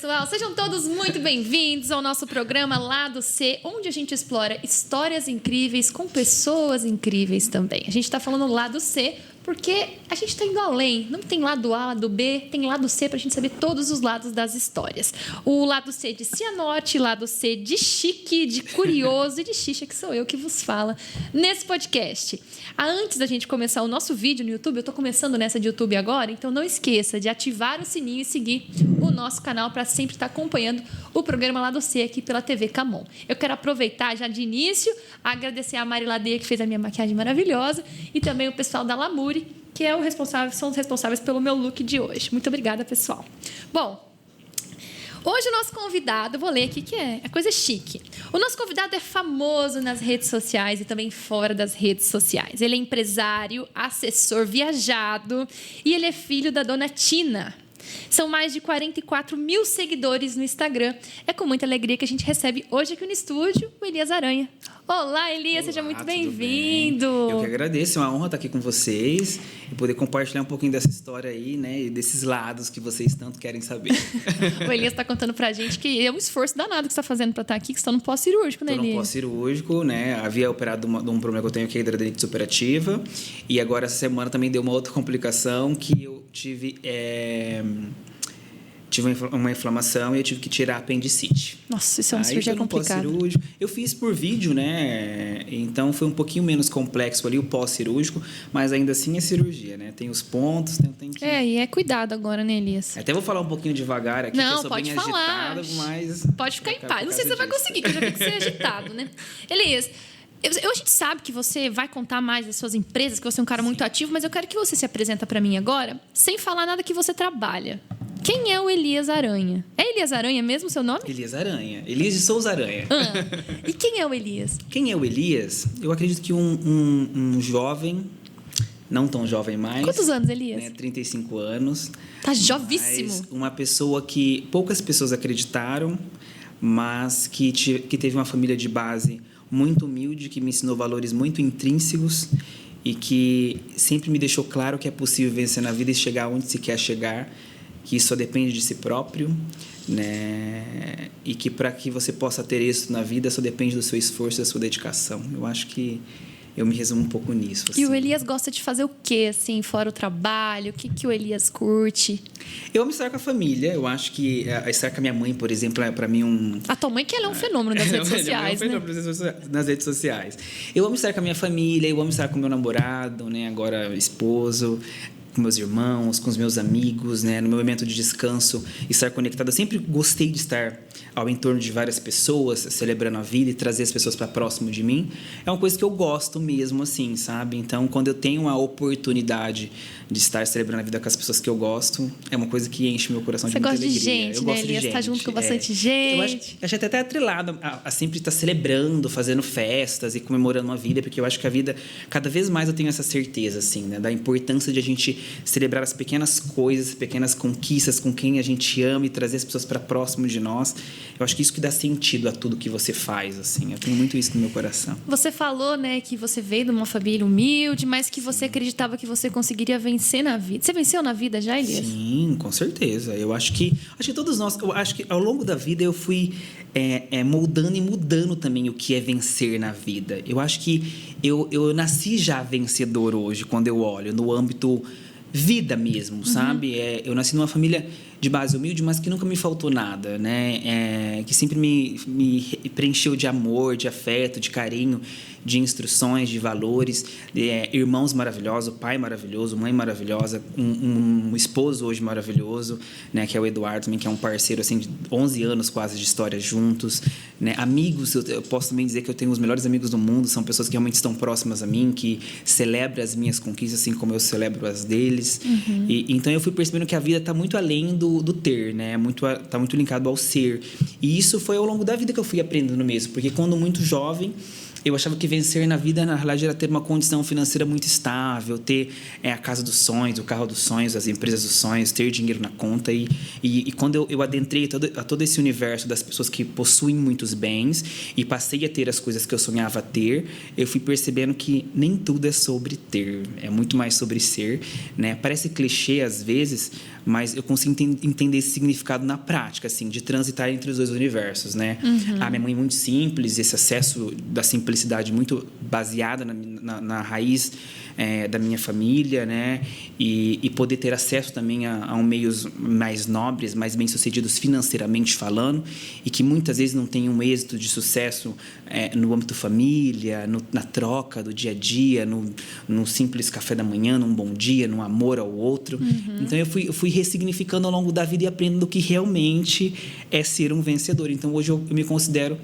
pessoal, sejam todos muito bem-vindos ao nosso programa Lado C, onde a gente explora histórias incríveis com pessoas incríveis também. A gente está falando Lado C porque a gente está indo além. Não tem lado A, lado B, tem lado C para a gente saber todos os lados das histórias. O lado C de Cianorte, lado C de chique, de curioso e de xixa, que sou eu que vos fala nesse podcast. Antes da gente começar o nosso vídeo no YouTube, eu estou começando nessa de YouTube agora, então não esqueça de ativar o sininho e seguir o nosso canal para sempre estar acompanhando o programa Lado C aqui pela TV Camon. Eu quero aproveitar já de início, agradecer a Mari Ladeia, que fez a minha maquiagem maravilhosa, e também o pessoal da Lamuri, que são os responsáveis pelo meu look de hoje. Muito obrigada, pessoal. Bom, hoje o nosso convidado, vou ler aqui que é coisa chique. O nosso convidado é famoso nas redes sociais e também fora das redes sociais. Ele é empresário, assessor viajado e ele é filho da dona Tina. São mais de 44 mil seguidores no Instagram. É com muita alegria que a gente recebe hoje aqui no estúdio o Elias Aranha. Olá, Elias, seja muito bem-vindo. Eu que agradeço, é uma honra estar aqui com vocês e poder compartilhar um pouquinho dessa história aí, né, e desses lados que vocês tanto querem saber. O Elias está contando pra gente que é um esforço danado que você está fazendo para estar aqui, que você está no pós-cirúrgico, né, Elias? Estou no pós-cirúrgico, né, havia operado de um problema que eu tenho, que é a hidradenitis superativa, e agora essa semana também deu uma outra complicação que eu tive uma inflamação e eu tive que tirar a apendicite. Nossa, isso é uma cirurgia complicada. Eu fiz por vídeo, né? Então foi um pouquinho menos complexo ali o pós-cirúrgico, mas ainda assim é cirurgia, né? Tem os pontos, tem que... E é cuidado agora, né, Elias? Até vou falar um pouquinho devagar aqui, não, que eu sou pode bem falar. agitado, mas... Pode ficar em paz. Não sei se você vai conseguir, que eu já vi que você é agitado, né? Elias, a gente sabe que você vai contar mais das suas empresas, que você é um cara muito ativo, mas eu quero que você se apresenta para mim agora, sem falar nada que você trabalha. Quem é o Elias Aranha? É Elias Aranha mesmo o seu nome? Elias Aranha. Elias de Souza Aranha. E quem é o Elias? Quem é o Elias? Eu acredito que um jovem, não tão jovem mais. Quantos anos, Elias? Né, 35 anos. Tá jovíssimo. Mas uma pessoa que poucas pessoas acreditaram, mas que teve uma família de base muito humilde, que me ensinou valores muito intrínsecos e que sempre me deixou claro que é possível vencer na vida e chegar onde se quer chegar, que isso só depende de si próprio, né? E que para que você possa ter êxito na vida só depende do seu esforço e da sua dedicação. Eu acho que eu me resumo um pouco nisso. Assim. E o Elias gosta de fazer o quê, assim, fora o trabalho? O que o Elias curte? Eu amo estar com a família. Eu acho que estar com a minha mãe, por exemplo, é para mim um... A tua mãe que ela é um fenômeno das redes sociais, né? É um fenômeno nas redes sociais. Eu amo estar com a minha família, eu amo estar com meu namorado, né? Agora esposo, com meus irmãos, com os meus amigos, né? No meu momento de descanso, estar conectado. Eu sempre gostei de estar ao entorno de várias pessoas, celebrando a vida e trazer as pessoas para próximo de mim. É uma coisa que eu gosto mesmo, assim, sabe? Então, quando eu tenho a oportunidade de estar celebrando a vida com as pessoas que eu gosto, é uma coisa que enche meu coração de muita alegria. Você gosta de gente, eu né, gosto Elias? de gente. Tá junto com bastante gente. Eu acho até atrelado a sempre estar celebrando, fazendo festas e comemorando a vida, porque eu acho que a vida, cada vez mais eu tenho essa certeza, assim, né? Da importância de a gente celebrar as pequenas coisas, pequenas conquistas com quem a gente ama e trazer as pessoas para próximo de nós. Eu acho que isso que dá sentido a tudo que você faz, assim. Eu tenho muito isso no meu coração. Você falou, né, que você veio de uma família humilde, mas que você acreditava que você conseguiria vencer na vida. Você venceu na vida já, Elias? Sim, com certeza. Eu acho que todos nós... Eu acho que ao longo da vida eu fui moldando e mudando também o que é vencer na vida. Eu acho que eu nasci já vencedor hoje, quando eu olho no âmbito vida mesmo, sabe? Eu nasci numa família de base humilde, mas que nunca me faltou nada, né? Que sempre me preencheu de amor, de afeto, de carinho, de instruções, de valores, irmãos maravilhosos, pai maravilhoso, mãe maravilhosa, um esposo hoje maravilhoso, né? Que é o Eduardo também, que é um parceiro assim de 11 anos quase de história juntos, né? Amigos, eu posso também dizer que eu tenho os melhores amigos do mundo, são pessoas que realmente estão próximas a mim, que celebram as minhas conquistas assim como eu celebro as deles. Então eu fui percebendo que a vida está muito além do ter, né? Tá muito linkado ao ser. E isso foi ao longo da vida que eu fui aprendendo mesmo, porque quando muito jovem eu achava que vencer na vida, na realidade, era ter uma condição financeira muito estável, ter a casa dos sonhos, o carro dos sonhos, as empresas dos sonhos, ter dinheiro na conta. E quando eu adentrei a todo esse universo das pessoas que possuem muitos bens e passei a ter as coisas que eu sonhava ter, eu fui percebendo que nem tudo é sobre ter, é muito mais sobre ser, né? Parece clichê às vezes, mas eu consigo entender esse significado na prática, assim, de transitar entre os dois universos, né? A minha mãe muito simples, esse acesso da simplicidade muito baseada na raiz da minha família, né? E poder ter acesso também a meios mais nobres, mais bem-sucedidos financeiramente falando, e que muitas vezes não tem um êxito de sucesso no âmbito família, na troca do dia a dia, no simples café da manhã, num bom dia, no amor ao outro. Então, eu fui ressignificando ao longo da vida e aprendendo o que realmente é ser um vencedor. Então, hoje eu me considero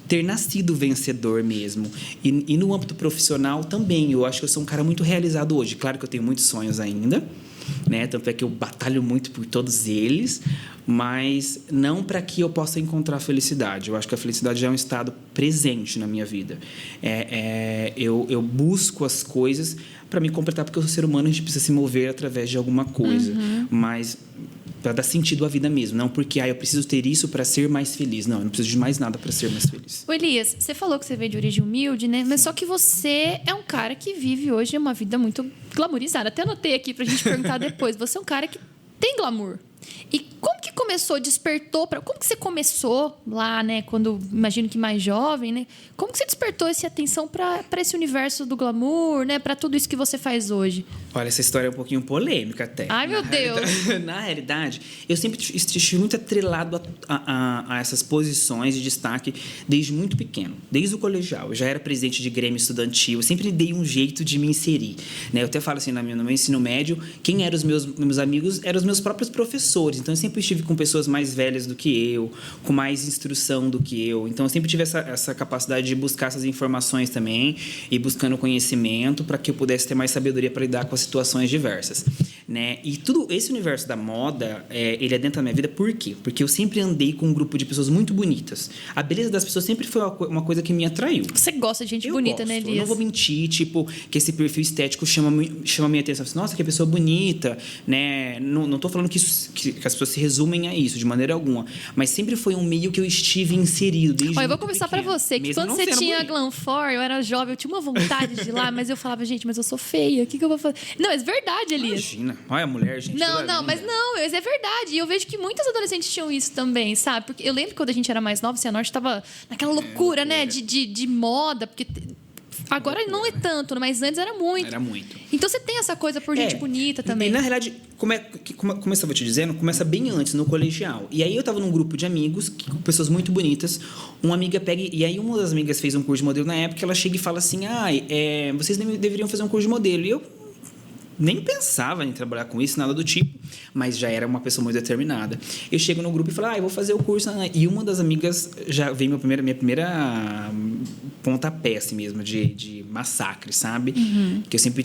ter nascido vencedor mesmo. E no âmbito profissional também. Eu acho que eu sou um cara muito realizado hoje. Claro que eu tenho muitos sonhos ainda, né? Tanto é que eu batalho muito por todos eles, mas não para que eu possa encontrar felicidade. Eu acho que a felicidade já é um estado presente na minha vida. Eu busco as coisas para me completar, porque eu sou ser humano, a gente precisa se mover através de alguma coisa. Mas para dar sentido à vida mesmo. Não porque eu preciso ter isso para ser mais feliz. Não, eu não preciso de mais nada para ser mais feliz. Ô, Elias, você falou que você veio de origem humilde, né? Mas só que você é um cara que vive hoje uma vida muito glamourizada. Até anotei aqui pra gente perguntar depois. Você é um cara que tem glamour. E como que começou, despertou como que você começou lá, né, quando imagino que mais jovem, né? Como que você despertou essa atenção para esse universo do glamour, né, para tudo isso que você faz hoje? Olha, essa história é um pouquinho polêmica até. Ai, meu Deus. Na realidade, eu sempre estive muito atrelado a essas posições de destaque desde muito pequeno, desde o colegial. Eu já era presidente de grêmio estudantil, eu sempre dei um jeito de me inserir, né? Eu até falo assim, no meu ensino médio, quem eram os meus amigos eram os meus próprios professores. Então, eu sempre estive com pessoas mais velhas do que eu, com mais instrução do que eu. Então, eu sempre tive essa capacidade de buscar essas informações também e buscando conhecimento para que eu pudesse ter mais sabedoria para lidar com as situações diversas, né? E tudo esse universo da moda, ele é dentro da minha vida. Por quê? Porque eu sempre andei com um grupo de pessoas muito bonitas. A beleza das pessoas sempre foi uma coisa que me atraiu. Você gosta de gente bonita, né, Elias? Eu não vou mentir, tipo, que esse perfil estético chama minha atenção. Nossa, que pessoa bonita, né? Não tô falando que as pessoas se resumem a isso, de maneira alguma. Mas sempre foi um meio que eu estive inserido desde. Olha, eu vou confessar pra você que quando você tinha Glam4, eu era jovem, eu tinha uma vontade de ir lá, mas eu falava, gente, mas eu sou feia, o que eu vou fazer? Não, é verdade, Elias. Imagina, olha a mulher, gente. Não, mas é verdade. E eu vejo que muitas adolescentes tinham isso também, sabe? Porque eu lembro que quando a gente era mais nova, o Cianorte tava naquela loucura, né? De moda, porque agora não é tanto, mas antes era muito. Era muito. Então você tem essa coisa por gente bonita também. E na realidade, como eu estava te dizendo, começa bem antes, no colegial. E aí eu estava num grupo de amigos, com pessoas muito bonitas. Uma amiga pega... E aí uma das amigas fez um curso de modelo na época, ela chega e fala assim, vocês deveriam fazer um curso de modelo. E eu nem pensava em trabalhar com isso, nada do tipo, mas já era uma pessoa muito determinada. Eu chego no grupo e falo, eu vou fazer o curso. E uma das amigas já veio minha primeira pontapé, assim mesmo, de massacre, sabe? Que eu sempre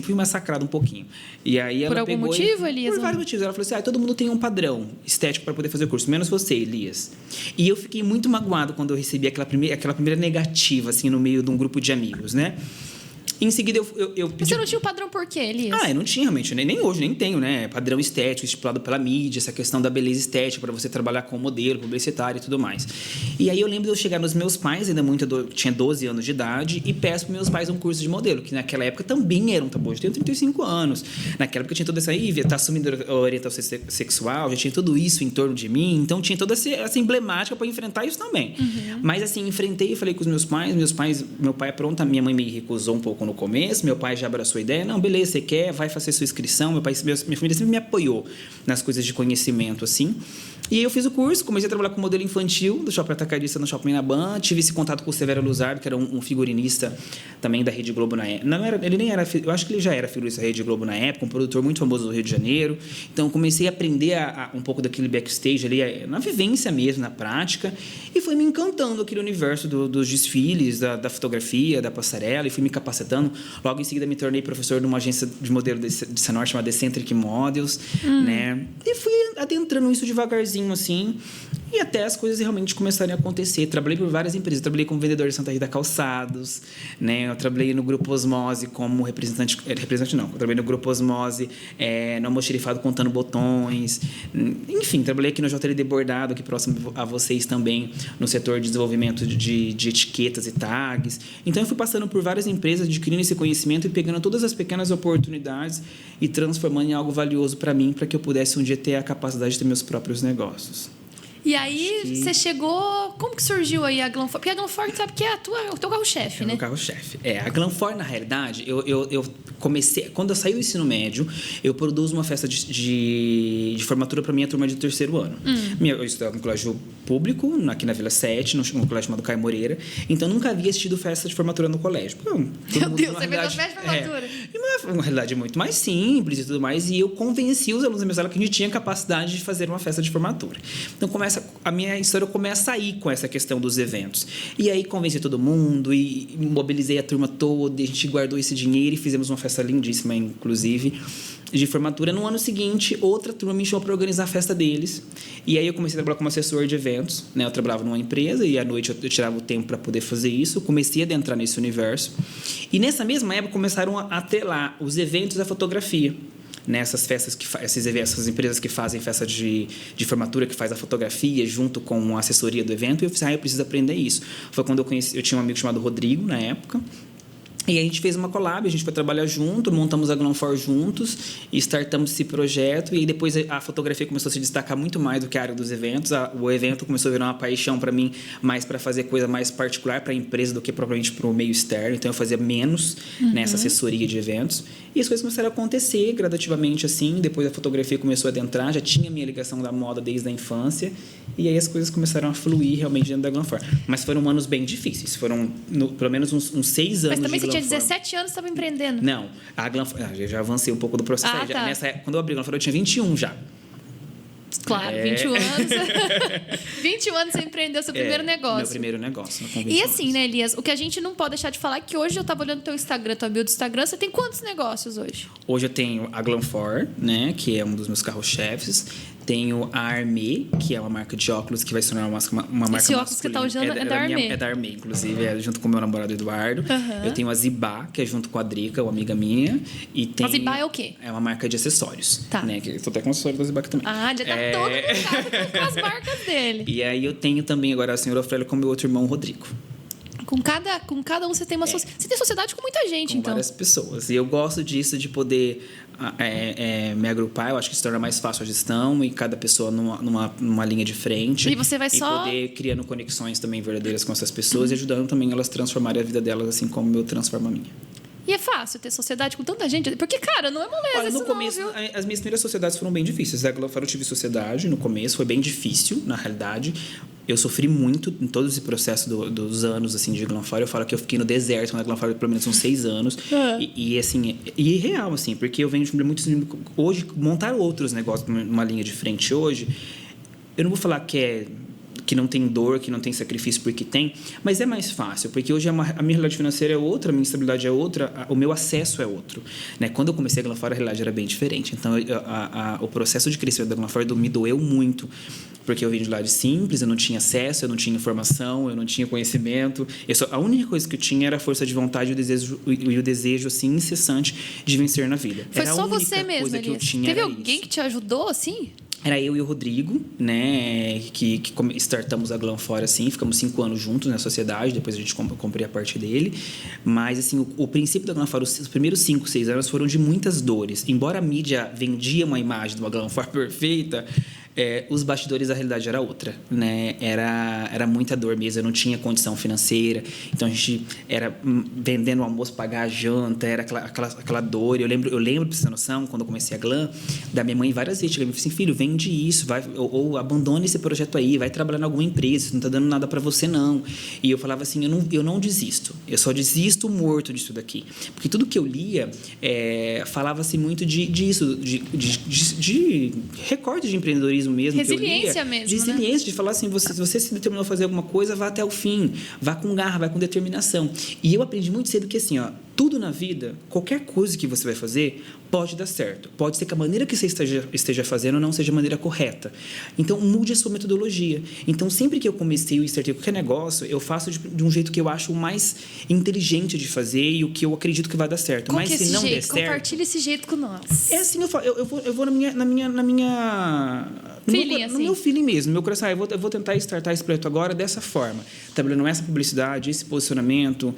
fui massacrado um pouquinho. E aí ela algum motivo, Elias? Por vários motivos. Ela falou assim, todo mundo tem um padrão estético para poder fazer o curso, menos você, Elias. E eu fiquei muito magoado quando eu recebi aquela primeira negativa, assim, no meio de um grupo de amigos, né? Em seguida, eu pedi... Você não tinha o padrão por quê, Elias? Eu não tinha realmente. Nem hoje, nem tenho, né? Padrão estético estipulado pela mídia, essa questão da beleza estética para você trabalhar com modelo, publicitário e tudo mais. E aí eu lembro de eu chegar nos meus pais, ainda tinha 12 anos de idade, e peço para meus pais um curso de modelo, que naquela época também era um tabu. Eu tenho 35 anos. Naquela época tinha toda essa... tá assumindo a orientação sexual, já tinha tudo isso em torno de mim. Então tinha toda essa emblemática para enfrentar isso também. Mas assim, enfrentei e falei com os meus pais. Meu pai é pronto, minha mãe me recusou um pouco no começo, meu pai já abraçou a ideia, não, beleza, você quer, vai fazer sua inscrição. Minha família sempre me apoiou nas coisas de conhecimento, assim. E aí eu fiz o curso, comecei a trabalhar com modelo infantil do Shopping Atacadista no Shopping Inaban, tive esse contato com o Severo Luzardo, que era um figurinista também da Rede Globo na época. Ele nem era, eu acho que ele já era figurinista da Rede Globo na época, um produtor muito famoso do Rio de Janeiro. Então comecei a aprender um pouco daquele backstage ali, na vivência mesmo, na prática, e foi me encantando aquele universo dos desfiles, da fotografia, da passarela, e fui me capacitando. Logo em seguida me tornei professor de uma agência de modelo de Cianorte chamada Eccentric Models, né? E fui adentrando isso devagarzinho, assim. E até as coisas realmente começarem a acontecer. Trabalhei por várias empresas. Eu trabalhei como vendedor de Santa Rita Calçados, né? Eu trabalhei no Grupo Osmose como representante não. Eu trabalhei no Grupo Osmose, no almoxarifado contando botões. Enfim, trabalhei aqui no JLD Bordado, aqui próximo a vocês também, no setor de desenvolvimento de etiquetas e tags. Então, eu fui passando por várias empresas, adquirindo esse conhecimento e pegando todas as pequenas oportunidades e transformando em algo valioso para mim, para que eu pudesse um dia ter a capacidade de ter meus próprios negócios. E aí, você chegou... Como que surgiu aí a Glanfor? Porque a Glanfor, sabe que é o teu carro-chefe, né? É o carro-chefe. A Glanfor, na realidade, eu comecei... Quando eu saí do ensino médio, eu produzo uma festa de formatura para minha turma de terceiro ano. Eu estudava no colégio público, aqui na Vila 7, num colégio chamado Caio Moreira. Então, nunca havia assistido festa de formatura no colégio. Meu Deus, você fez uma festa de formatura. Uma realidade muito mais simples e tudo mais. E eu convenci os alunos da minha sala que a gente tinha capacidade de fazer uma festa de formatura. Então, a minha história começa aí com essa questão dos eventos. E aí convenci todo mundo e mobilizei a turma toda, e a gente guardou esse dinheiro e fizemos uma festa lindíssima, inclusive, de formatura. No ano seguinte, outra turma me chamou para organizar a festa deles. E aí eu comecei a trabalhar como assessor de eventos, né? Eu trabalhava numa empresa e à noite eu tirava o tempo para poder fazer isso. Comecei a adentrar nesse universo. E nessa mesma época começaram a atrelar os eventos à fotografia. Nessas festas, essas empresas que fazem festa de formatura, que faz a fotografia junto com a assessoria do evento, e eu falei, eu preciso aprender isso. Foi quando eu tinha um amigo chamado Rodrigo, na época, e a gente fez uma collab, a gente foi trabalhar junto, montamos a Glanfor juntos e startamos esse projeto. E aí depois a fotografia começou a se destacar muito mais do que a área dos eventos. O evento começou a virar uma paixão para mim, mais para fazer coisa mais particular para a empresa do que propriamente para o meio externo. Então eu fazia menos nessa assessoria de eventos. E as coisas começaram a acontecer gradativamente assim. Depois a fotografia começou a adentrar, já tinha minha ligação da moda desde a infância. E aí as coisas começaram a fluir realmente dentro da Glanfor. Mas foram anos bem difíceis. Foram pelo menos uns 6 anos. Mas também de você tinha 17 anos e estava empreendendo. Não, a Glanfor... Eu já avancei um pouco do processo. Ah, tá. Nessa época, quando eu abri a Glanfor, eu tinha 21 já. Claro, 21 anos. 21 anos você empreendeu seu primeiro negócio. Meu primeiro negócio. E assim, né, Elias? O que a gente não pode deixar de falar é que hoje eu estava olhando teu Instagram, tua bio do Instagram. Você tem quantos negócios hoje? Hoje eu tenho a Glanfor, né, que é um dos meus carros-chefes. Tenho a Armé, que é uma marca de óculos que vai se tornar uma marca Esse óculos que você está usando é da Armé. É da Armé, inclusive, junto com o meu namorado Eduardo. Eu tenho a Zibá, que é junto com a Drica, uma amiga minha. E tem... A Zibá é o quê? É uma marca de acessórios. Tá. Né? Estou até com o acessório da Zibá aqui também. Ah, já tá todo mundo com as marcas dele. E aí eu tenho também agora a senhora Ofrélio com meu outro irmão, Rodrigo. Com cada um você tem uma sociedade. Você tem sociedade com muita gente, com então. Várias pessoas. E eu gosto disso, de poder me agrupar. Eu acho que se torna mais fácil a gestão e cada pessoa numa linha de frente. E você vai só... poder criando conexões também verdadeiras com essas pessoas e ajudando também elas a transformarem a vida delas assim como eu transformo a minha. E é fácil ter sociedade com tanta gente? Porque, cara, não é moleza. Olha, no começo, viu? as minhas primeiras sociedades foram bem difíceis. A Glanfor eu tive sociedade no começo, foi bem difícil, na realidade. Eu sofri muito em todo esse processo dos anos assim, de Glanfor. Eu falo que eu fiquei no deserto na Glanfor pelo menos uns 6 anos. E assim, e real, assim, porque eu venho de muitos... Hoje, montar outros negócios numa linha de frente hoje, eu não vou falar que não tem dor, que não tem sacrifício, porque tem, mas é mais fácil, porque hoje a minha realidade financeira é outra, a minha estabilidade é outra, o meu acesso é outro. Né? Quando eu comecei a Glanfor, a realidade era bem diferente. Então, o processo de crescimento da Glanfor me doeu muito, porque eu vim de lá de simples, eu não tinha acesso, eu não tinha informação, eu não tinha conhecimento. A única coisa que eu tinha era a força de vontade e o desejo assim, incessante de vencer na vida. Foi era só a única você mesmo, coisa que eu tinha. Teve alguém que te ajudou assim? Era eu e o Rodrigo, né, que startamos a Glanfor assim, ficamos 5 anos juntos na sociedade, depois a gente comprei a parte dele, mas assim, o princípio da Glanfor, os primeiros 5, 6 anos foram de muitas dores, embora a mídia vendia uma imagem de uma Glanfor perfeita, os bastidores, a realidade era outra, né? Era muita dor mesmo, eu não tinha condição financeira, então a gente era vendendo o almoço, pagar a janta, era aquela dor. Eu lembro, pra você ter noção, quando eu comecei a Glam, da minha mãe várias vezes, chegava e falei assim, filho, vende isso, vai, ou abandone esse projeto aí, vai trabalhar em alguma empresa, isso não tá dando nada para você não. E eu falava assim, eu não desisto, eu só desisto morto disso daqui, porque tudo que eu lia falava-se muito disso, de recorte de empreendedorismo mesmo, resiliência que eu lia, mesmo, de resiliência, de falar assim, você se determinou a fazer alguma coisa, vá até o fim, vá com garra, vá com determinação. E eu aprendi muito cedo que assim, Tudo na vida, qualquer coisa que você vai fazer, pode dar certo. Pode ser que a maneira que você esteja fazendo não seja a maneira correta. Então, mude a sua metodologia. Então, sempre que eu comecei ou startei qualquer negócio, eu faço de um jeito que eu acho o mais inteligente de fazer e o que eu acredito que vai dar certo. Qual Mas que é se esse não jeito? der certo... Compartilha esse jeito com nós. É assim, eu vou na minha Feeling, no meu feeling mesmo, no meu coração. Eu vou tentar startar esse projeto agora dessa forma. Trabalhando essa publicidade, esse posicionamento,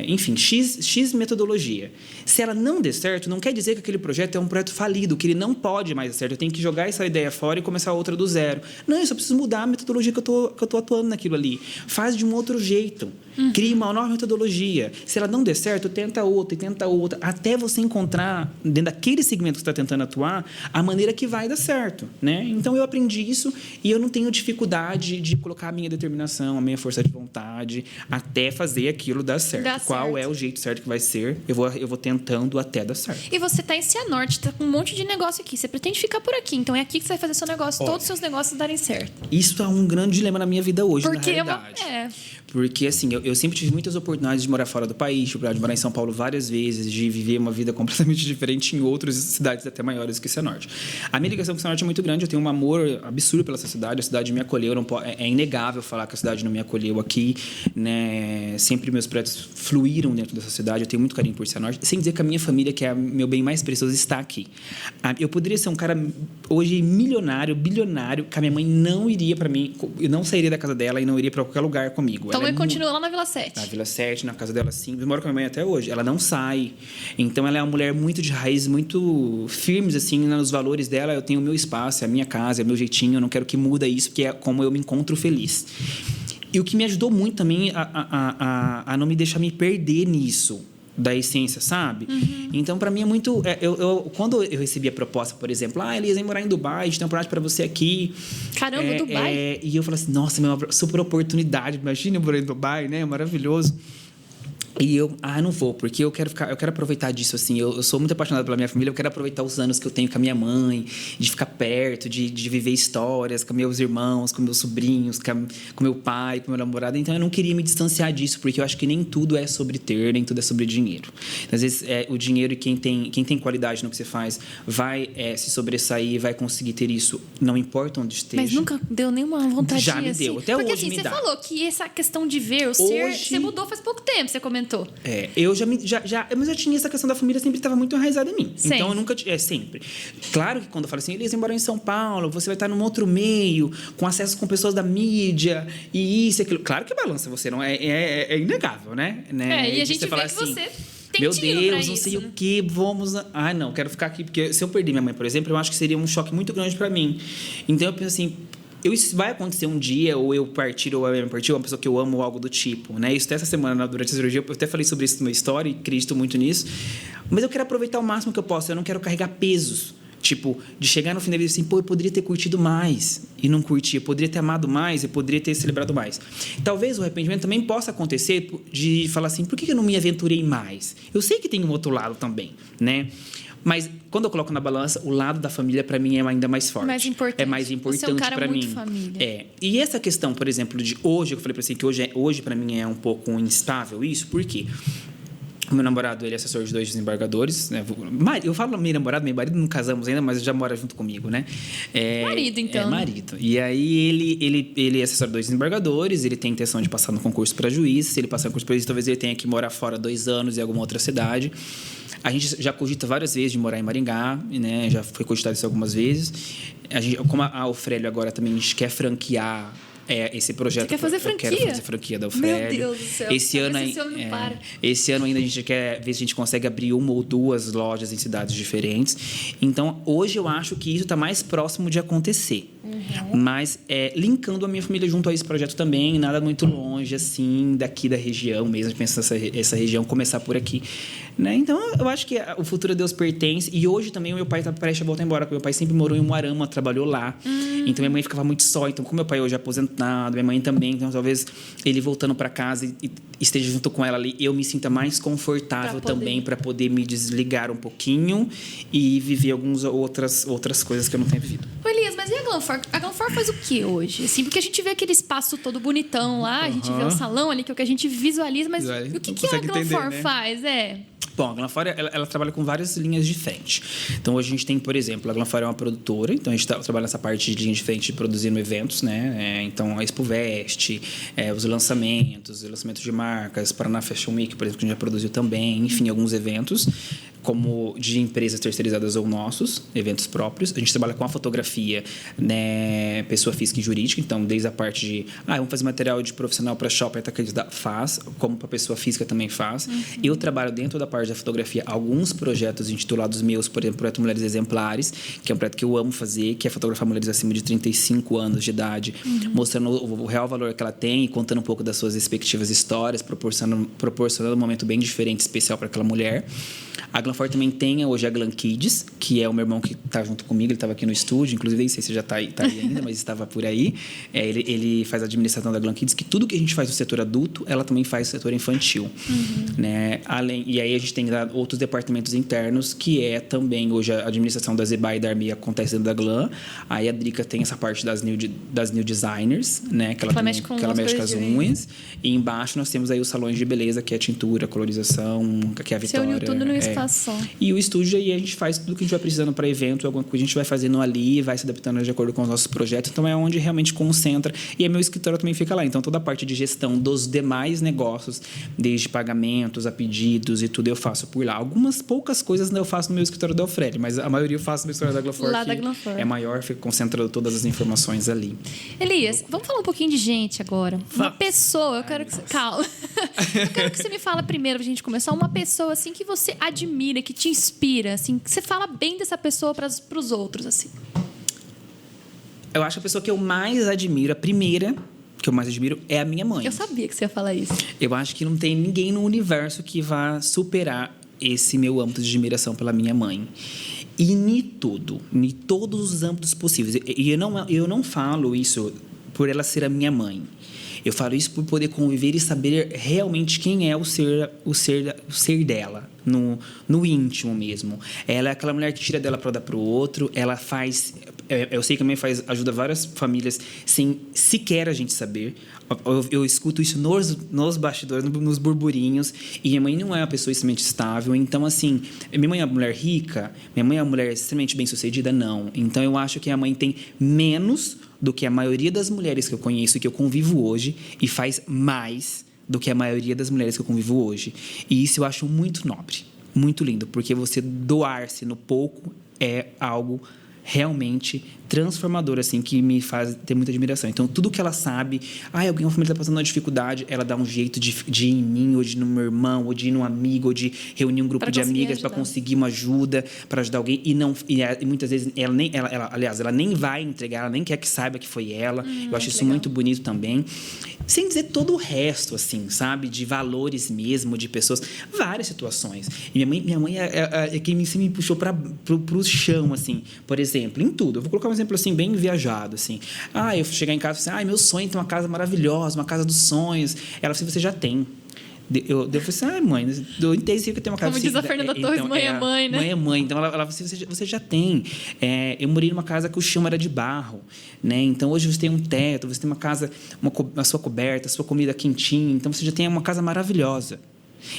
enfim, X metodologia. Se ela não der certo, não quer dizer que aquele projeto é um projeto falido, que ele não pode mais dar certo. Eu tenho que jogar essa ideia fora e começar outra do zero. Não, eu só preciso mudar a metodologia que eu tô atuando naquilo ali. Faz de um outro jeito. Cria uma nova metodologia. Se ela não der certo, tenta outra, até você encontrar, dentro daquele segmento que você está tentando atuar, a maneira que vai dar certo, né? Então, eu aprendi isso e eu não tenho dificuldade de colocar a minha determinação, a minha força de vontade, até fazer aquilo dar certo. Qual é o jeito certo que vai ser? Eu vou tentando até dar certo. E você está em Cianorte, está com um monte de negócio aqui. Você pretende ficar por aqui. Então, é aqui que você vai fazer seu negócio, todos os seus negócios darem certo. Isso é um grande dilema na minha vida hoje, Porque na realidade. É Porque, assim, eu sempre tive muitas oportunidades de morar fora do país, de morar em São Paulo várias vezes, de viver uma vida completamente diferente em outras cidades até maiores que Cianorte. A minha ligação com Cianorte é muito grande, eu tenho um amor absurdo pela essa cidade, a cidade me acolheu, é inegável falar que a cidade não me acolheu aqui, né? Sempre meus projetos fluíram dentro dessa cidade, eu tenho muito carinho por Cianorte, sem dizer que a minha família, que é meu bem mais precioso, está aqui. Eu poderia ser um cara hoje milionário, bilionário, que a minha mãe não iria para mim, eu não sairia da casa dela e não iria para qualquer lugar comigo. Então, continua lá na Vila 7. Na Vila 7, na casa dela, sim. Eu moro com a minha mãe até hoje. Ela não sai. Então, ela é uma mulher muito de raízes, muito firmes, assim, nos valores dela. Eu tenho o meu espaço, é a minha casa, é o meu jeitinho. Eu não quero que muda isso, porque é como eu me encontro feliz. E o que me ajudou muito também a não me deixar me perder nisso, da essência, sabe? Então, para mim, é muito... quando eu recebi a proposta, por exemplo, Elias, vem morar em Dubai, a gente tem uma oportunidade para você aqui. Caramba, Dubai? E eu falei assim, nossa, é uma super oportunidade. Imagina eu morar em Dubai, né? Maravilhoso. E eu, não vou, porque eu quero aproveitar disso, assim. Eu sou muito apaixonado pela minha família, eu quero aproveitar os anos que eu tenho com a minha mãe, de ficar perto, de viver histórias com meus irmãos, com meus sobrinhos, com meu pai, com meu namorado. Então, eu não queria me distanciar disso, porque eu acho que nem tudo é sobre ter, nem tudo é sobre dinheiro. Às vezes, o dinheiro e quem tem qualidade no que você faz vai se sobressair, vai conseguir ter isso, não importa onde esteja. Mas nunca deu nenhuma vontade Já me deu, até porque, hoje assim, me dá. Você falou que essa questão de ver o ser, você mudou faz pouco tempo, você comentou. Mas eu tinha essa questão da família, sempre estava muito enraizada em mim. Sempre. Então, eu nunca... sempre. Claro que quando eu falo assim, eles moram em São Paulo, você vai estar num outro meio, com acesso com pessoas da mídia, e isso e aquilo. Claro que balança você, não é inegável, né? E a gente vê que assim, você tem meu tiro Deus, pra não isso, sei né? o que, vamos... não, quero ficar aqui, porque se eu perder minha mãe, por exemplo, eu acho que seria um choque muito grande para mim. Então, eu penso assim... Isso vai acontecer um dia, ou eu partir, ou eu partir, uma pessoa que eu amo, ou algo do tipo, né? Isso até essa semana, durante a cirurgia, eu até falei sobre isso no meu story, acredito muito nisso. Mas eu quero aproveitar o máximo que eu posso, eu não quero carregar pesos. Tipo, de chegar no fim da vida assim, eu poderia ter curtido mais e não curti, eu poderia ter amado mais, eu poderia ter celebrado mais. Talvez o arrependimento também possa acontecer de falar assim, por que eu não me aventurei mais? Eu sei que tem um outro lado também, né? Mas quando eu coloco na balança, o lado da família, para mim, é ainda mais forte. Mais importante. É mais importante para mim. Você é um cara muito família. E essa questão, por exemplo, de hoje, eu falei para você que hoje para mim é um pouco instável isso, por quê? O meu namorado, ele é assessor de 2 desembargadores, né? Eu falo meu namorado, meu marido, não casamos ainda, mas já mora junto comigo, né? Marido, então. É marido. E aí, ele é assessor de 2 desembargadores, ele tem intenção de passar no concurso para juiz. Se ele passar no concurso para juiz, talvez ele tenha que morar fora 2 anos em alguma outra cidade. A gente já cogita várias vezes de morar em Maringá, né? Já foi cogitado isso algumas vezes. Como a Ofrélio agora também quer franquear esse projeto. Você quer fazer franquia? Eu quero fazer franquia da Ofrélio. Meu Deus do céu. Esse ano ainda a gente quer ver se a gente consegue abrir 1 ou 2 lojas em cidades diferentes. Então, hoje eu acho que isso está mais próximo de acontecer. Mas linkando a minha família junto a esse projeto também, nada muito longe, assim, daqui da região mesmo, pensando essa região, começar por aqui. Né? Então, eu acho que o futuro a Deus pertence. E hoje também o meu pai está prestes a voltar embora, porque meu pai sempre morou em Umuarama, trabalhou lá. Então, minha mãe ficava muito só. Então, como meu pai hoje é aposentado, minha mãe também, então talvez ele voltando para casa e esteja junto com ela ali, eu me sinta mais confortável também para poder me desligar um pouquinho e viver algumas outras coisas que eu não tenho vivido. Ô, Elias, mas e a Glanfor? A Glanfor faz o que hoje? Assim, porque a gente vê aquele espaço todo bonitão lá, a gente vê o salão ali, que é o que a gente visualiza, mas o que a Glanfor faz? Bom, a Glanfor, ela trabalha com várias linhas de frente. Então, hoje a gente tem, por exemplo, a Glanfor é uma produtora, então a gente trabalha nessa parte de linha de frente produzindo eventos, né? Então, a Expo Veste, os lançamentos de marcas, Paraná Fashion Week, por exemplo, que a gente já produziu também, enfim, alguns eventos, como de empresas terceirizadas ou nossos, eventos próprios. A gente trabalha com a fotografia, né, pessoa física e jurídica, então desde a parte de, vamos fazer material de profissional para shopping, faz, como para pessoa física também faz. Eu trabalho dentro da parte da fotografia alguns projetos intitulados meus, por exemplo, o projeto Mulheres Exemplares, que é um projeto que eu amo fazer, que é fotografar mulheres acima de 35 anos de idade, mostrando o real valor que ela tem e contando um pouco das suas respectivas histórias, proporcionando um momento bem diferente, especial para aquela mulher. A Glanfor também tem hoje a Glam Kids, que é o meu irmão que está junto comigo, ele estava aqui no estúdio, inclusive nem sei se já está aí ainda, mas estava por aí. Ele faz a administração da Glam Kids, que tudo que a gente faz no setor adulto, ela também faz no setor infantil. Né? E aí a gente tem outros departamentos internos, que é também hoje a administração da Zeba e da Armia acontece dentro da Glam. Aí a Drica tem essa parte das new designers, né? que ela mexe com as unhas. E embaixo nós temos aí os salões de beleza, que é a tintura, a colorização, que é a Vitória. Você uniu tudo no espaço só. E o estúdio aí a gente faz tudo que a gente vai precisando para evento, alguma coisa a gente vai fazendo ali, vai se adaptando de acordo com os nossos projetos. Então é onde realmente concentra. E meu escritório também fica lá. Então toda a parte de gestão dos demais negócios, desde pagamentos a pedidos e tudo, eu faço por lá. Algumas poucas coisas eu faço no meu escritório da Alfred, mas a maioria eu faço no escritório da Glanfor, lá da Glanfor. É maior, fica concentrando todas as informações ali. Elias, vamos falar um pouquinho de gente agora. Uma pessoa, eu quero que você... Calma. Eu quero que você me fala primeiro, pra gente começar, uma pessoa assim que você admira, que te inspira, assim, que você fala bem dessa pessoa para os outros, assim. Eu acho que a pessoa que eu mais admiro, a primeira que eu mais admiro, é a minha mãe. Eu sabia que você ia falar isso. Eu acho que não tem ninguém no universo que vá superar esse meu âmbito de admiração pela minha mãe. E em todos os âmbitos possíveis. E eu não falo isso por ela ser a minha mãe. Eu falo isso por poder conviver e saber realmente quem é o ser dela, no íntimo mesmo. Ela é aquela mulher que tira dela para dar para o outro, ela faz... Eu sei que a minha mãe ajuda várias famílias sem sequer a gente saber. Eu escuto isso nos bastidores, nos burburinhos. E minha mãe não é uma pessoa extremamente estável. Então, assim, minha mãe é uma mulher rica? Minha mãe é uma mulher extremamente bem-sucedida? Não. Então, eu acho que a mãe tem menos do que a maioria das mulheres que eu conheço e que eu convivo hoje, e faz mais do que a maioria das mulheres que eu convivo hoje. E isso eu acho muito nobre, muito lindo, porque você doar-se no pouco é algo realmente transformador, assim, que me faz ter muita admiração. Então, tudo que ela sabe, alguém, uma família está passando uma dificuldade, ela dá um jeito de ir em mim, ou de ir no meu irmão, ou de ir num amigo, ou de reunir um grupo de amigas para conseguir uma ajuda, para ajudar alguém. E muitas vezes ela nem vai entregar, ela nem quer que saiba que foi ela. Eu acho isso legal. Muito bonito também. Sem dizer todo o resto, assim, sabe? De valores mesmo, de pessoas. Várias situações. E minha mãe é quem me puxou para o chão, assim. Por exemplo, em tudo. Eu vou colocar um exemplo, assim, bem viajado, assim. Eu chegar em casa e falar assim, meu sonho é ter uma casa maravilhosa, uma casa dos sonhos. Ela falou assim, você já tem. Eu falei assim, mãe, eu entendi que eu tenho uma casa... Como diz a Fernanda Torres, mãe é mãe, né? Mãe é mãe. Então, ela falou assim, você já tem. Eu morei numa casa que o chão era de barro, né? Então, hoje você tem um teto, você tem uma casa, a sua coberta, a sua comida quentinha. Então, você já tem uma casa maravilhosa.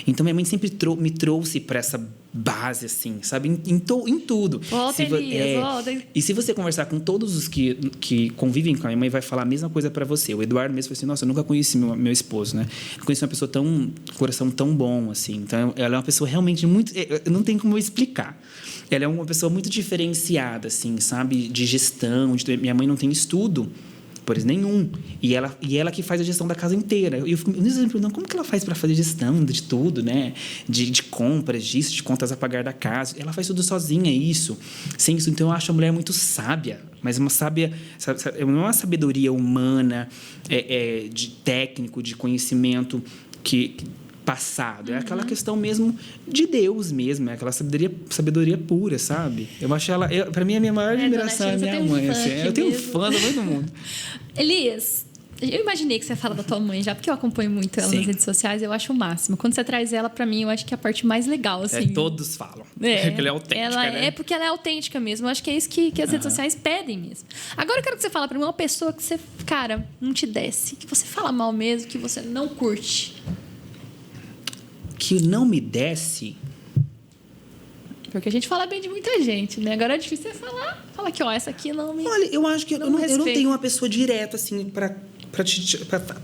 Então, minha mãe sempre me trouxe para essa base, assim, sabe? Em tudo. Volta, Elias, volta. E se você conversar com todos os que convivem com a minha mãe, vai falar a mesma coisa para você. O Eduardo mesmo falou assim, nossa, eu nunca conheci meu esposo, né? Eu conheci uma pessoa coração tão bom, assim. Então, ela é uma pessoa realmente muito... Não tem como eu explicar. Ela é uma pessoa muito diferenciada, assim, sabe? De gestão. Minha mãe não tem estudo, por exemplo, nenhum. E ela que faz a gestão da casa inteira. E eu fico me perguntando como que ela faz para fazer gestão de tudo, né? De compras, disso, de contas a pagar da casa. Ela faz tudo sozinha, isso. Sem isso. Então, eu acho a mulher muito sábia. Mas não é uma sabedoria humana, de técnico, de conhecimento, que passado. É aquela questão mesmo de Deus mesmo. É aquela sabedoria pura, sabe? Eu acho ela... Pra mim, a minha maior admiração é a minha mãe. Assim, eu tenho fã do todo mundo. Elias, eu imaginei que você fala da tua mãe já, porque eu acompanho muito ela nas redes sociais, eu acho o máximo. Quando você traz ela, pra mim, eu acho que é a parte mais legal, assim. Todos falam. Porque ela é autêntica, né? É porque ela é autêntica mesmo. Eu acho que é isso que as redes sociais pedem mesmo. Agora eu quero que você fale pra mim uma pessoa que você, cara, não te desce, que você fala mal mesmo, que você não curte. Que não me desce... Porque a gente fala bem de muita gente, né? Agora é difícil você falar. Fala que, ó, essa aqui não me... Olha, eu acho que eu não tenho uma pessoa direta, assim,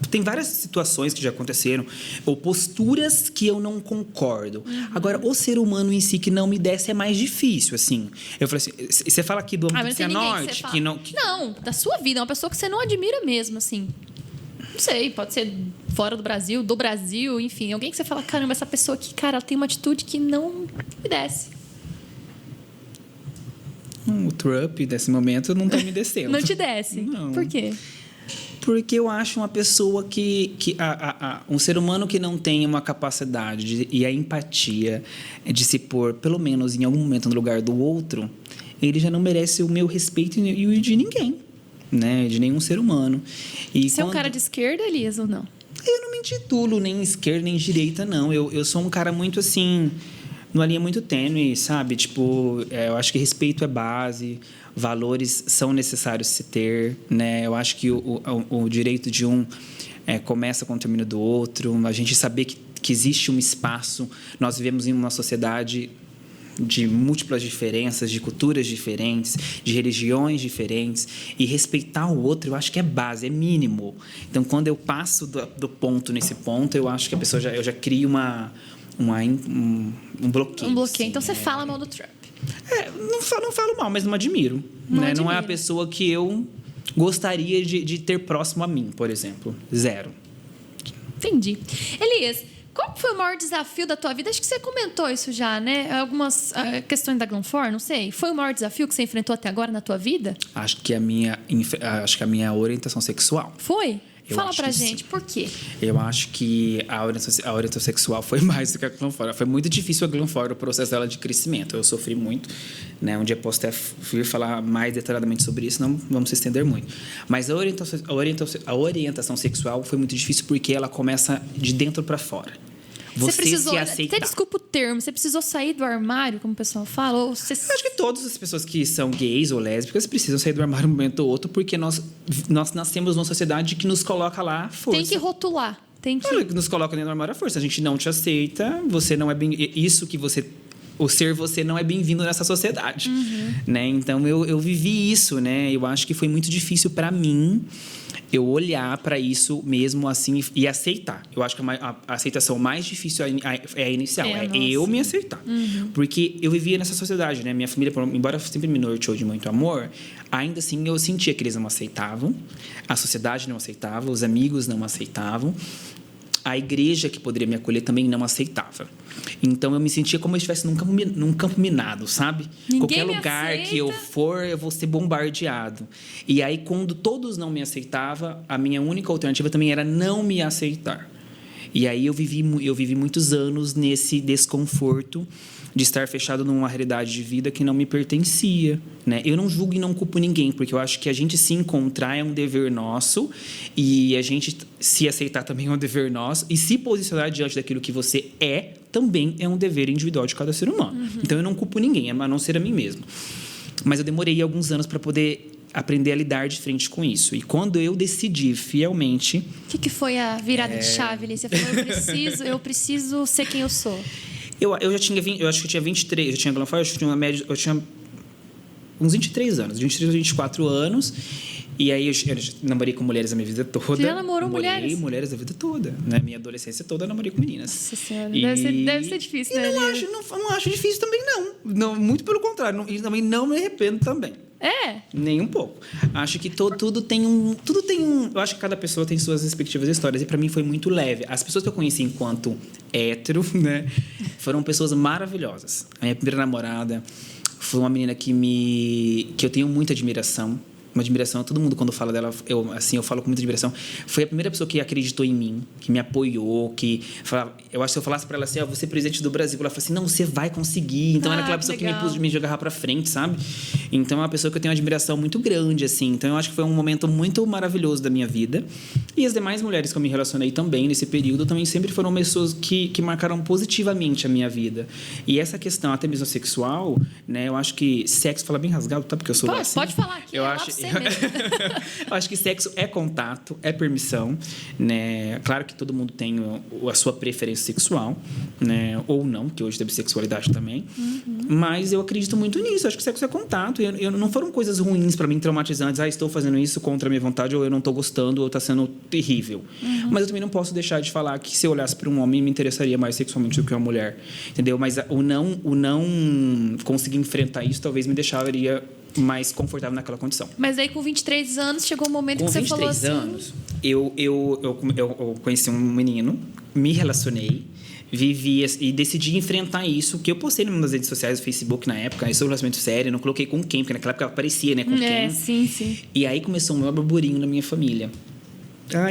tem várias situações que já aconteceram, ou posturas que eu não concordo. Agora, o ser humano em si que não me desce é mais difícil, assim. Eu falei assim, você fala aqui do âmbito cianorte, que não... Não, da sua vida, é uma pessoa que você não admira mesmo, assim. Não sei, pode ser fora do Brasil, enfim. Alguém que você fala, caramba, essa pessoa aqui, cara, ela tem uma atitude que não me desce. O Trump, nesse momento, não tá me descendo. Não te desce? Não. Por quê? Porque eu acho uma pessoa um ser humano que não tem uma capacidade e a empatia de se pôr, pelo menos em algum momento, no lugar do outro, ele já não merece o meu respeito e o de ninguém, né? De nenhum ser humano. Você é um cara de esquerda, Elias, ou não? Eu não me intitulo nem esquerda nem direita, não. Eu sou um cara muito assim... numa linha muito tênue, sabe? Tipo, eu acho que respeito é base, valores são necessários se ter, né? Eu acho que o direito de um começa com o término do outro. A gente saber que existe um espaço. Nós vivemos em uma sociedade de múltiplas diferenças, de culturas diferentes, de religiões diferentes, e respeitar o outro, eu acho que é base, é mínimo. Então, quando eu passo do ponto nesse ponto, eu acho que a pessoa eu já cria um bloqueio. Um bloqueio. Então você fala mal do Trump. Não falo mal, mas não admiro. Né? Não é a pessoa que eu gostaria de ter próximo a mim, por exemplo. Zero. Entendi. Elias, qual foi o maior desafio da tua vida? Acho que você comentou isso já, né? Algumas questões da Glenfor, não sei. Foi o maior desafio que você enfrentou até agora na tua vida? Acho que a minha orientação sexual. Foi? Fala pra gente, sim. Por quê? Eu acho que a orientação sexual foi mais do que a Glenfor. Foi muito difícil a Glenfor, o processo dela de crescimento. Eu sofri muito, né? Um dia posso até vir falar mais detalhadamente sobre isso, não vamos se estender muito. Mas a orientação sexual foi muito difícil porque ela começa de dentro para fora. Você precisou, se aceitar. Até desculpa o termo, você precisou sair do armário, como o pessoal fala? Ou você... Eu acho que todas as pessoas que são gays ou lésbicas precisam sair do armário um momento ou outro, porque nós nascemos numa sociedade que nos coloca lá à força. Tem que rotular. Nos coloca dentro do armário à força. A gente não te aceita, você não é bem... Isso que você... O ser você não é bem-vindo nessa sociedade. Né? Então, eu vivi isso, né? Eu acho que foi muito difícil para mim eu olhar para isso mesmo assim e aceitar. Eu acho que a aceitação mais difícil é a inicial. Eu me aceitar. Porque eu vivia nessa sociedade, né? Minha família, embora sempre me norteou de muito amor, ainda assim eu sentia que eles não aceitavam. A sociedade não aceitava, os amigos não aceitavam. A igreja que poderia me acolher também não aceitava. Então, eu me sentia como se eu estivesse num campo minado, sabe? Qualquer lugar que eu for, eu vou ser bombardeado. E aí, quando todos não me aceitavam, a minha única alternativa também era não me aceitar. E aí, eu vivi muitos anos nesse desconforto de estar fechado numa realidade de vida que não me pertencia, né? Eu não julgo e não culpo ninguém, porque eu acho que a gente se encontrar é um dever nosso e a gente se aceitar também é um dever nosso e se posicionar diante daquilo que você é também é um dever individual de cada ser humano. Então, eu não culpo ninguém, a não ser a mim mesmo. Mas eu demorei alguns anos para poder aprender a lidar de frente com isso. E quando eu decidi fielmente... O que foi a virada de chave ali? Você falou, eu preciso ser quem eu sou. Eu já tinha, eu acho que eu tinha 23, eu tinha Glenfor, eu tinha uns 23 anos, 23 ou 24 anos, e aí eu namorei com mulheres a minha vida toda. Você já namorou mulheres? Namorei mulheres a vida toda, né? Minha adolescência toda eu namorei com meninas. Nossa Senhora, deve ser difícil, né? Não acho difícil também, não. Muito pelo contrário, e também não me arrependo também. Nem um pouco. Acho que tudo tem um... Eu acho que cada pessoa tem suas respectivas histórias. E para mim foi muito leve. As pessoas que eu conheci enquanto hétero, né? Foram pessoas maravilhosas. A minha primeira namorada foi uma menina que eu tenho muita admiração. uma admiração. Todo mundo, quando fala dela, eu falo com muita admiração. Foi a primeira pessoa que acreditou em mim, que me apoiou, que falava, eu acho que se eu falasse para ela assim, vou ser presidente do Brasil, ela falou assim, não, você vai conseguir. Então, era aquela pessoa que me jogava para frente, sabe? Então, é uma pessoa que eu tenho uma admiração muito grande, assim. Então, eu acho que foi um momento muito maravilhoso da minha vida. E as demais mulheres que eu me relacionei também, nesse período, também sempre foram pessoas que marcaram positivamente a minha vida. E essa questão, até mesmo sexual, né? Eu acho que sexo, fala bem rasgado, tá? Porque eu sou assim. Pode falar aqui, eu acho que sexo é contato, é permissão, né? Claro que todo mundo tem a sua preferência sexual, né? Ou não, que hoje tem bissexualidade também. Mas eu acredito muito nisso. Acho que sexo é contato. Não foram coisas ruins para mim, traumatizantes. Estou fazendo isso contra a minha vontade, ou eu não estou gostando, ou está sendo terrível. Mas eu também não posso deixar de falar que se eu olhasse para um homem, me interessaria mais sexualmente do que uma mulher. Entendeu? Mas o não conseguir enfrentar isso talvez me deixaria mais confortável naquela condição. Mas aí, com 23 anos, chegou um momento que você falou assim... Com 23 anos, eu conheci um menino, me relacionei, vivi e decidi enfrentar isso, que eu postei nas redes sociais, no Facebook na época, isso é um relacionamento sério, não coloquei com quem, porque naquela época aparecia, né, com quem. Sim. E aí começou um maior burburinho na minha família.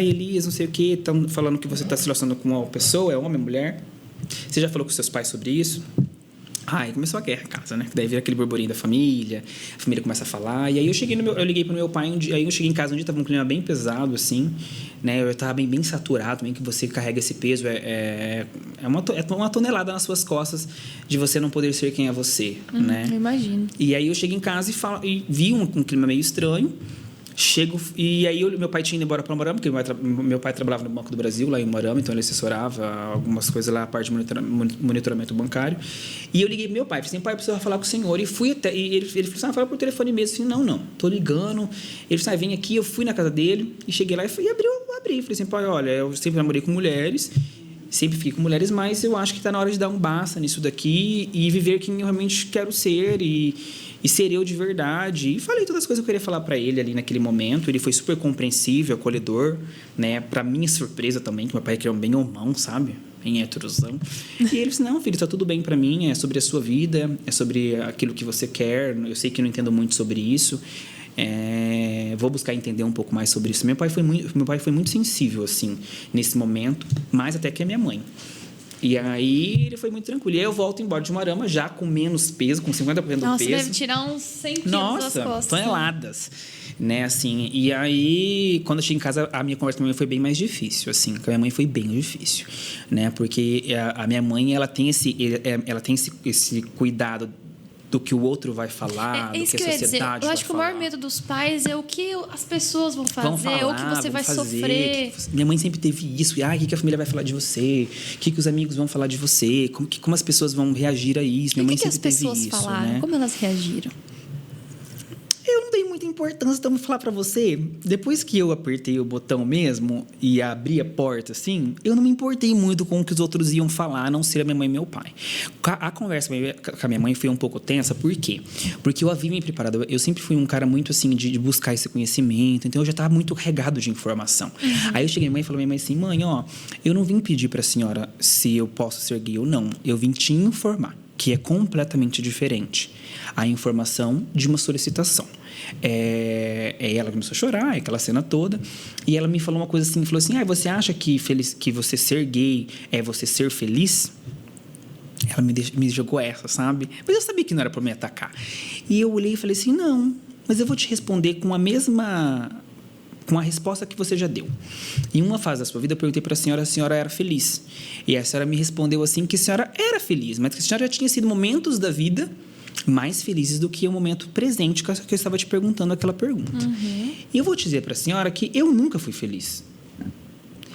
Elias, não sei o quê, estão falando que você está se relacionando com uma pessoa, é homem, mulher? Você já falou com seus pais sobre isso? Aí começou a guerra em casa, né? Daí vira aquele burburinho da família, a família começa a falar. E aí eu liguei pro meu pai, aí eu cheguei em casa um dia, tava um clima bem pesado, assim, né? Eu tava bem saturado também, que você carrega esse peso, é uma tonelada nas suas costas de você não poder ser quem é você, né? Eu imagino. E aí eu cheguei em casa e vi um clima meio estranho. E aí meu pai tinha ido embora para Umuarama, porque meu pai trabalhava no Banco do Brasil, lá em Umuarama, então ele assessorava algumas coisas lá, a parte de monitoramento bancário. E eu liguei pro meu pai, falei assim, pai, eu preciso falar com o senhor. E fui até, e ele falou assim, fala por telefone mesmo. Eu falei, não, tô ligando. Ele falou assim, vem aqui. Eu fui na casa dele e cheguei lá e abri. Falei assim, pai, olha, eu sempre namorei com mulheres, sempre fiquei com mulheres, mas eu acho que está na hora de dar um basta nisso daqui e viver quem eu realmente quero ser e ser eu de verdade. E falei todas as coisas que eu queria falar para ele ali naquele momento. Ele foi super compreensível, acolhedor, né? Para minha surpresa também, que meu pai é um bem homão, sabe? Bem heterosão. E ele disse, não, filho, tá tudo bem para mim, é sobre a sua vida, é sobre aquilo que você quer. Eu sei que eu não entendo muito sobre isso. Vou buscar entender um pouco mais sobre isso. Meu pai foi muito sensível, assim, nesse momento, mais até que a minha mãe. E aí ele foi muito tranquilo. E aí eu volto embora de Umuarama já com menos peso, com 50% do peso. Nossa, deve tirar uns 100 quilos das costas. Toneladas. Né, assim. E aí, quando eu cheguei em casa, a minha conversa com a minha mãe foi bem mais difícil, assim. Com a minha mãe foi bem difícil, né? Porque a minha mãe, ela tem esse cuidado do que o outro vai falar, do que a sociedade vai falar. Eu acho que o maior medo dos pais é o que as pessoas vão fazer, ou o que você vai sofrer. Minha mãe sempre teve isso. O que a família vai falar de você? O que os amigos vão falar de você? Como as pessoas vão reagir a isso? Minha mãe sempre teve isso. O que as pessoas falaram? Né? Como elas reagiram? Eu não dei muita importância, então vou falar pra você. Depois que eu apertei o botão mesmo e abri a porta, assim, eu não me importei muito com o que os outros iam falar, a não ser a minha mãe e meu pai. A conversa com a minha mãe foi um pouco tensa, por quê? Porque eu havia me preparado, eu sempre fui um cara muito, assim, de buscar esse conhecimento, então eu já estava muito regado de informação. Aí eu cheguei à minha mãe e falei, minha mãe assim, mãe, eu não vim pedir pra senhora se eu posso ser gay ou não, eu vim te informar, que é completamente diferente a informação de uma solicitação. Ela começou a chorar, aquela cena toda, e ela me falou uma coisa assim, falou assim, você acha que você ser gay é você ser feliz? Ela me jogou essa, sabe? Mas eu sabia que não era para me atacar. E eu olhei e falei assim, não, mas eu vou te responder com a resposta que você já deu. Em uma fase da sua vida, eu perguntei para a senhora era feliz. E a senhora me respondeu assim que a senhora era feliz, mas que a senhora já tinha sido momentos da vida mais felizes do que o momento presente que eu estava te perguntando aquela pergunta. E eu vou te dizer para a senhora que eu nunca fui feliz.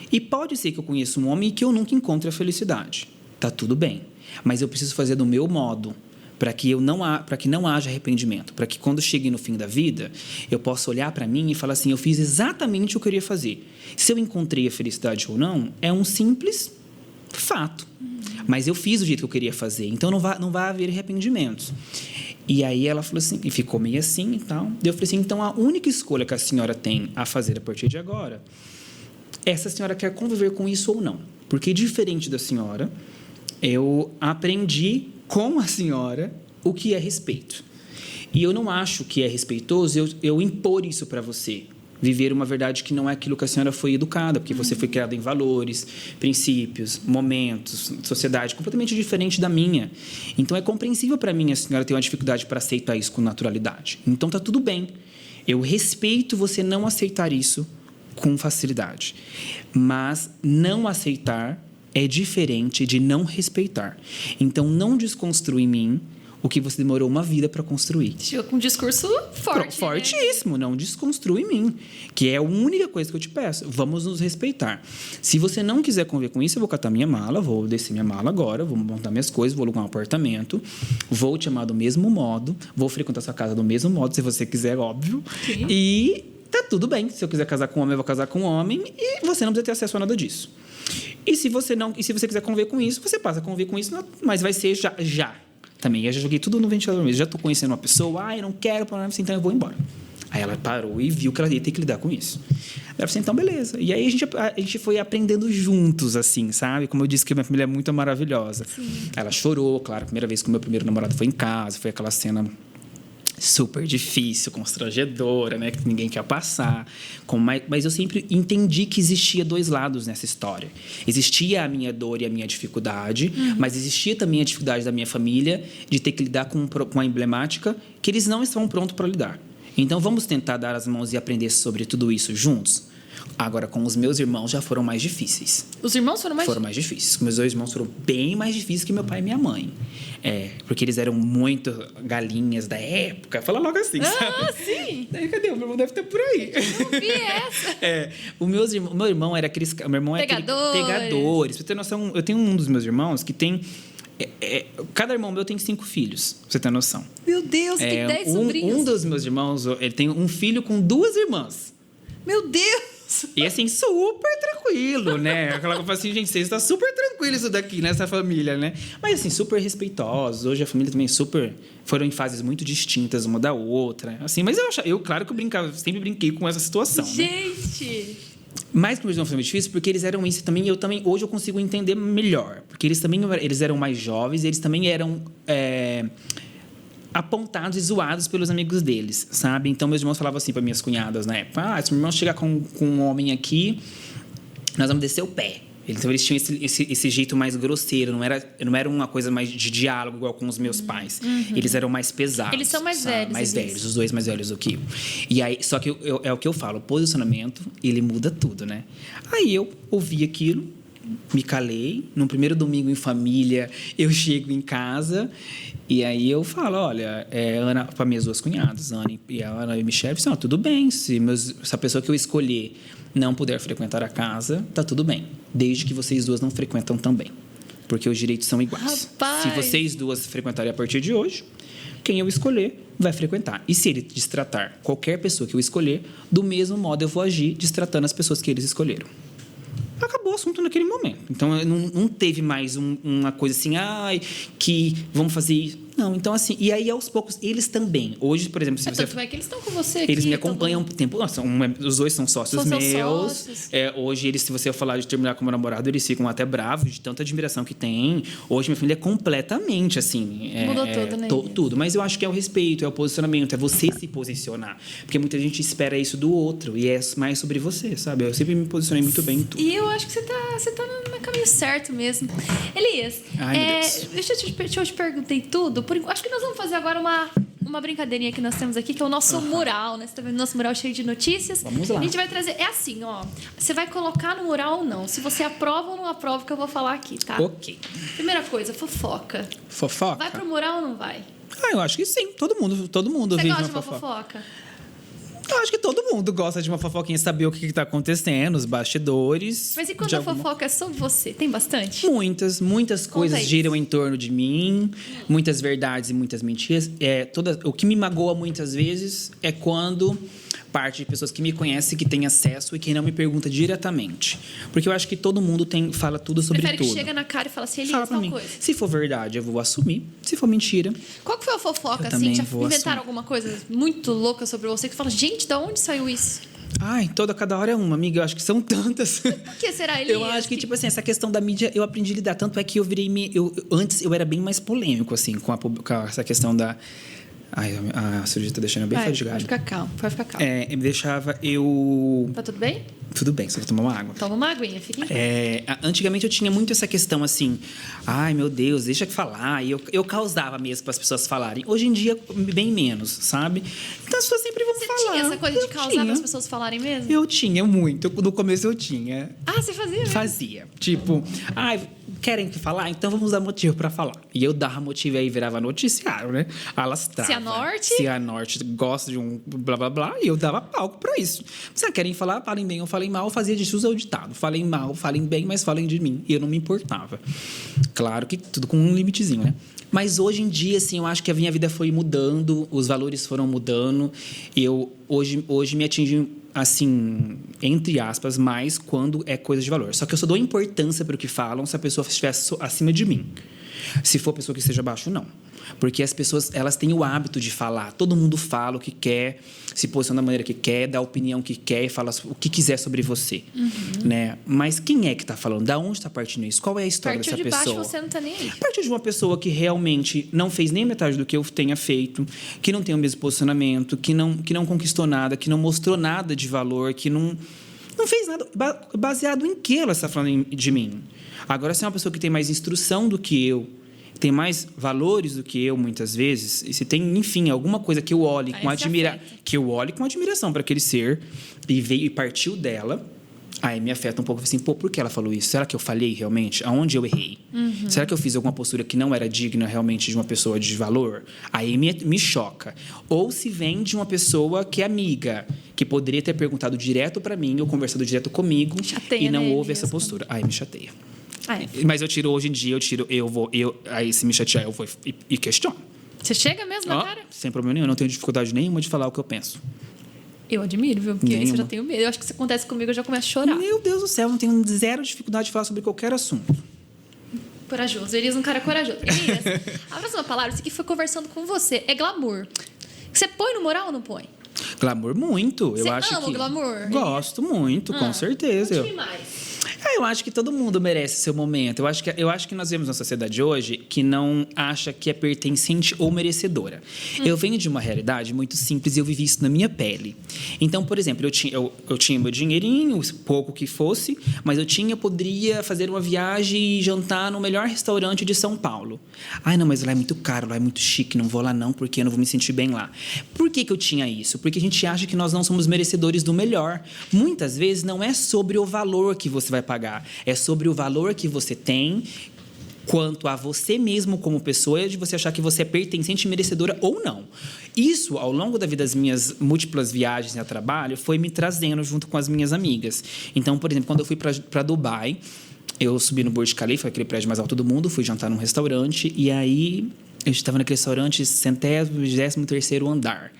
E pode ser que eu conheça um homem e que eu nunca encontre a felicidade. Tá tudo bem. Mas eu preciso fazer do meu modo para que não haja arrependimento, para que quando chegue no fim da vida, eu possa olhar para mim e falar assim, eu fiz exatamente o que eu queria fazer. Se eu encontrei a felicidade ou não, é um simples fato. Mas eu fiz do jeito que eu queria fazer, então não vai haver arrependimentos. E aí ela falou assim, e ficou meio assim e tal. Eu falei assim, então a única escolha que a senhora tem a fazer a partir de agora é se a senhora quer conviver com isso ou não. Porque diferente da senhora, eu aprendi com a senhora o que é respeito. E eu não acho que é respeitoso eu impor isso para você. Viver uma verdade que não é aquilo que a senhora foi educada, porque você foi criada em valores, princípios, momentos, sociedade completamente diferente da minha. Então, é compreensível para mim a senhora ter uma dificuldade para aceitar isso com naturalidade. Então, tá tudo bem. Eu respeito você não aceitar isso com facilidade. Mas não aceitar é diferente de não respeitar. Então, não desconstrua em mim o que você demorou uma vida para construir. Chegou com um discurso forte. Fortíssimo, né? Não desconstrua em mim. Que é a única coisa que eu te peço. Vamos nos respeitar. Se você não quiser conviver com isso, eu vou catar minha mala, vou descer minha mala agora, vou montar minhas coisas, vou alugar um apartamento, vou te amar do mesmo modo, vou frequentar sua casa do mesmo modo, se você quiser, óbvio. Sim. E tá tudo bem. Se eu quiser casar com um homem, eu vou casar com um homem e você não precisa ter acesso a nada disso. E se você quiser conviver com isso, você passa a conviver com isso, mas vai ser já. Também, eu já joguei tudo no ventilador mesmo. Já estou conhecendo uma pessoa, eu não quero, então eu vou embora. Aí ela parou e viu que ela ia ter que lidar com isso. Ela falou, então, beleza. E aí a gente foi aprendendo juntos, assim, sabe? Como eu disse que minha família é muito maravilhosa. Sim. Ela chorou, claro, a primeira vez que o meu primeiro namorado foi em casa, foi aquela cena super difícil, constrangedora, né? Que ninguém quer passar. Mas eu sempre entendi que existia dois lados nessa história. Existia a minha dor e a minha dificuldade, mas existia também a dificuldade da minha família de ter que lidar com uma emblemática que eles não estavam prontos para lidar. Então, vamos tentar dar as mãos e aprender sobre tudo isso juntos? Agora, com os meus irmãos, já foram mais difíceis. Os irmãos foram mais? Foram mais difíceis. Com meus dois irmãos foram bem mais difíceis que meu pai e minha mãe. Porque eles eram muito galinhas da época. Fala logo assim, sabe? Sim! Daí, cadê? O meu irmão deve ter por aí. Não vi essa. O meu irmão era aqueles... O meu irmão é pegadores. Pra você ter noção, eu tenho um dos meus irmãos que tem... cada irmão meu tem 5 filhos, pra você ter noção. Meu Deus, tem 10 sobrinhos. Um dos meus irmãos, ele tem um filho com 2 irmãs. Meu Deus! E assim, super tranquilo, né? Aquela coisa assim, gente, vocês estão super tranquilos isso daqui, nessa família, né? Mas assim, super respeitosos. Hoje a família também foram em fases muito distintas uma da outra. Assim, mas claro que sempre brinquei com essa situação. Gente! Né? Mais que meus irmãos foi muito difícil, porque eles eram isso também. Hoje eu consigo entender melhor. Porque eles eram mais jovens, eles também eram... apontados e zoados pelos amigos deles, sabe? Então, meus irmãos falavam assim para minhas cunhadas na época: se meu irmão chegar com um homem aqui, nós vamos descer o pé. Então, eles tinham esse jeito mais grosseiro, não era uma coisa mais de diálogo igual com os meus pais. Eles eram mais pesados. Eles são mais velhos. Mais velhos, os dois mais velhos do que eu. E aí, só que é o que eu falo, o posicionamento, ele muda tudo, né? Aí eu ouvi aquilo, me calei. No primeiro domingo em família, eu chego em casa e aí eu falo, olha, Ana, para minhas 2 cunhadas, Ana e Michelle, disse, tudo bem, se a pessoa que eu escolher não puder frequentar a casa, tá tudo bem, desde que vocês 2 não frequentam também, porque os direitos são iguais. Rapaz. Se vocês 2 frequentarem a partir de hoje, quem eu escolher vai frequentar. E se ele destratar qualquer pessoa que eu escolher, do mesmo modo eu vou agir destratando as pessoas que eles escolheram. Acabou o assunto naquele momento. Então, não teve mais uma coisa assim, que vamos fazer isso. Não, então assim, e aí aos poucos, eles também. Hoje, por exemplo, se você... Tanto é que eles estão com você aqui. Eles me acompanham um tempo. Nossa, os 2 são sócios meus. Sócios. Hoje, se você falar de terminar com o meu namorado, eles ficam até bravos de tanta admiração que tem. Hoje, minha família é completamente assim. Mudou tudo, né? Tudo. Mas eu acho que é o respeito, é o posicionamento, é você se posicionar. Porque muita gente espera isso do outro e é mais sobre você, sabe? Eu sempre me posicionei muito bem em tudo. E eu acho que você tá no caminho certo mesmo. Elias, deixa eu te perguntar tudo. Acho que nós vamos fazer agora uma brincadeirinha que nós temos aqui, que é o nosso mural, né? Você tá vendo o nosso mural cheio de notícias? Vamos lá. A gente vai trazer... É assim, ó. Você vai colocar no mural ou não. Se você aprova ou não aprova, que eu vou falar aqui, tá? Ok. Primeira coisa, fofoca. Fofoca? Vai pro mural ou não vai? Eu acho que sim. Todo mundo vive uma uma fofoca? Eu acho que todo mundo gosta de uma fofoquinha, saber o que está acontecendo, os bastidores. Mas e quando a fofoca é sobre você? Tem bastante? Muitas coisas giram em torno de mim, muitas verdades e muitas mentiras. O que me magoa muitas vezes é quando parte de pessoas que me conhecem, que têm acesso e que não me pergunta diretamente. Porque eu acho que todo mundo fala tudo sobre tudo. tudo. Que chega na cara e fala assim, fala pra mim. Coisa. Se for verdade, eu vou assumir. Se for mentira... Qual que foi a fofoca, assim? Já inventaram alguma coisa muito louca sobre você que você fala, gente, de onde saiu isso? Cada hora é uma, amiga. Eu acho que são tantas. Por que será, Elias? Eu acho que, tipo assim, essa questão da mídia, eu aprendi a lidar. Tanto é que eu virei... Antes, eu era bem mais polêmico, assim, com essa questão Ai, a cirurgia tá deixando eu bem fadigado. Pode ficar calmo, pode ficar calmo. Me deixava eu... Tá tudo bem? Tudo bem, só vou tomar uma água. Toma uma aguinha, fica em paz. Antigamente eu tinha muito essa questão assim, ai meu Deus, deixa eu falar. E eu causava mesmo para as pessoas falarem. Hoje em dia, bem menos, sabe? Então as pessoas sempre vão falar. Você tinha essa coisa de causar para as pessoas falarem mesmo? Eu tinha muito. No começo eu tinha. Ah, você fazia mesmo? Fazia. Tipo, querem que falar? Então vamos dar motivo para falar. E eu dava motivo e aí virava noticiário, né? Alastrava. Cianorte gosta de um blá blá blá. E eu dava palco para isso. Se querem falar, falem bem ou falem mal, eu fazia de jus ao ditado. Falem mal, falem bem, mas falem de mim. E eu não me importava. Claro que tudo com um limitezinho, né? Mas hoje em dia, assim, eu acho que a minha vida foi mudando, os valores foram mudando. Hoje me atinge, assim, entre aspas, mais quando é coisa de valor. Só que eu só dou importância para o que falam se a pessoa estivesse acima de mim. Se for a pessoa que esteja abaixo, não. Porque as pessoas, elas têm o hábito de falar. Todo mundo fala o que quer, se posiciona da maneira que quer, dá a opinião que quer e fala o que quiser sobre você. Né? Mas quem é que está falando? Da onde está partindo isso? Qual é a história dessa pessoa? Partiu de baixo, você não está nem aí. Partiu de uma pessoa que realmente não fez nem metade do que eu tenha feito, que não tem o mesmo posicionamento, que não conquistou nada, que não mostrou nada de valor, que não fez nada. Baseado em que ela está falando de mim? Agora, se é uma pessoa que tem mais instrução do que eu, tem mais valores do que eu, muitas vezes, e se tem, enfim, alguma coisa que eu olhe com admiração para aquele ser e veio e partiu dela, aí me afeta um pouco assim, por que ela falou isso? Será que eu falhei realmente? Aonde eu errei? Será que eu fiz alguma postura que não era digna realmente de uma pessoa de valor? Aí me choca. Ou se vem de uma pessoa que é amiga, que poderia ter perguntado direto para mim ou conversado direto comigo e não houve essa postura. Aí me chateia. Mas eu tiro hoje em dia, aí se me chatear, eu vou e questiono. Você chega mesmo na cara? Sem problema nenhum, eu não tenho dificuldade nenhuma de falar o que eu penso. Eu admiro, viu? Porque isso eu já tenho medo. Eu acho que se acontece comigo, eu já começo a chorar. Meu Deus do céu, eu não tenho zero dificuldade de falar sobre qualquer assunto. Corajoso. Elias é um cara corajoso. Elias, a próxima palavra, isso aqui foi conversando com você, é glamour. Você põe no moral ou não põe? Glamour, muito. Você ama o glamour? Gosto muito, com certeza. Conte mais. Eu acho que todo mundo merece seu momento. Eu acho que nós vemos na sociedade hoje que não acha que é pertencente ou merecedora. Eu venho de uma realidade muito simples e eu vivi isso na minha pele. Então, por exemplo, eu tinha meu dinheirinho, pouco que fosse, mas eu poderia fazer uma viagem e jantar no melhor restaurante de São Paulo. Ai, não, mas lá é muito caro, lá é muito chique, não vou lá não, porque eu não vou me sentir bem lá. Por que eu tinha isso? Porque a gente acha que nós não somos merecedores do melhor. Muitas vezes não é sobre o valor que você vai pagar, é sobre o valor que você tem quanto a você mesmo como pessoa, de você achar que você é pertencente e merecedora ou não. Isso, ao longo da vida das minhas múltiplas viagens a trabalho, foi me trazendo junto com as minhas amigas. Então, por exemplo, quando eu fui para Dubai, eu subi no Burj Khalifa, aquele prédio mais alto do mundo, fui jantar num restaurante e aí eu estava naquele restaurante 123º andar.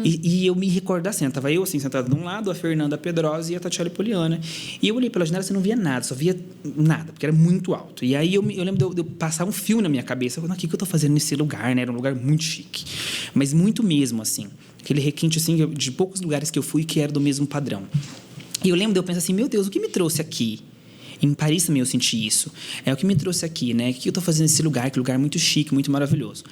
E eu me recordo da cena. Estava eu, assim, sentado de um lado, a Fernanda Pedrosa e a Tatiana Poliana. E eu olhei pela janela e não via nada, só via nada, porque era muito alto. E aí eu lembro de eu passar um filme na minha cabeça. Eu falei, o que eu estou fazendo nesse lugar, né? Era um lugar muito chique. Mas muito mesmo, assim. Aquele requinte, assim, de poucos lugares que eu fui que era do mesmo padrão. E eu lembro de eu pensar assim, meu Deus, o que me trouxe aqui? Em Paris também eu senti isso. É o que me trouxe aqui, né? O que eu estou fazendo nesse lugar? Que lugar muito chique, muito maravilhoso.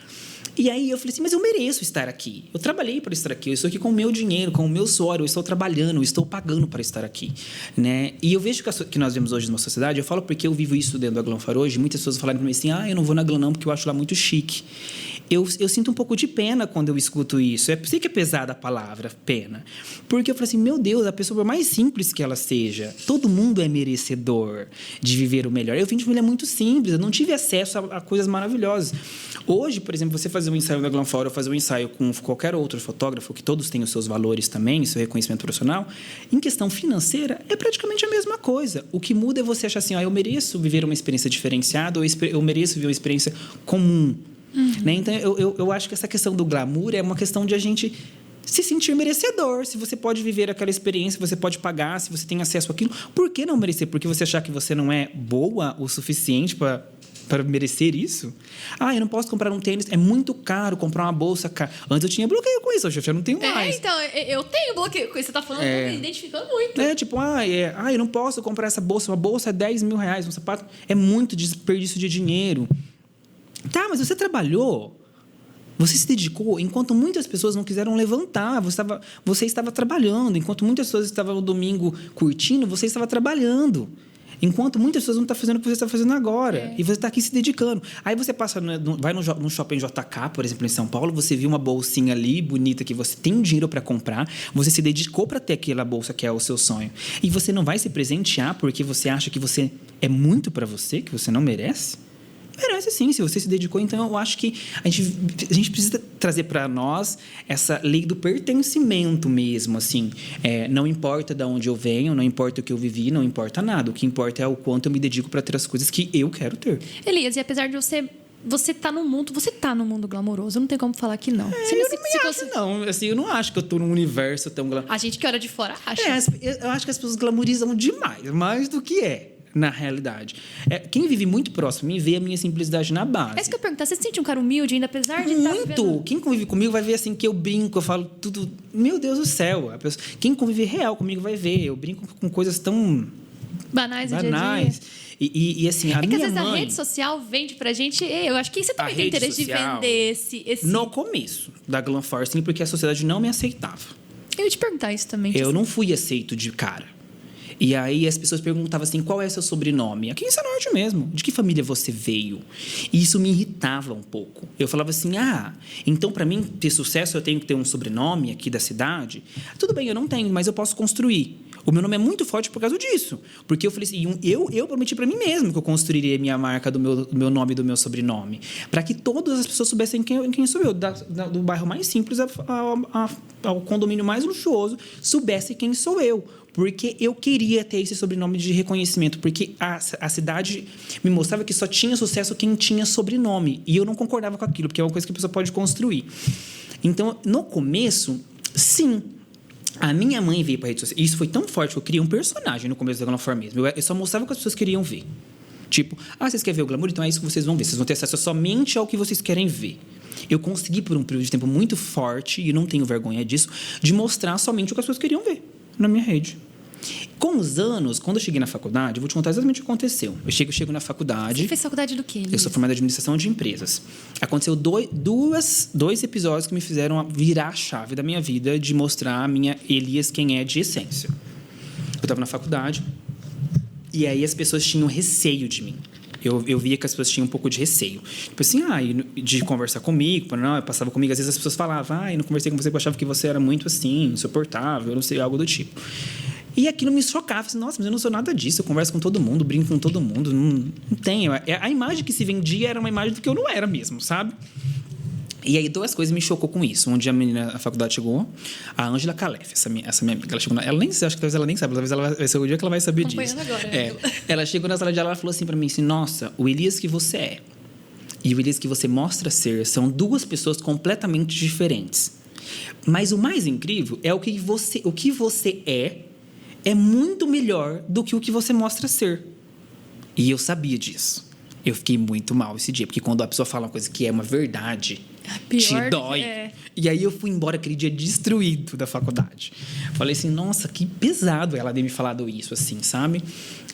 E aí eu falei assim, mas eu mereço estar aqui. Eu trabalhei para estar aqui. Eu estou aqui com o meu dinheiro, com o meu suor. Eu estou trabalhando, eu estou pagando para estar aqui. Né? E eu vejo que nós vemos hoje numa sociedade, eu falo porque eu vivo isso dentro da Glanfar hoje, muitas pessoas falam para mim assim, eu não vou na Glan não porque eu acho lá muito chique. Eu sinto um pouco de pena quando eu escuto isso. Eu sei que é pesada a palavra, pena. Porque eu falo assim, meu Deus, a pessoa, por mais simples que ela seja, todo mundo é merecedor de viver o melhor. Eu vim de família muito simples, eu não tive acesso a coisas maravilhosas. Hoje, por exemplo, você fazer um ensaio na Glanfar ou fazer um ensaio com qualquer outro fotógrafo, que todos têm os seus valores também, o seu reconhecimento profissional, em questão financeira, é praticamente a mesma coisa. O que muda é você achar assim, eu mereço viver uma experiência diferenciada ou eu mereço viver uma experiência comum. Né? Então, eu acho que essa questão do glamour é uma questão de a gente se sentir merecedor. Se você pode viver aquela experiência, você pode pagar, se você tem acesso àquilo, por que não merecer? Porque você achar que você não é boa o suficiente para merecer isso? Eu não posso comprar um tênis, é muito caro comprar uma bolsa cara. Antes eu tinha bloqueio com isso, hoje eu já não tenho mais. Então, eu tenho bloqueio com isso, você tá falando, eu me identificando muito. Eu não posso comprar essa bolsa, uma bolsa é R$10.000, um sapato é muito desperdício de dinheiro. Tá, mas você trabalhou, Você se dedicou enquanto muitas pessoas não quiseram levantar. Você estava trabalhando. Enquanto muitas pessoas estavam no domingo curtindo, você estava trabalhando. Enquanto muitas pessoas não estão fazendo o que você está fazendo agora. E você está aqui se dedicando. Aí você passa, vai no shopping JK, por exemplo, em São Paulo, você viu uma bolsinha ali, bonita, que você tem dinheiro para comprar, você se dedicou para ter aquela bolsa que é o seu sonho. E você não vai se presentear porque você acha que você é muito para você, que você não merece? Merece sim, se você se dedicou. Então, eu acho que a gente precisa trazer para nós essa lei do pertencimento mesmo, assim. Não importa de onde eu venho, não importa o que eu vivi, não importa nada. O que importa é o quanto eu me dedico para ter as coisas que eu quero ter. Elias, e apesar de você tá no mundo glamouroso, não tem como falar que não. Você eu não me acho, não. Assim, eu não acho que eu tô num universo tão glamouroso. A gente que olha de fora acha. Eu acho que as pessoas glamourizam demais, mais do que é. Na realidade. Quem vive muito próximo a mim vê a minha simplicidade na base. É isso que eu ia perguntar. Você se sente um cara humilde ainda, apesar de muito. estar vivendo... Quem convive comigo vai ver assim que eu brinco, eu falo tudo... Meu Deus do céu. Quem convive real comigo vai ver. Eu brinco com coisas tão... Banais. Do dia a dia. E assim, a minha mãe... que às vezes a rede social vende pra gente... Eu acho que você também tem interesse social, de vender esse... No começo da Glam Force, porque a sociedade não me aceitava. Eu ia te perguntar isso também. Eu não fui aceito de cara. E aí as pessoas perguntavam assim, qual é seu sobrenome? Aqui em Cianorte mesmo. De que família você veio? E isso me irritava um pouco. Eu falava assim, então para mim ter sucesso eu tenho que ter um sobrenome aqui da cidade? Tudo bem, eu não tenho, mas eu posso construir. O meu nome é muito forte por causa disso. Porque eu falei assim, eu prometi para mim mesmo que eu construiria minha marca do meu nome e do meu sobrenome. Para que todas as pessoas soubessem quem sou eu. Do bairro mais simples ao condomínio mais luxuoso, soubesse quem sou eu. Porque eu queria ter esse sobrenome de reconhecimento. Porque a cidade me mostrava que só tinha sucesso quem tinha sobrenome. E eu não concordava com aquilo, porque é uma coisa que a pessoa pode construir. Então, no começo, sim. A minha mãe veio para a rede social. Isso foi tão forte que eu criei um personagem no começo da Glam Force mesmo. Eu só mostrava o que as pessoas queriam ver. Tipo, vocês querem ver o glamour? Então é isso que vocês vão ver. Vocês vão ter acesso somente ao que vocês querem ver. Eu consegui, por um período de tempo muito forte, e não tenho vergonha disso, de mostrar somente o que as pessoas queriam ver na minha rede. Com os anos, quando eu cheguei na faculdade, eu vou te contar exatamente o que aconteceu. Eu chego na faculdade... Você fez faculdade do quê, Elias? Eu sou formado em administração de empresas. Aconteceu dois episódios que me fizeram virar a chave da minha vida de mostrar a minha Elias quem é de essência. Eu estava na faculdade e aí as pessoas tinham receio de mim. Eu via que as pessoas tinham um pouco de receio. Tipo assim, de conversar comigo. Não, passava comigo, às vezes as pessoas falavam, eu não conversei com você porque eu achava que você era muito assim, insuportável, não sei, algo do tipo. E aquilo me chocava. Assim, nossa, mas eu não sou nada disso. Eu converso com todo mundo, brinco com todo mundo. Não tenho. A imagem que se vendia era uma imagem do que eu não era mesmo, sabe? E aí, duas coisas me chocou com isso. Um dia a menina na faculdade chegou, a Ângela Calef, essa minha amiga. Ela chegou ela nem acho que talvez ela nem sabe, talvez vai ser o dia que ela vai saber disso. Agora, ela chegou na sala de aula e falou assim pra mim, assim, nossa, o Elias que você é e o Elias que você mostra ser são duas pessoas completamente diferentes. Mas o mais incrível é o que você é muito melhor do que o que você mostra ser. E eu sabia disso. Eu fiquei muito mal esse dia, porque quando a pessoa fala uma coisa que é uma verdade, te dói. E aí eu fui embora aquele dia destruído da faculdade. Falei assim, nossa, que pesado ela ter me falado isso, assim, sabe?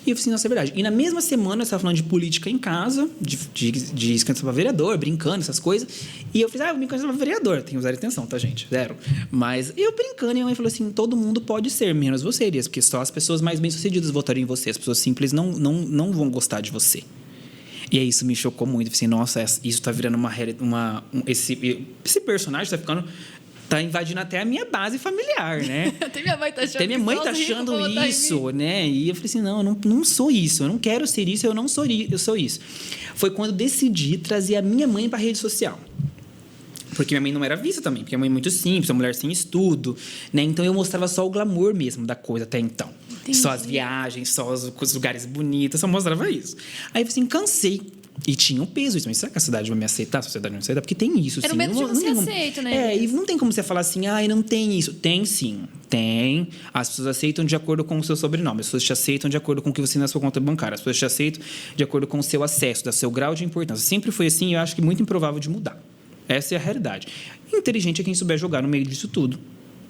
E eu falei assim, nossa, é verdade. E na mesma semana eu estava falando de política em casa, de esquenta para vereador, brincando, essas coisas. E eu fiz, eu me candidato para vereador. Tenho zero intenção, tá, gente? Zero. Mas eu brincando, e a minha mãe falou assim, todo mundo pode ser, menos você, Elias, porque só as pessoas mais bem-sucedidas votariam em você. As pessoas simples não vão gostar de você. E aí isso me chocou muito. Eu pensei, nossa, isso está virando esse personagem tá invadindo até a minha base familiar, né? Até minha mãe tá achando, isso, né? E eu falei assim, não, eu não sou isso. Eu não quero ser isso, eu sou isso. Foi quando eu decidi trazer a minha mãe para a rede social. Porque minha mãe não era vista também. Porque minha mãe é muito simples, uma mulher sem estudo, né? Então eu mostrava só o glamour mesmo da coisa até então. Entendi. Só as viagens, só os lugares bonitos, só mostrava isso. Aí eu assim, cansei. E tinha um peso isso. Mas será que a cidade vai me aceitar? A sociedade não me aceita? Porque tem isso, sim. Era o medo de não ser aceito, né? E não tem como você falar assim, não tem isso. Tem sim. Tem. As pessoas aceitam de acordo com o seu sobrenome. As pessoas te aceitam de acordo com o que você tem na sua conta bancária. As pessoas te aceitam de acordo com o seu acesso, do seu grau de importância. Sempre foi assim e eu acho que muito improvável de mudar. Essa é a realidade. Inteligente é quem souber jogar no meio disso tudo.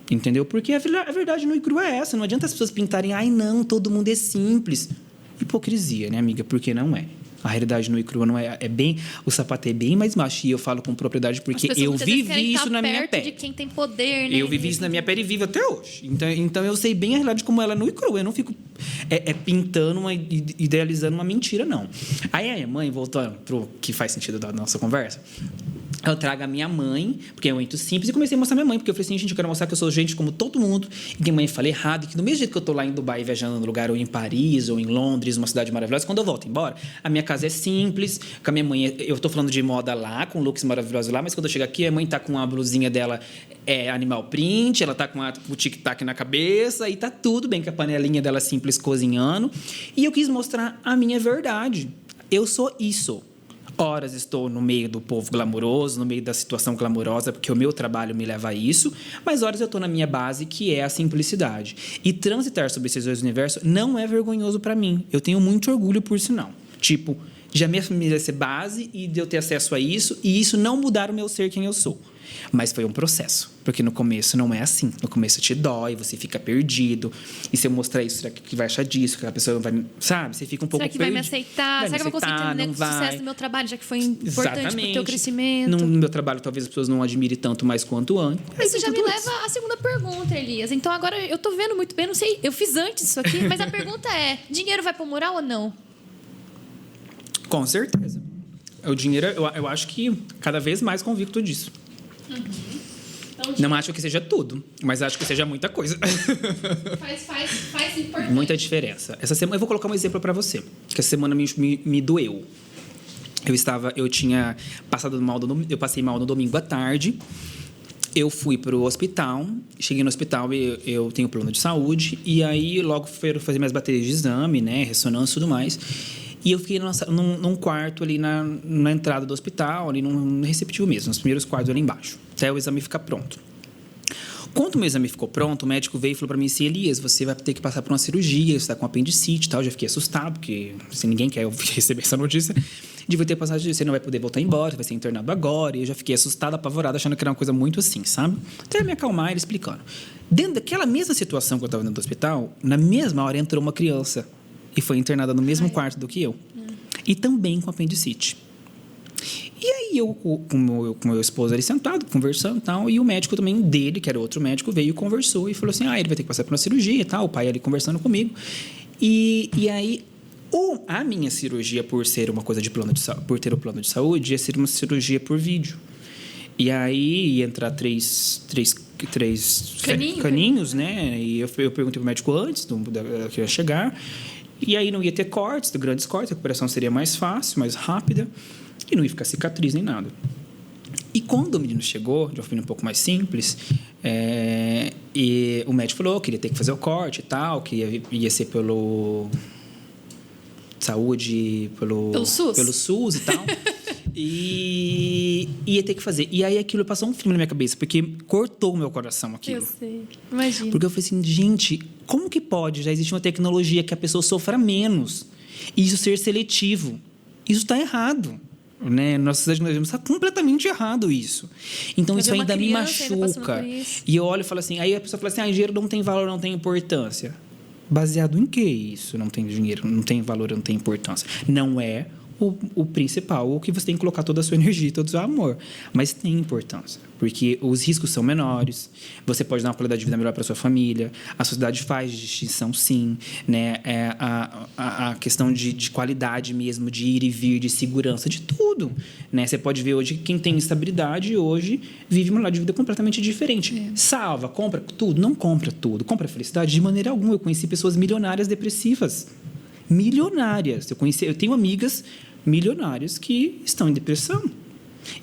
Entendeu? Porque a verdade nua e crua é essa. Não adianta as pessoas pintarem, não, todo mundo é simples. Hipocrisia, né, amiga? Porque não é. A realidade nua e crua não é bem... O sapato é bem mais macho. E eu falo com propriedade porque eu vivi isso na minha pele. De quem tem poder, né? Eu vivi isso na minha pele e vivo até hoje. Então eu sei bem a realidade como ela é nua e crua. Eu não fico pintando, idealizando uma mentira, não. Aí a minha mãe, voltando pro que faz sentido da nossa conversa, eu trago a minha mãe, porque é muito simples, e comecei a mostrar a minha mãe, porque eu falei assim, gente, eu quero mostrar que eu sou gente como todo mundo, e que a mãe fala errado, e que do mesmo jeito que eu tô lá em Dubai viajando no lugar, ou em Paris, ou em Londres, uma cidade maravilhosa, quando eu volto embora, a minha casa é simples, com a minha mãe, eu tô falando de moda lá, com looks maravilhosos lá, mas quando eu chego aqui, a mãe tá com a blusinha dela animal print, ela tá com o tic-tac na cabeça, e tá tudo bem com a panelinha dela simples cozinhando, e eu quis mostrar a minha verdade. Eu sou isso. Horas estou no meio do povo glamouroso, no meio da situação glamourosa, porque o meu trabalho me leva a isso, mas horas eu estou na minha base, que é a simplicidade. E transitar sobre esses dois universos não é vergonhoso para mim. Eu tenho muito orgulho por sinal. Tipo, de a minha família ser base e de eu ter acesso a isso, e isso não mudar o meu ser quem eu sou. Mas foi um processo, porque no começo não é assim. No começo te dói, você fica perdido. E se eu mostrar isso, será que vai achar disso? Que a pessoa não vai... Sabe? Você fica um pouco perdido. Será que vai me aceitar? Será que eu vou conseguir entender o sucesso do meu trabalho, já que foi importante para o teu crescimento? No meu trabalho, talvez as pessoas não admirem tanto mais quanto antes. Isso já me leva à segunda pergunta, Elias. Então, agora, eu tô vendo muito bem, não sei, eu fiz antes isso aqui, mas a pergunta é, dinheiro vai pro moral ou não? Com certeza. O dinheiro, eu acho que cada vez mais convicto disso. Então, não acho que seja tudo, mas acho que seja muita coisa. Faz importante. Muita diferença. Essa semana, eu vou colocar um exemplo para você, que essa semana me doeu. Eu tinha passado mal, eu passei mal no domingo à tarde. Eu fui para o hospital, cheguei no hospital, eu tenho plano de saúde, e aí logo fui fazer minhas baterias de exame, né, ressonância e tudo mais. E eu fiquei num quarto ali na entrada do hospital, ali no receptivo mesmo, nos primeiros quartos ali embaixo, até o exame ficar pronto. Quando o meu exame ficou pronto, o médico veio e falou para mim assim, Elias, você vai ter que passar por uma cirurgia, você está com apendicite e tal. Eu já fiquei assustado, porque assim, ninguém quer receber essa notícia. De ter passado, você não vai poder voltar embora, você vai ser internado agora. E eu já fiquei assustado, apavorado, achando que era uma coisa muito assim, sabe? Até me acalmar, ele explicando. Dentro daquela mesma situação que eu estava dentro do hospital, na mesma hora entrou uma criança e foi internada no mesmo quarto do que eu. E também com apendicite. E aí eu, com meu esposo ali sentado, conversando e tal, e o médico também dele, que era outro médico, veio e conversou e falou assim, ele vai ter que passar por uma cirurgia e tal, o pai ali conversando comigo. E aí, a minha cirurgia, por ser uma coisa de plano de saúde, por ter o plano de saúde, ia ser uma cirurgia por vídeo. E aí ia entrar três caninhos, né? E eu perguntei pro médico antes que ia chegar. E aí não ia ter cortes, grandes cortes, a recuperação seria mais fácil, mais rápida, e não ia ficar cicatriz nem nada. E quando o menino chegou, de uma forma um pouco mais simples, e o médico falou que ele ia ter que fazer o corte e tal, que ia ser pelo saúde, pelo SUS e tal. E ia ter que fazer. E aí aquilo passou um filme na minha cabeça, porque cortou o meu coração aquilo. Eu sei, imagina. Porque eu falei assim, gente, como que pode? Já existe uma tecnologia que a pessoa sofra menos. E isso ser seletivo. Isso está errado. Né? Nossa sociedade nós vemos está completamente errado isso. Então isso ainda me machuca. E eu olho e falo assim, aí a pessoa fala assim, dinheiro não tem valor, não tem importância. Baseado em que isso? Não tem dinheiro, não tem valor, não tem importância. Não é o principal, o que você tem que colocar toda a sua energia, todo o seu amor. Mas tem importância, porque os riscos são menores, você pode dar uma qualidade de vida melhor para sua família, a sociedade faz distinção, sim, né? A questão de qualidade mesmo, de ir e vir, de segurança, de tudo. Né? Você pode ver hoje que quem tem estabilidade hoje vive uma qualidade de vida completamente diferente. Salva, compra tudo, não compra tudo. Compra felicidade de maneira alguma. Eu conheci pessoas milionárias depressivas. Milionárias. Eu tenho amigas milionárias que estão em depressão.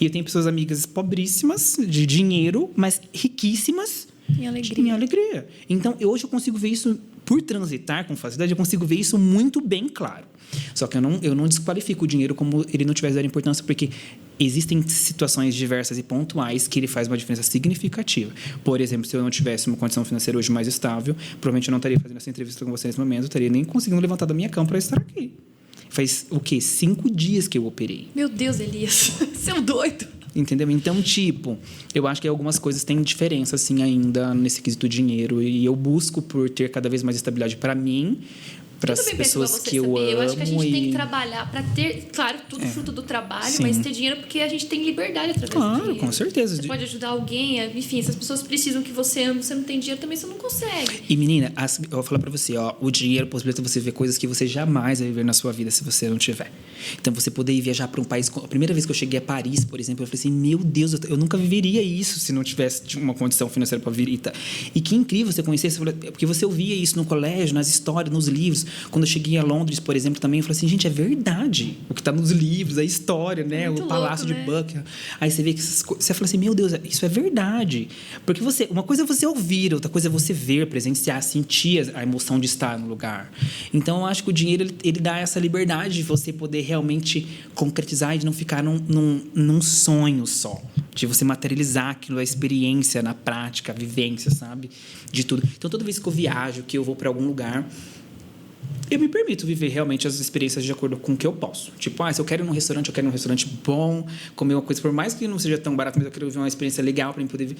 E eu tenho pessoas amigas pobríssimas, de dinheiro, mas riquíssimas em alegria. Então, hoje eu consigo ver isso, por transitar com facilidade, eu consigo ver isso muito bem claro. Só que eu não desqualifico o dinheiro como ele não tivesse dado importância, porque existem situações diversas e pontuais que ele faz uma diferença significativa. Por exemplo, se eu não tivesse uma condição financeira hoje mais estável, provavelmente eu não estaria fazendo essa entrevista com você nesse momento, eu estaria nem conseguindo levantar da minha cama para estar aqui. Faz, 5 dias que eu operei. Meu Deus, Elias, você é um doido. Entendeu? Então, eu acho que algumas coisas têm diferença, assim, ainda nesse quesito dinheiro, e eu busco por ter cada vez mais estabilidade para mim, para as pessoas que eu amo. Eu acho que a gente tem que trabalhar para ter, claro, tudo fruto do trabalho, mas ter dinheiro porque a gente tem liberdade através do dinheiro. Com certeza. Você pode ajudar alguém, enfim, se as pessoas precisam que você ama, você não tem dinheiro também, você não consegue. E menina, eu vou falar para você, o dinheiro possibilita você ver coisas que você jamais vai viver na sua vida se você não tiver. Então, você poder ir viajar para um país... A primeira vez que eu cheguei a Paris, por exemplo, eu falei assim, meu Deus, eu nunca viveria isso se não tivesse uma condição financeira para vir. E que incrível você conhecer, porque você ouvia isso no colégio, nas histórias, nos livros. Quando eu cheguei a Londres, por exemplo, também, eu falei assim, gente, é verdade o que está nos livros, a história, né? Muito o Palácio louco, de Buckingham. Aí você vê que você fala assim, meu Deus, isso é verdade. Porque uma coisa é você ouvir, outra coisa é você ver, presenciar, sentir a emoção de estar no lugar. Então, eu acho que o dinheiro, ele dá essa liberdade de você poder realmente concretizar e de não ficar num sonho só. De você materializar aquilo, a experiência na prática, a vivência, sabe? De tudo. Então, toda vez que eu viajo, que eu vou para algum lugar, eu me permito viver realmente as experiências de acordo com o que eu posso. Tipo, se eu quero ir num restaurante, eu quero ir num restaurante bom, comer uma coisa, por mais que não seja tão barato, mas eu quero viver uma experiência legal para mim poder ver.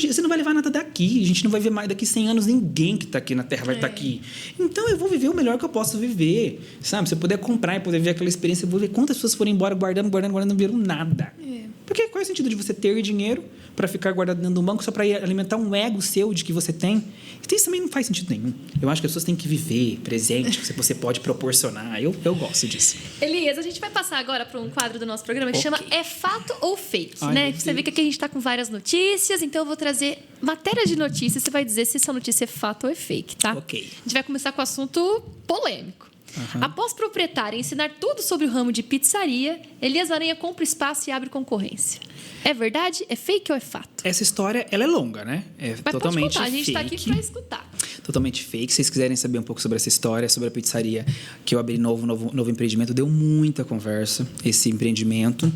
Você não vai levar nada daqui. A gente não vai ver mais daqui 100 anos ninguém que está aqui na Terra vai estar aqui. Então, eu vou viver o melhor que eu posso viver, sabe? Se eu puder comprar e poder ver aquela experiência, eu vou ver quantas pessoas foram embora guardando, não viram nada. Porque qual é o sentido de você ter dinheiro para ficar guardado dentro do banco só para alimentar um ego seu de que você tem? Isso também não faz sentido nenhum. Eu acho que as pessoas têm que viver presente, que você pode proporcionar. Eu gosto disso. Elias, a gente vai passar agora para um quadro do nosso programa que chama É Fato ou Fake? Você vê que aqui a gente está com várias notícias, então eu vou trazer matéria de notícias. Você vai dizer se essa notícia é fato ou é fake, tá? Ok. A gente vai começar com o assunto polêmico. Após proprietário ensinar tudo sobre o ramo de pizzaria, Elias Aranha compra espaço e abre concorrência. É verdade? É fake ou é fato? Essa história, ela é longa, né? Mas totalmente pode contar, fake. A gente está aqui para escutar. Totalmente fake. Se vocês quiserem saber um pouco sobre essa história, sobre a pizzaria que eu abri novo empreendimento, deu muita conversa esse empreendimento,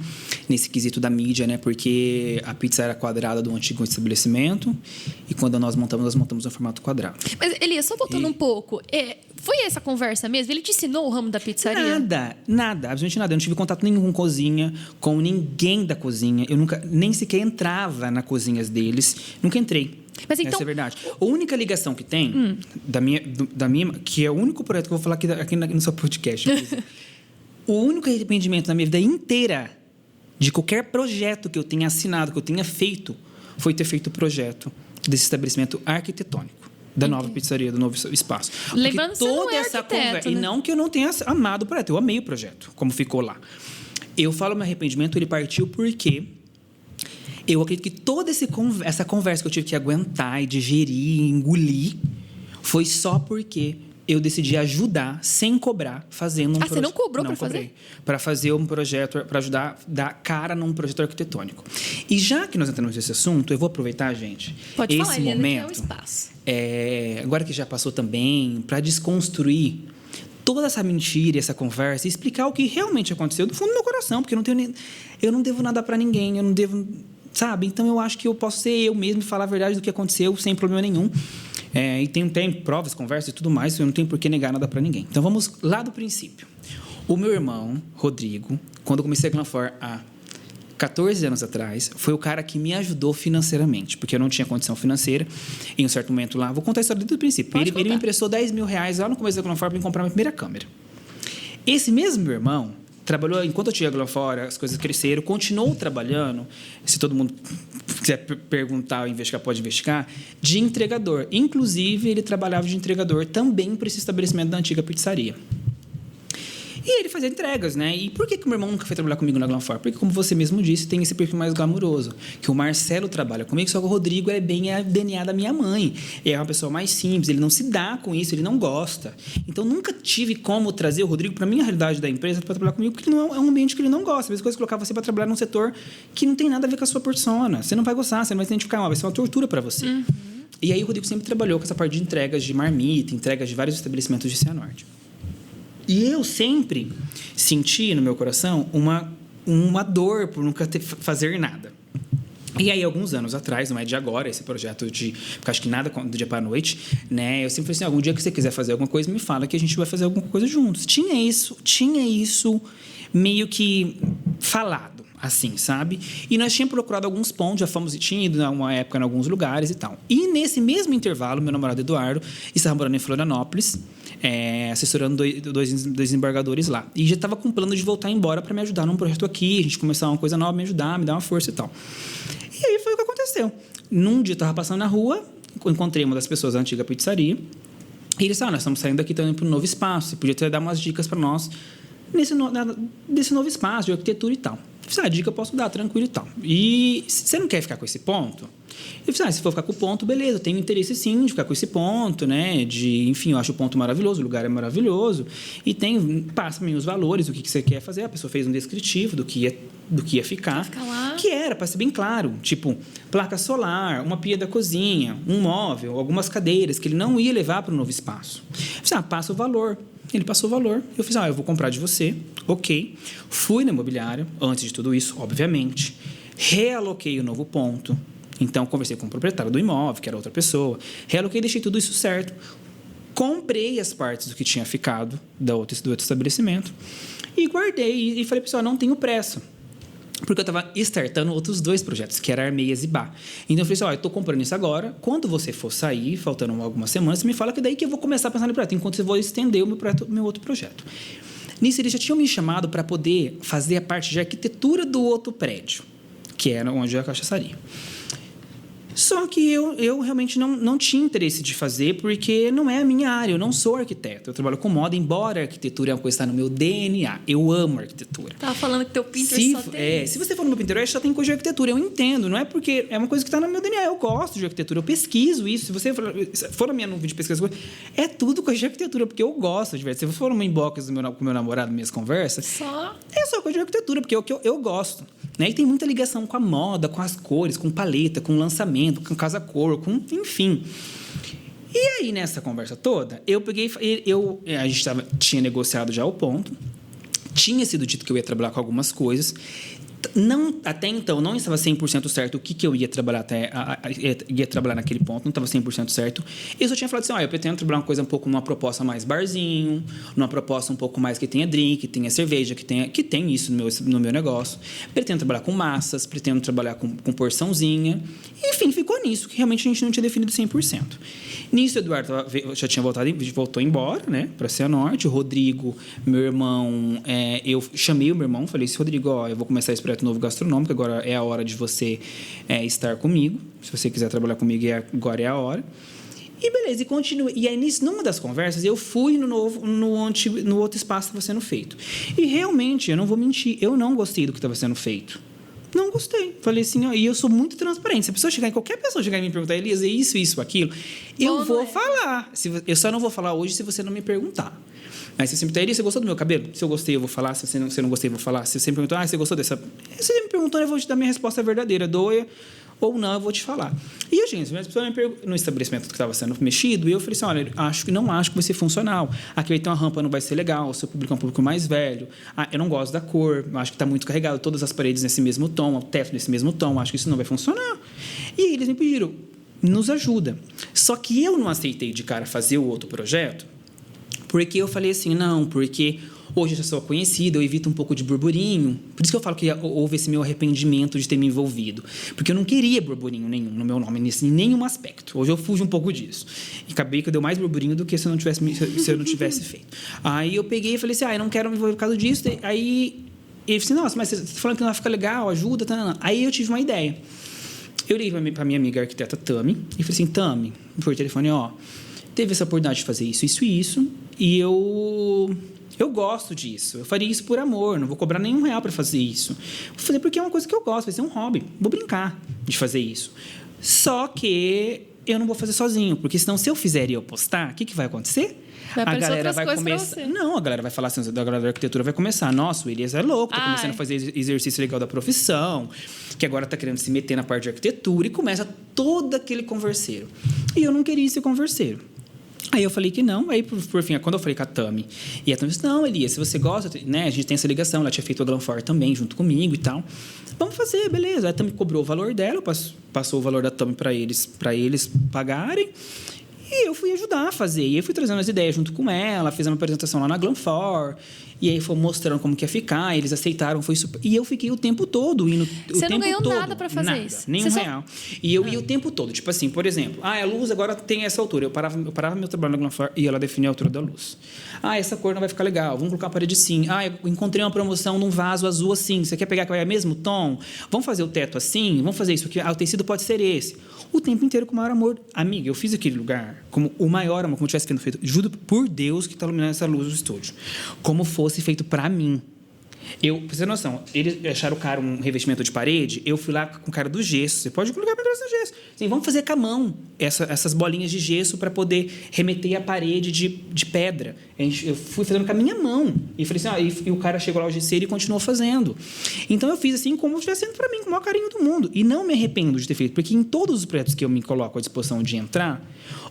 nesse quesito da mídia, né? Porque a pizza era quadrada do antigo estabelecimento e quando nós montamos no formato quadrado. Mas, Elias, só voltando um pouco, foi essa conversa mesmo? Ele te ensinou o ramo da pizzaria? Nada, absolutamente nada. Eu não tive contato nenhum com cozinha, com ninguém da cozinha. Eu nunca, nem sequer entrava na cozinhas deles. Nunca entrei. Mas então... Essa é a verdade. A única ligação que tem, da minha, que é o único projeto que eu vou falar aqui no seu podcast, o único arrependimento na minha vida inteira de qualquer projeto que eu tenha assinado, que eu tenha feito, foi ter feito o projeto desse estabelecimento arquitetônico. Da nova pizzaria, do novo espaço. Lembrando que toda essa conversa, né? E não que eu não tenha amado o projeto, eu amei o projeto, como ficou lá. Eu falo meu arrependimento, ele partiu porque eu acredito que toda essa conversa que eu tive que aguentar e digerir e engolir foi só porque eu decidi ajudar sem cobrar, fazendo um projeto. Você não cobrou para fazer? Para fazer um projeto, para ajudar a dar cara num projeto arquitetônico. E já que nós entramos nesse assunto, eu vou aproveitar, gente, Pode esse falar, Eliana, momento, que é o espaço. Agora que já passou também, para desconstruir toda essa mentira, essa conversa, e explicar o que realmente aconteceu do fundo do meu coração, porque eu não devo nada para ninguém, eu não devo, sabe? Então eu acho que eu posso ser eu mesmo e falar a verdade do que aconteceu sem problema nenhum. E tem provas, conversas e tudo mais, eu não tenho por que negar nada para ninguém. Então vamos lá do princípio. O meu irmão, Rodrigo, quando eu comecei a Glanfor há 14 anos atrás, foi o cara que me ajudou financeiramente, porque eu não tinha condição financeira. Em um certo momento lá, vou contar a história desde o princípio. Ele me emprestou R$10.000 lá no começo da Glanfor para me comprar a minha primeira câmera. Esse mesmo meu irmão trabalhou, enquanto eu tinha Glanfor, as coisas cresceram, continuou trabalhando, se todo mundo quiser perguntar ou investigar, pode investigar, de entregador. Inclusive, ele trabalhava de entregador também para esse estabelecimento da antiga pizzaria. E ele fazia entregas, né? E por que o meu irmão nunca foi trabalhar comigo na Glanfor? Porque, como você mesmo disse, tem esse perfil mais glamuroso. Que o Marcelo trabalha comigo, só que o Rodrigo é bem a DNA da minha mãe. Ele é uma pessoa mais simples, ele não se dá com isso, ele não gosta. Então, nunca tive como trazer o Rodrigo para a minha realidade da empresa para trabalhar comigo, porque não é um ambiente que ele não gosta. A mesma coisa que colocar você para trabalhar num setor que não tem nada a ver com a sua persona. Você não vai gostar, você não vai se identificar, vai ser uma tortura para você. E aí, o Rodrigo sempre trabalhou com essa parte de entregas de marmita, entregas de vários estabelecimentos de Cianorte. E eu sempre senti no meu coração uma dor por nunca fazer nada. E aí, alguns anos atrás, não é de agora, esse projeto porque acho que nada do dia para a noite, né? Eu sempre falei assim, algum dia que você quiser fazer alguma coisa, me fala que a gente vai fazer alguma coisa juntos. Tinha isso meio que falado. assim, sabe? E nós tínhamos procurado alguns pontos, já fomos e tinha ido uma época em alguns lugares e tal. E nesse mesmo intervalo, meu namorado Eduardo estava morando em Florianópolis, assessorando dois desembargadores lá. E já estava com plano de voltar embora para me ajudar num projeto aqui, a gente começar uma coisa nova, me ajudar, me dar uma força e tal. E aí foi o que aconteceu. Num dia eu estava passando na rua, encontrei uma das pessoas da antiga pizzaria, e ele disse, nós estamos saindo daqui, estamos indo para um novo espaço, você podia dar umas dicas para nós desse novo espaço de arquitetura e tal. Eu falei, a dica eu posso dar, tranquilo e tal. E você não quer ficar com esse ponto? Eu falei, se for ficar com o ponto, beleza, eu tenho interesse sim de ficar com esse ponto, né? Enfim, eu acho o ponto maravilhoso, o lugar é maravilhoso. E passa-me os valores, o que você quer fazer. A pessoa fez um descritivo do que ia ficar. Que era, para ser bem claro, tipo, placa solar, uma pia da cozinha, um móvel, algumas cadeiras, que ele não ia levar para o novo espaço. Eu falei, passa o valor. Ele passou o valor. Eu fiz, eu vou comprar de você. Ok. Fui na imobiliária, antes de tudo isso, obviamente. Realoquei o novo ponto. Então, conversei com o proprietário do imóvel, que era outra pessoa. Realoquei, deixei tudo isso certo. Comprei as partes do que tinha ficado do outro estabelecimento e guardei. E falei, pessoal, não tenho pressa. Porque eu estava startando outros 2 projetos, que era Armeias e Bar. Então, eu falei assim, eu estou comprando isso agora. Quando você for sair, faltando algumas semanas, você me fala que daí que eu vou começar a pensar no projeto, enquanto eu vou estender o meu outro projeto. Nisso, eles já tinham me chamado para poder fazer a parte de arquitetura do outro prédio, que era onde é a cachaçaria. Só que eu realmente não tinha interesse de fazer, porque não é a minha área, eu não sou arquiteto. Eu trabalho com moda, embora a arquitetura é uma coisa que está no meu DNA. Eu amo arquitetura. Tava falando que teu Pinterest só tem... Se você for no meu Pinterest, só tem coisa de arquitetura. Eu entendo, não é porque é uma coisa que está no meu DNA. Eu gosto de arquitetura, eu pesquiso isso. Se você for na minha nuvem de pesquisa, é tudo coisa de arquitetura, porque eu gosto de ver. Se você for numa inbox com meu namorado, minhas conversas... É só coisa de arquitetura, porque é o que eu gosto. Né? E tem muita ligação com a moda, com as cores, com paleta, com lançamento, com casa-cor, enfim. E aí, nessa conversa toda, eu peguei... A gente tinha negociado já o ponto, tinha sido dito que eu ia trabalhar com algumas coisas. Até então, não estava 100% certo o que eu ia trabalhar ia trabalhar naquele ponto, não estava 100% certo. Eu só tinha falado assim, eu pretendo trabalhar uma coisa um pouco numa proposta mais barzinho, numa proposta um pouco mais que tenha drink, que tenha cerveja, que tem isso no meu negócio. Pretendo trabalhar com massas, pretendo trabalhar com porçãozinha. Enfim, ficou nisso, que realmente a gente não tinha definido 100%. Nisso, o Eduardo já tinha voltou embora, né, para Cianorte. O Rodrigo, meu irmão, eu chamei o meu irmão, falei assim, Rodrigo, eu vou começar esse projeto novo gastronômico, agora é a hora de você estar comigo. Se você quiser trabalhar comigo, agora é a hora. E beleza, e continue. E aí, numa das conversas, eu fui no outro espaço que estava sendo feito. E realmente, eu não vou mentir, eu não gostei do que estava sendo feito. Não gostei. Falei assim, e eu sou muito transparente. Se a pessoa qualquer pessoa chegar e me perguntar, Elisa, isso, aquilo, eu vou falar. Eu só não vou falar hoje se você não me perguntar. Mas se você me perguntar, Elisa, você gostou do meu cabelo? Se eu gostei, eu vou falar. Se você não gostei, eu vou falar. Se você me perguntar, você gostou dessa... Se você me perguntou, eu vou te dar minha resposta verdadeira. Doia ou não, eu vou te falar. E, gente, as pessoas me perguntam, no estabelecimento que estava sendo mexido, e eu falei assim, olha, não acho que vai ser funcional. Aqui vai ter uma rampa, não vai ser legal. O seu público é um público mais velho. Eu não gosto da cor. Eu acho que está muito carregado. Todas as paredes nesse mesmo tom, o teto nesse mesmo tom. Acho que isso não vai funcionar. E eles me pediram, nos ajuda. Só que eu não aceitei de cara fazer o outro projeto, porque eu falei assim, não, porque hoje eu já sou conhecida, eu evito um pouco de burburinho. Por isso que eu falo que houve esse meu arrependimento de ter me envolvido. Porque eu não queria burburinho nenhum no meu nome, em nenhum aspecto. Hoje eu fujo um pouco disso. E acabei que eu dei mais burburinho do que se eu não tivesse feito. Aí eu peguei e falei assim, eu não quero me envolver por causa disso. Aí ele disse, nossa, mas você está falando que não vai ficar legal, ajuda, tá. Aí eu tive uma ideia. Eu liguei para minha amiga arquiteta Tami e falei assim, Tami, por telefone, teve essa oportunidade de fazer isso, e eu gosto disso. Eu faria isso por amor, não vou cobrar nenhum real para fazer isso. Vou fazer porque é uma coisa que eu gosto, vai ser um hobby. Vou brincar de fazer isso. Só que eu não vou fazer sozinho, porque senão se eu fizer e eu postar, o que vai acontecer? A galera vai começar. Não, a galera vai falar assim, a galera da arquitetura vai começar. Nossa, o Elias é louco, tá começando a fazer exercício legal da profissão, que agora tá querendo se meter na parte de arquitetura, e começa todo aquele converseiro. E eu não queria esse converseiro. Aí eu falei que não, aí por fim, quando eu falei com a Tami, e a Tami disse, não, Elias, se você gosta, né, a gente tem essa ligação, ela tinha feito a Glanfor também, junto comigo e tal, vamos fazer, beleza. A Tami cobrou o valor dela, passou o valor da Tami para eles pagarem, e eu fui ajudar a fazer, e eu fui trazendo as ideias junto com ela, fiz uma apresentação lá na Glanfor, E aí foi mostrando como que ia ficar, eles aceitaram, foi super... E eu fiquei o tempo todo indo. Você não ganhou nada pra fazer nada, isso? Nem um real. E eu ia o tempo todo. Tipo assim, por exemplo, a luz agora tem essa altura. Eu parava meu trabalho na Glanflor e ela definia a altura da luz. Essa cor não vai ficar legal. Vamos colocar a parede assim. Eu encontrei uma promoção num vaso azul assim. Você quer pegar que vai o mesmo tom? Vamos fazer o teto assim? Vamos fazer isso aqui? O tecido pode ser esse. O tempo inteiro com o maior amor. Amiga, eu fiz aquele lugar como o maior amor, como tivesse sendo feito. Juro por Deus que está iluminando essa luz do estúdio. Como fosse feito para mim. Pra você ter noção, eles acharam caro um revestimento de parede, eu fui lá com o cara do gesso. Você pode colocar para no gesso. Assim, vamos fazer com a mão essas bolinhas de gesso para poder remeter a parede de pedra. Eu fui fazendo com a minha mão. E falei assim, e o cara chegou lá, o gesseiro, e continuou fazendo. Então eu fiz assim como estivesse sendo para mim, com o maior carinho do mundo. E não me arrependo de ter feito, porque em todos os projetos que eu me coloco à disposição de entrar,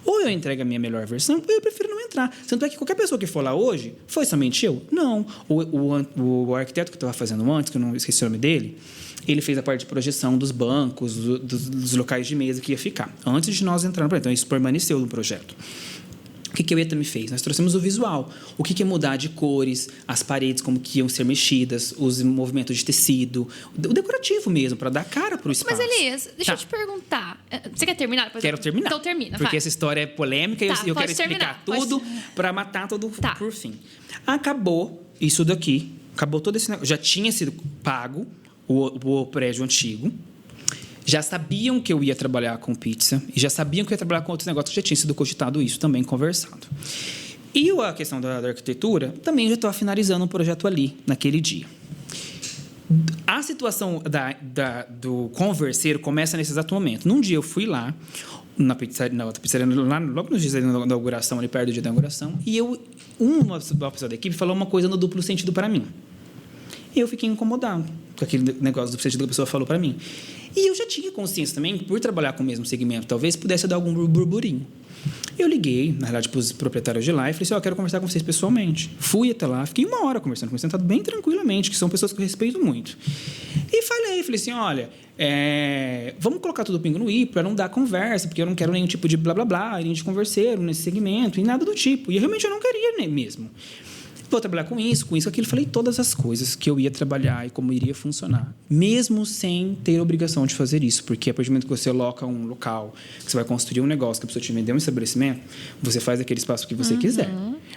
ou eu entrego a minha melhor versão, ou eu prefiro não entrar. Tanto é que qualquer pessoa que for lá hoje, foi somente eu? Não. O arquiteto que eu estava fazendo antes, que eu não esqueci o nome dele, ele fez a parte de projeção dos bancos, dos locais de mesa que ia ficar, antes de nós entrarmos no projeto. Então, isso permaneceu no projeto. O que o ETA me fez? Nós trouxemos o visual. O que ia mudar de cores, as paredes, como que iam ser mexidas, os movimentos de tecido, o decorativo mesmo, para dar cara para o espaço. Mas, Elias, deixa eu te perguntar. Você quer terminar? Quero terminar. Então termina, porque essa história é polêmica e eu quero explicar tudo para matar tudo por fim. Acabou isso daqui. Acabou todo esse negócio. Já tinha sido pago o prédio antigo. Já sabiam que eu ia trabalhar com pizza e já sabiam que eu ia trabalhar com outros negócios, que já tinha sido cogitado isso também, conversado. E a questão da arquitetura, também já estava finalizando um projeto ali, naquele dia. A situação do converseiro começa nesse exato momento. Num dia eu fui lá, na outra pizzaria, logo nos dias da inauguração, ali perto do dia da inauguração, e uma pessoa da equipe falou uma coisa no duplo sentido para mim. E eu fiquei incomodado com aquele negócio do duplo sentido que a pessoa falou para mim. E eu já tinha consciência também, por trabalhar com o mesmo segmento, talvez pudesse dar algum burburinho. Eu liguei, na realidade, para os proprietários de lá e falei assim, eu quero conversar com vocês pessoalmente. Fui até lá, fiquei 1 hora conversando com eles, sentado bem tranquilamente, que são pessoas que eu respeito muito. E falei assim, olha, vamos colocar tudo pingo no i para não dar conversa, porque eu não quero nenhum tipo de blá, blá, blá, nem de converseiro nesse segmento, e nada do tipo. E realmente eu não queria mesmo. Vou trabalhar com isso, aquilo. Falei todas as coisas que eu ia trabalhar e como iria funcionar. Mesmo sem ter obrigação de fazer isso. Porque a partir do momento que você aloca um local, que você vai construir um negócio, que a pessoa te vendeu um estabelecimento, você faz aquele espaço que você quiser.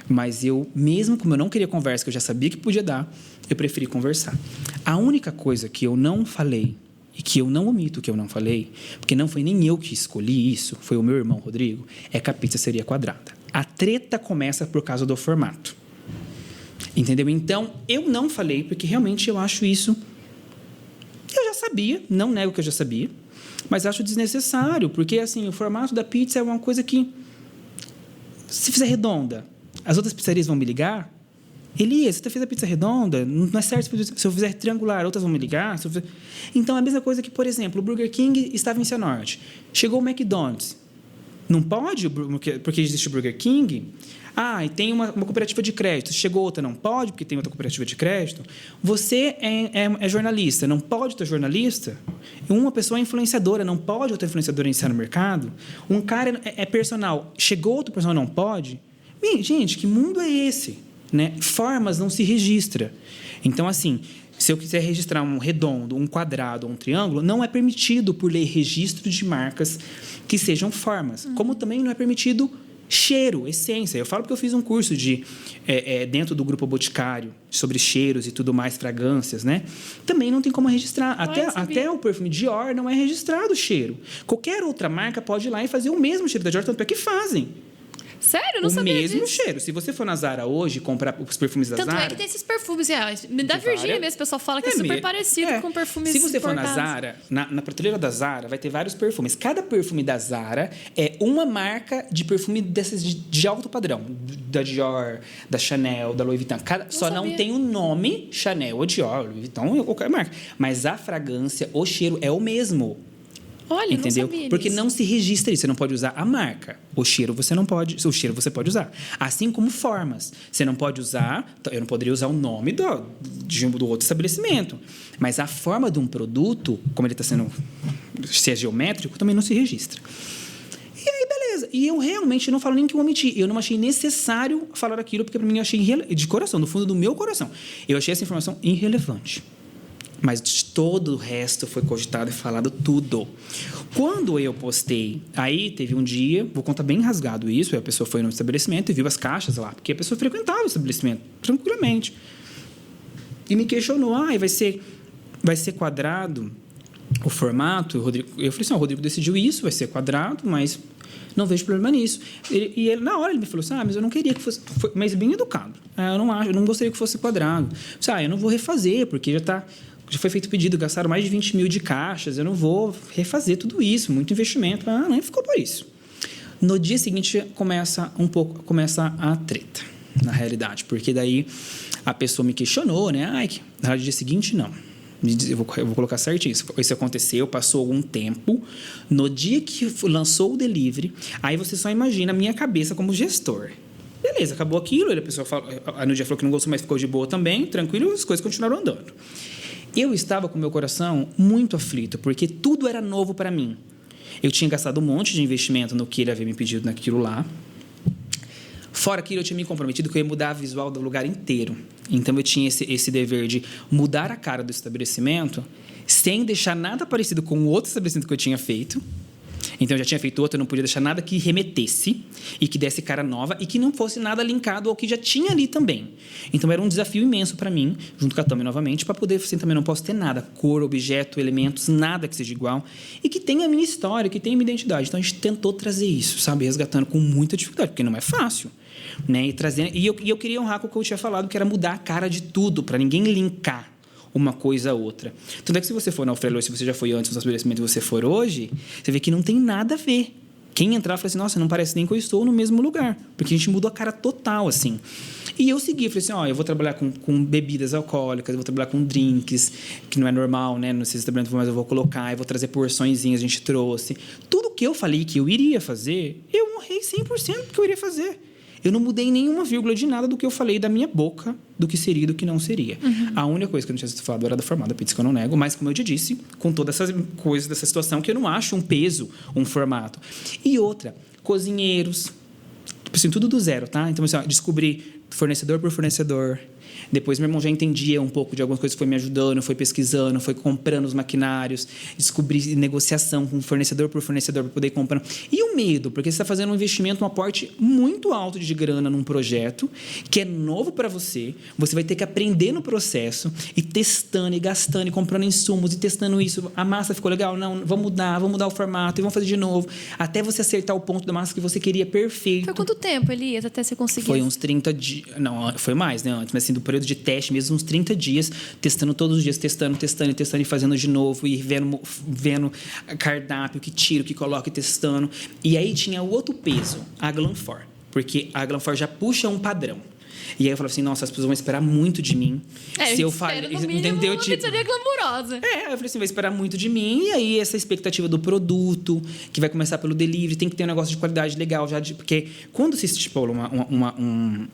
Mas eu, mesmo como eu não queria conversa, que eu já sabia que podia dar, eu preferi conversar. A única coisa que eu não falei, e que eu não omito que eu não falei, porque não foi nem eu que escolhi isso, foi o meu irmão Rodrigo, é que a pizza seria quadrada. A treta começa por causa do formato. Entendeu? Então, eu não falei, porque realmente eu acho isso... Eu já sabia, não nego que eu já sabia, mas acho desnecessário, porque, assim, o formato da pizza é uma coisa que... Se fizer redonda, as outras pizzarias vão me ligar? Elias, você fez a pizza redonda? Não é certo se eu fizer triangular, outras vão me ligar? Então, é a mesma coisa que, por exemplo, o Burger King estava em Cianorte. Chegou o McDonald's. Não pode, porque existe o Burger King... e tem uma cooperativa de crédito. Chegou outra, não pode, porque tem outra cooperativa de crédito. Você é jornalista, não pode ter jornalista. Uma pessoa é influenciadora, não pode outra influenciadora iniciar no mercado. Um cara é personal, chegou outro personal, não pode. Gente, que mundo é esse? Né? Formas não se registra. Então, assim, se eu quiser registrar um redondo, um quadrado ou um triângulo, não é permitido por lei registro de marcas que sejam formas. Como também não é permitido... cheiro, essência. Eu falo porque eu fiz um curso dentro do Grupo Boticário sobre cheiros e tudo mais, fragrâncias, né? Também não tem como registrar. Até o perfume Dior não é registrado o cheiro. Qualquer outra marca pode ir lá e fazer o mesmo cheiro da Dior, tanto é que fazem. Sério? Não sabia disso. O mesmo cheiro. Se você for na Zara hoje comprar os perfumes da Zara... Tanto é que tem esses perfumes. Da Virgínia mesmo, o pessoal fala que é super parecido com perfumes Se você for na importados. Zara, na prateleira da Zara, vai ter vários perfumes. Cada perfume da Zara é uma marca de perfume dessas de alto padrão. Da Dior, da Chanel, da Louis Vuitton. Só não tem o nome Chanel ou Dior, Louis Vuitton ou qualquer marca. Mas a fragrância, o cheiro é o mesmo. Olha, entendeu? Não sabia Porque disso. não se registra isso. Você não pode usar a marca. O cheiro você não pode. O cheiro você pode usar. Assim como formas. Você não pode usar. Eu não poderia usar o nome do outro estabelecimento. Mas a forma de um produto, como ele está sendo. Se é geométrico, também não se registra. E aí, beleza. E eu realmente não falo nem que eu omiti. Eu não achei necessário falar aquilo, porque para mim eu achei de coração, do fundo do meu coração. Eu achei essa informação irrelevante. Mas de todo o resto foi cogitado e falado tudo. Quando eu postei, aí teve um dia, vou contar bem rasgado isso, a pessoa foi no estabelecimento e viu as caixas lá, porque a pessoa frequentava o estabelecimento tranquilamente. E me questionou, vai ser quadrado o formato? Eu falei assim, o Rodrigo decidiu isso, vai ser quadrado, mas não vejo problema nisso. E ele, na hora ele me falou assim, mas eu não queria que fosse... Mas bem educado. Eu não gostaria que fosse quadrado. Eu disse, eu não vou refazer, porque já foi feito pedido, gastaram mais de 20 mil de caixas, eu não vou refazer tudo isso, muito investimento. Nem ficou por isso. No dia seguinte começa a treta, na realidade, porque daí a pessoa me questionou, né? No dia seguinte, não. Eu vou colocar certinho. Isso aconteceu, passou algum tempo. No dia que lançou o delivery, aí você só imagina a minha cabeça como gestor. Beleza, acabou aquilo, a pessoa no dia falou que não gostou, mas ficou de boa também, tranquilo, as coisas continuaram andando. Eu estava com meu coração muito aflito, porque tudo era novo para mim. Eu tinha gastado um monte de investimento no que ele havia me pedido naquilo lá. Fora aquilo, eu tinha me comprometido que eu ia mudar a visual do lugar inteiro. Então, eu tinha esse dever de mudar a cara do estabelecimento sem deixar nada parecido com o outro estabelecimento que eu tinha feito. Então, eu já tinha feito outro, eu não podia deixar nada que remetesse e que desse cara nova e que não fosse nada linkado ao que já tinha ali também. Então, era um desafio imenso para mim, junto com a Tami novamente, para poder, assim, também não posso ter nada, cor, objeto, elementos, nada que seja igual e que tenha a minha história, que tenha a minha identidade. Então, a gente tentou trazer isso, sabe? Resgatando com muita dificuldade, porque não é fácil. Né? E eu queria honrar com o que eu tinha falado, que era mudar a cara de tudo, para ninguém linkar uma coisa a outra. Tanto é que se você for na Alfredo, se você já foi antes do estabelecimento e você for hoje, você vê que não tem nada a ver. Quem entrar fala assim, nossa, não parece nem que eu estou no mesmo lugar, porque a gente mudou a cara total, assim. E eu segui, falei assim, eu vou trabalhar com bebidas alcoólicas, eu vou trabalhar com drinks, que não é normal, né, no estabelecimento, mas eu vou colocar, eu vou trazer porçõezinhas, a gente trouxe. Tudo que eu falei que eu iria fazer, eu honrei 100% do que eu iria fazer. Eu não mudei nenhuma vírgula de nada do que eu falei da minha boca, do que seria e do que não seria. Uhum. A única coisa que eu não tinha falado era do formato da pizza, que eu não nego, mas, como eu te disse, com todas essas coisas dessa situação, que eu não acho um peso, um formato. E outra, cozinheiros, assim, tudo do zero, tá? Então, assim, descobri fornecedor por fornecedor. Depois, meu irmão já entendia um pouco de algumas coisas, foi me ajudando, foi pesquisando, foi comprando os maquinários, descobri negociação com fornecedor por fornecedor para poder ir comprando. E o medo, porque você está fazendo um investimento, um aporte muito alto de grana num projeto que é novo para você, você vai ter que aprender no processo e testando e gastando e comprando insumos e testando isso. A massa ficou legal? Não, vamos mudar o formato e vamos fazer de novo, até você acertar o ponto da massa que você queria perfeito. Foi quanto tempo, Elias, até você conseguir? Foi uns 30 dias, não, foi mais, né, antes, mas assim, do período de teste mesmo, uns 30 dias, testando todos os dias, testando e fazendo de novo e vendo cardápio, que tira, que coloca e testando. E aí tinha o outro peso, a Glanfor, porque a Glanfor já puxa um padrão. E aí eu falava assim, nossa, as pessoas vão esperar muito de mim. Se eu falhar, entendeu? Uma pizzaria glamurosa. Eu falei assim, vai esperar muito de mim. E aí essa expectativa do produto, que vai começar pelo delivery, tem que ter um negócio de qualidade legal. Porque quando se estipula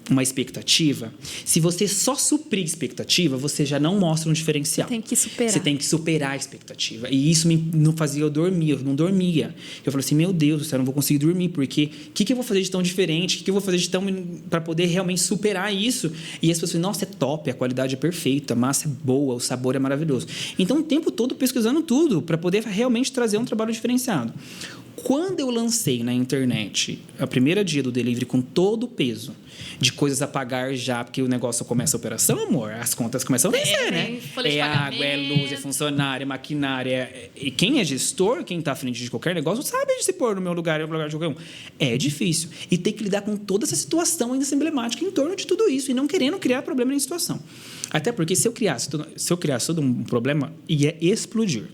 uma expectativa, se você só suprir expectativa, você já não mostra um diferencial. Tem que superar. Você tem que superar a expectativa. E isso não fazia eu dormir, eu não dormia. Eu falei assim, meu Deus, eu não vou conseguir dormir, porque o que eu vou fazer de tão diferente? O que eu vou fazer de tão... para poder realmente superar isso? E as pessoas falam, nossa, é top, a qualidade é perfeita, a massa é boa, o sabor é maravilhoso. Então, o tempo todo pesquisando tudo para poder realmente trazer um trabalho diferenciado. Quando eu lancei na internet a primeira dia do delivery com todo o peso de coisas a pagar já, porque o negócio começa a operação, amor, as contas começam a vencer, né? É água, é luz, é funcionário, é maquinária. E quem é gestor, quem está à frente de qualquer negócio, sabe de se pôr no meu lugar e no lugar de qualquer um. É difícil. E tem que lidar com toda essa situação ainda emblemática em torno de tudo isso e não querendo criar problema na situação. Até porque se eu criasse todo um problema, ia explodir.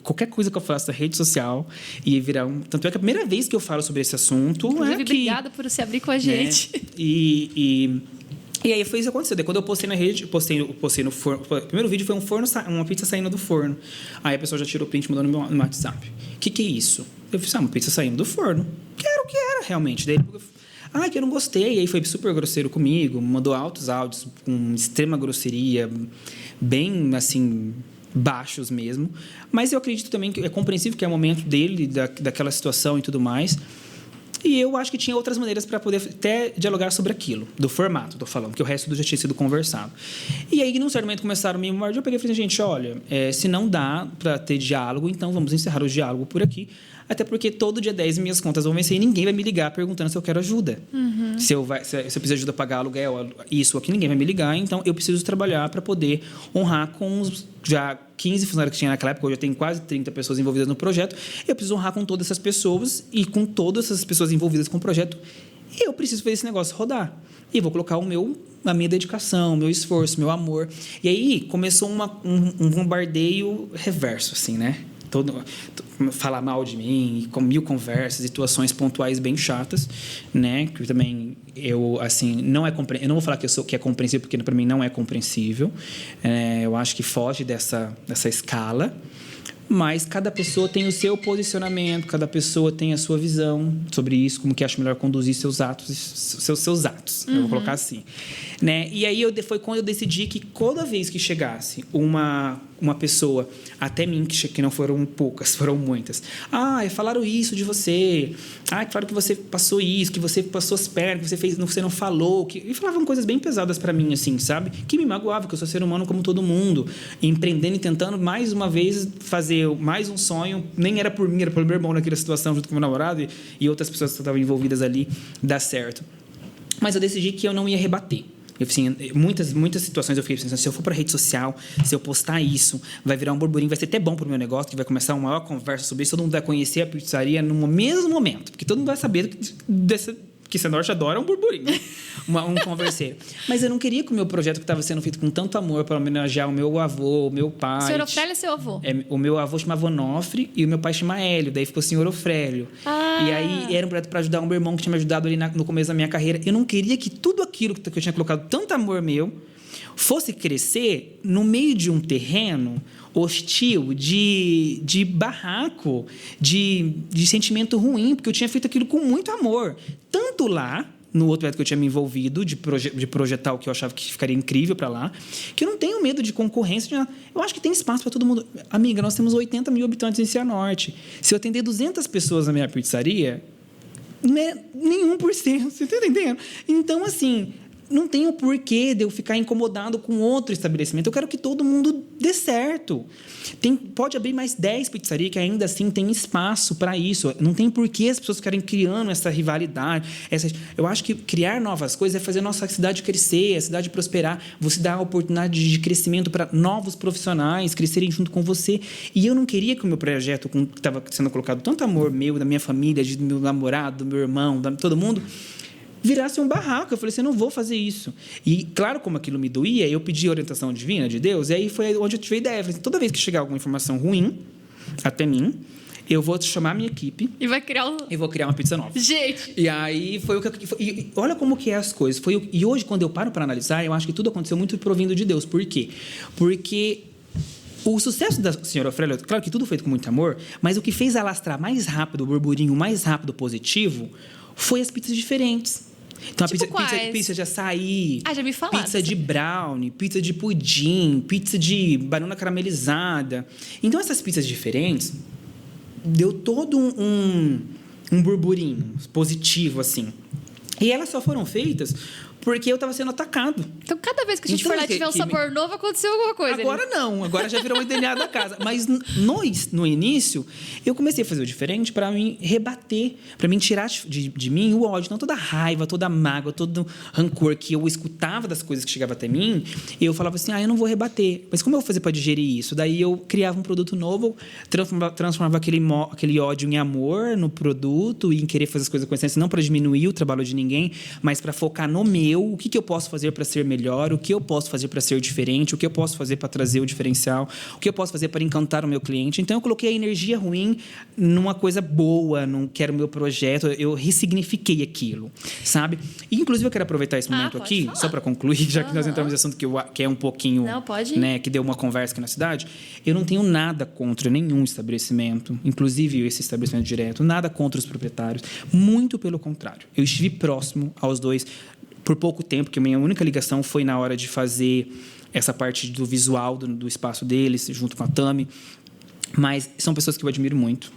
Qualquer coisa que eu faça na rede social ia virar um... Tanto é que a primeira vez que eu falo sobre esse assunto... Inclusive, obrigada por se abrir com a gente. Né? E aí foi isso que aconteceu. Daí, quando eu postei na rede, postei no forno. O primeiro vídeo foi uma pizza saindo do forno. Aí a pessoa já tirou o print e mandou no WhatsApp. O que é isso? Eu fiz, uma pizza saindo do forno. Que era o que era, realmente. Daí que eu não gostei. E aí foi super grosseiro comigo. Mandou altos áudios com extrema grosseria. Bem, assim... baixos mesmo, mas eu acredito também que é compreensível que é o momento dele, daquela situação e tudo mais. E eu acho que tinha outras maneiras para poder até dialogar sobre aquilo, do formato, tô falando, porque o resto já tinha sido conversado. E aí, num certo momento, começaram a me morder. Eu peguei e falei, gente, olha, se não dá para ter diálogo, então vamos encerrar o diálogo por aqui. Até porque todo dia 10 minhas contas vão vencer e ninguém vai me ligar perguntando se eu quero ajuda. Se eu preciso de ajuda a pagar aluguel, isso aqui, ninguém vai me ligar. Então, eu preciso trabalhar para poder honrar com os já 15 funcionários que tinha naquela época. Hoje eu tenho quase 30 pessoas envolvidas no projeto. Eu preciso honrar com todas essas pessoas e com todas essas pessoas envolvidas com o projeto. Eu preciso fazer esse negócio rodar. E vou colocar a minha dedicação, o meu esforço, meu amor. E aí, começou um bombardeio reverso, assim, né? Falar mal de mim, com 1000 conversas, situações pontuais bem chatas, né? Que também eu assim não vou falar que é compreensível, porque para mim não é compreensível. Eu acho que foge dessa escala. Mas cada pessoa tem o seu posicionamento, cada pessoa tem a sua visão sobre isso, como que acha melhor conduzir seus atos, seus atos, eu vou colocar assim, né? E aí foi quando eu decidi que toda vez que chegasse uma pessoa até mim, que não foram poucas, foram muitas. Falaram isso de você. Falaram que você passou isso, que você passou as pernas, que você não falou. E falavam coisas bem pesadas para mim, assim, sabe? Que me magoava, que eu sou ser humano como todo mundo, empreendendo e tentando mais uma vez fazer mais um sonho. Nem era por mim, era pelo meu irmão naquela situação, junto com meu namorado e outras pessoas que estavam envolvidas ali, dar certo. Mas eu decidi que eu não ia rebater. Assim, muitas situações eu fiquei pensando, se eu for para a rede social, se eu postar isso, vai virar um burburinho, vai ser até bom para o meu negócio, que vai começar uma maior conversa sobre isso, todo mundo vai conhecer a pizzaria no mesmo momento, porque todo mundo vai saber que Cianorte adora um burburinho, um converseiro. Mas eu não queria que o meu projeto, que estava sendo feito com tanto amor para homenagear o meu avô, o meu pai... Senhor Ofrélio é seu avô? O meu avô chamava Onofre e o meu pai chama Hélio, daí ficou Senhor Ofrélio. E aí era um projeto para ajudar um meu irmão que tinha me ajudado ali no começo da minha carreira. Eu não queria que tudo aquilo que eu tinha colocado, tanto amor meu, fosse crescer no meio de um terreno hostil, de barraco, de sentimento ruim, porque eu tinha feito aquilo com muito amor. Tanto lá, no outro projeto que eu tinha me envolvido, de projetar o que eu achava que ficaria incrível para lá, que eu não tenho medo de concorrência. Eu acho que tem espaço para todo mundo. Amiga, nós temos 80 mil habitantes em Cianorte. Se eu atender 200 pessoas na minha pizzaria, não é nenhum por cento. Você está entendendo? Então, assim... Não tem o porquê de eu ficar incomodado com outro estabelecimento. Eu quero que todo mundo dê certo. Pode abrir mais 10 pizzarias que ainda assim tem espaço para isso. Não tem porquê as pessoas ficarem criando essa rivalidade. Eu acho que criar novas coisas é fazer a nossa cidade crescer, a cidade prosperar. Você dá a oportunidade de crescimento para novos profissionais crescerem junto com você. E eu não queria que o meu projeto, que estava sendo colocado tanto amor meu, da minha família, do meu namorado, do meu irmão, de todo mundo... virasse um barraco. Eu falei assim, eu não vou fazer isso. E, claro, como aquilo me doía, eu pedi orientação divina de Deus, e aí foi onde eu tive a ideia. Eu falei assim, toda vez que chegar alguma informação ruim até mim, eu vou chamar a minha equipe... E vou criar uma pizza nova. Gente! E aí foi o que... E olha como que é as coisas. E hoje, quando eu paro para analisar, eu acho que tudo aconteceu muito provindo de Deus. Por quê? Porque... o sucesso da senhora Ofrélio, claro que tudo feito com muito amor, mas o que fez alastrar mais rápido, o burburinho mais rápido positivo, foi as pizzas diferentes. Então, pizza de açaí, já me falaram. Pizza de brownie, pizza de pudim, pizza de banana caramelizada. Então, essas pizzas diferentes deu todo um burburinho positivo, assim. E elas só foram feitas porque eu estava sendo atacado. Então, cada vez que a gente for lá tiver um sabor novo, aconteceu alguma coisa. Agora ali. Não, agora já virou o DNA da casa. Mas no início, eu comecei a fazer o diferente para me rebater, para me tirar de mim o ódio. Então, toda a raiva, toda a mágoa, todo rancor que eu escutava das coisas que chegavam até mim, eu falava assim, eu não vou rebater. Mas como eu vou fazer para digerir isso? Daí eu criava um produto novo, transformava aquele ódio em amor no produto e em querer fazer as coisas com essência, não para diminuir o trabalho de ninguém, mas para focar no meu. O que eu posso fazer para ser melhor, o que eu posso fazer para ser diferente, o que eu posso fazer para trazer o diferencial, o que eu posso fazer para encantar o meu cliente. Então, eu coloquei a energia ruim numa coisa boa, que era o meu projeto, eu ressignifiquei aquilo, sabe? E, inclusive, eu quero aproveitar esse momento aqui, falar. Só para concluir, já que nós entramos nesse assunto que é um pouquinho... Não, pode. Né, que deu uma conversa aqui na cidade. Eu não tenho nada contra nenhum estabelecimento, inclusive esse estabelecimento direto, nada contra os proprietários. Muito pelo contrário. Eu estive próximo aos dois por pouco tempo, que a minha única ligação foi na hora de fazer essa parte do visual do espaço deles, junto com a Tami. Mas são pessoas que eu admiro muito.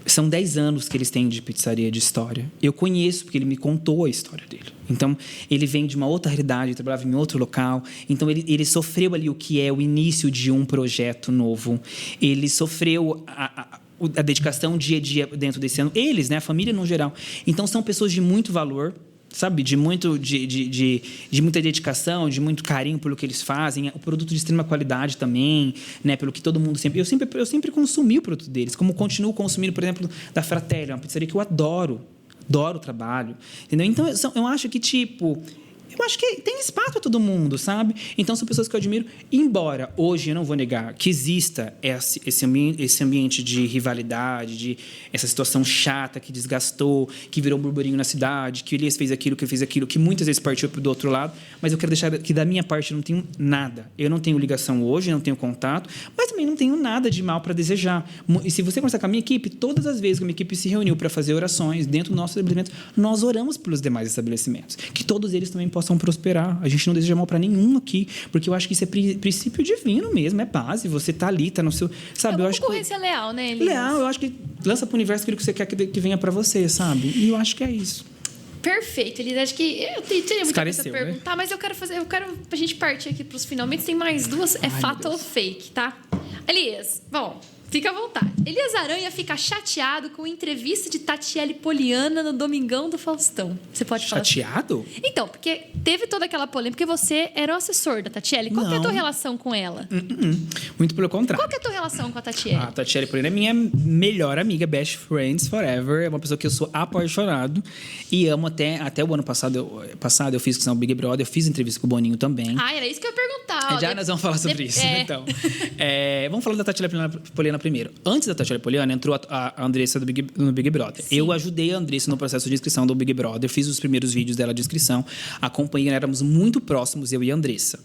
São 10 anos que eles têm de pizzaria de história. Eu conheço, porque ele me contou a história dele. Então, ele vem de uma outra realidade, ele trabalhava em outro local. Então, ele sofreu ali o que é o início de um projeto novo. Ele sofreu a dedicação dia a dia dentro desse ano. Eles, né? A família no geral. Então, são pessoas de muito valor, sabe? De muita dedicação, de muito carinho pelo que eles fazem. O produto de extrema qualidade também, né? Pelo que todo mundo sempre... Eu sempre consumi o produto deles, como continuo consumindo, por exemplo, da Fratelli, uma pizzaria que eu adoro. Adoro o trabalho, entendeu? Então, eu acho que, eu acho que tem espaço para todo mundo, sabe? Então, são pessoas que eu admiro. Embora, hoje, eu não vou negar que exista esse ambiente de rivalidade, de essa situação chata que desgastou, que virou um burburinho na cidade, que o Elias fez aquilo, que muitas vezes partiu do outro lado. Mas eu quero deixar que, da minha parte, eu não tenho nada. Eu não tenho ligação hoje, não tenho contato, mas também não tenho nada de mal para desejar. E se você conversar com a minha equipe, todas as vezes que a minha equipe se reuniu para fazer orações dentro do nosso estabelecimento, nós oramos pelos demais estabelecimentos. Que todos eles também possam prosperar. A gente não deseja mal para nenhum aqui, porque eu acho que isso é princípio divino mesmo, é base. Você tá ali, tá no seu... Sabe? É uma concorrência leal, né, Elias? Leal, eu acho que lança pro universo aquilo que você quer que venha para você, sabe? E eu acho que é isso. Perfeito, Elias. Acho que eu teria muita coisa a perguntar, né? mas eu quero pra gente partir aqui pros finalmente. Tem mais duas, fato ou fake, tá? Elias, bom, fica à vontade. Elias Aranha fica chateado com a entrevista de Tatiele Poliana no Domingão do Faustão. Você pode falar? Chateado? Então, porque teve toda aquela polêmica, porque você era o assessor da Tatiele. Qual que é a tua relação com ela? Muito pelo contrário. Qual que é a tua relação com a Tatiele? A Tatiele Poliana é minha melhor amiga, best friends forever. É uma pessoa que eu sou apaixonado e amo até o ano passado. Eu fiz questão do Big Brother, eu fiz entrevista com o Boninho também. Ah, era isso que eu ia perguntar. Já nós vamos falar sobre isso, então. Vamos falar da Tatiele Poliana primeiro. Antes da Tatiele Poliana, entrou a Andressa no Big Brother. Sim. Eu ajudei a Andressa no processo de inscrição do Big Brother, fiz os primeiros vídeos dela de inscrição, acompanhei, éramos muito próximos, eu e a Andressa,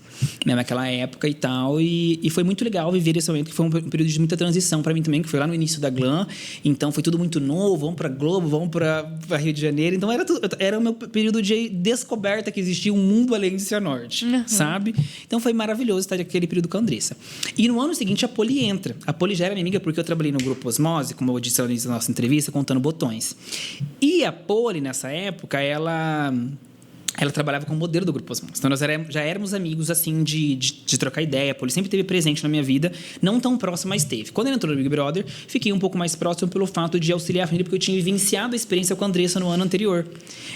né, naquela época e tal, e foi muito legal viver esse momento, que foi um período de muita transição para mim também, que foi lá no início da Glam, então foi tudo muito novo, vamos para Globo, vamos para Rio de Janeiro, então era o meu período de descoberta que existia um mundo além de Cianorte, sabe? Então foi maravilhoso estar naquele período com a Andressa. E no ano seguinte a Poli entra. A Poli já era minha amiga porque eu trabalhei no Grupo Osmose, como eu disse no início da nossa entrevista, contando botões. E a Poli, nessa época, ela trabalhava como modelo do Grupo Osmose. Então, nós já éramos amigos, assim, de trocar ideia. A Poli sempre esteve presente na minha vida. Não tão próxima, mas esteve. Quando ela entrou no Big Brother, fiquei um pouco mais próximo pelo fato de auxiliar a família, porque eu tinha vivenciado a experiência com a Andressa no ano anterior.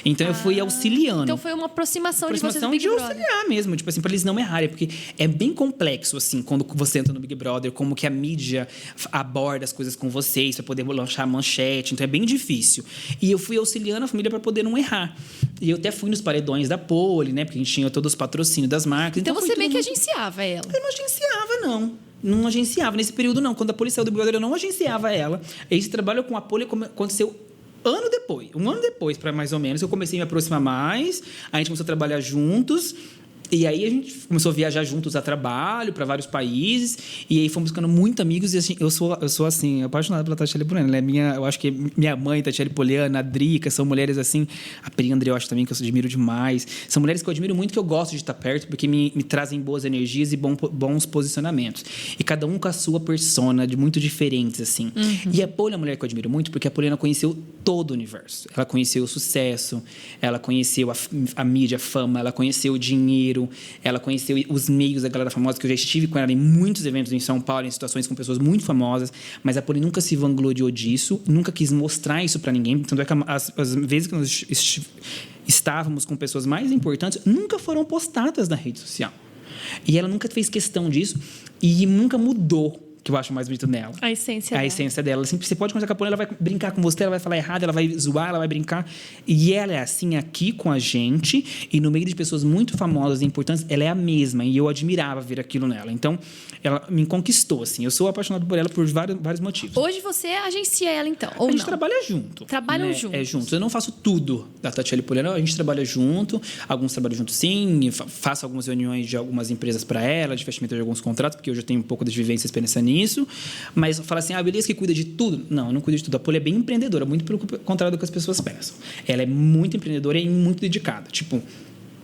Então, eu fui auxiliando. Então, foi uma aproximação de vocês do Big Brother. Auxiliar mesmo, tipo assim, para eles não errarem. Porque é bem complexo, assim, quando você entra no Big Brother, como que a mídia aborda as coisas com vocês, para poder lançar a manchete. Então, é bem difícil. E eu fui auxiliando a família para poder não errar. E eu até fui nos paredões da Poli, né? Porque a gente tinha todos os patrocínios das marcas. Então você meio que agenciava ela. Eu não agenciava, não. Não agenciava. Nesse período, não. Quando a Poli saiu do Big Brother, eu não agenciava ela. Esse trabalho com a Poli aconteceu ano depois. Um ano depois, para mais ou menos. Eu comecei a me aproximar mais. A gente começou a trabalhar juntos. E aí a gente começou a viajar juntos a trabalho para vários países e aí fomos ficando muito amigos e assim, eu sou assim apaixonado pela Tatiele Poliana, ela é eu acho que minha mãe, Tatiele Poliana, a Drica, são mulheres assim, a Pri André eu acho também que eu admiro demais, são mulheres que eu admiro muito, que eu gosto de estar perto porque me trazem boas energias e bons posicionamentos e cada um com a sua persona, de muito diferentes assim. E a Poli é uma mulher que eu admiro muito porque a Poliana conheceu todo o universo, ela conheceu o sucesso, ela conheceu a mídia, a fama, ela conheceu o dinheiro, ela conheceu os meios da galera famosa, que eu já estive com ela em muitos eventos em São Paulo, em situações com pessoas muito famosas, mas a Poli nunca se vangloriou disso, nunca quis mostrar isso pra ninguém, tanto é que as vezes que nós estávamos com pessoas mais importantes, nunca foram postadas na rede social. E ela nunca fez questão disso e nunca mudou, que eu acho mais bonito nela. A essência dela. Assim, você pode conversar com a Poli, ela vai brincar com você, ela vai falar errado, ela vai zoar, ela vai brincar. E ela é assim aqui com a gente, e no meio de pessoas muito famosas e importantes, ela é a mesma. E eu admirava ver aquilo nela. Então, ela me conquistou, assim. Eu sou apaixonado por ela por vários motivos. Hoje você agencia ela, então, ou a gente não? trabalha junto. Trabalham juntos? É, juntos. Eu não faço tudo da Tatiele Poliana, a gente trabalha junto. Alguns trabalham juntos, sim. Faço algumas reuniões de algumas empresas para ela, de fechamento de alguns contratos, porque eu já tenho um pouco de vivência e experiência nisso. Mas fala assim, beleza, que cuida de tudo. Não, eu não cuido de tudo. A Poli é bem empreendedora, muito pelo contrário do que as pessoas pensam. Ela é muito empreendedora e muito dedicada. Tipo,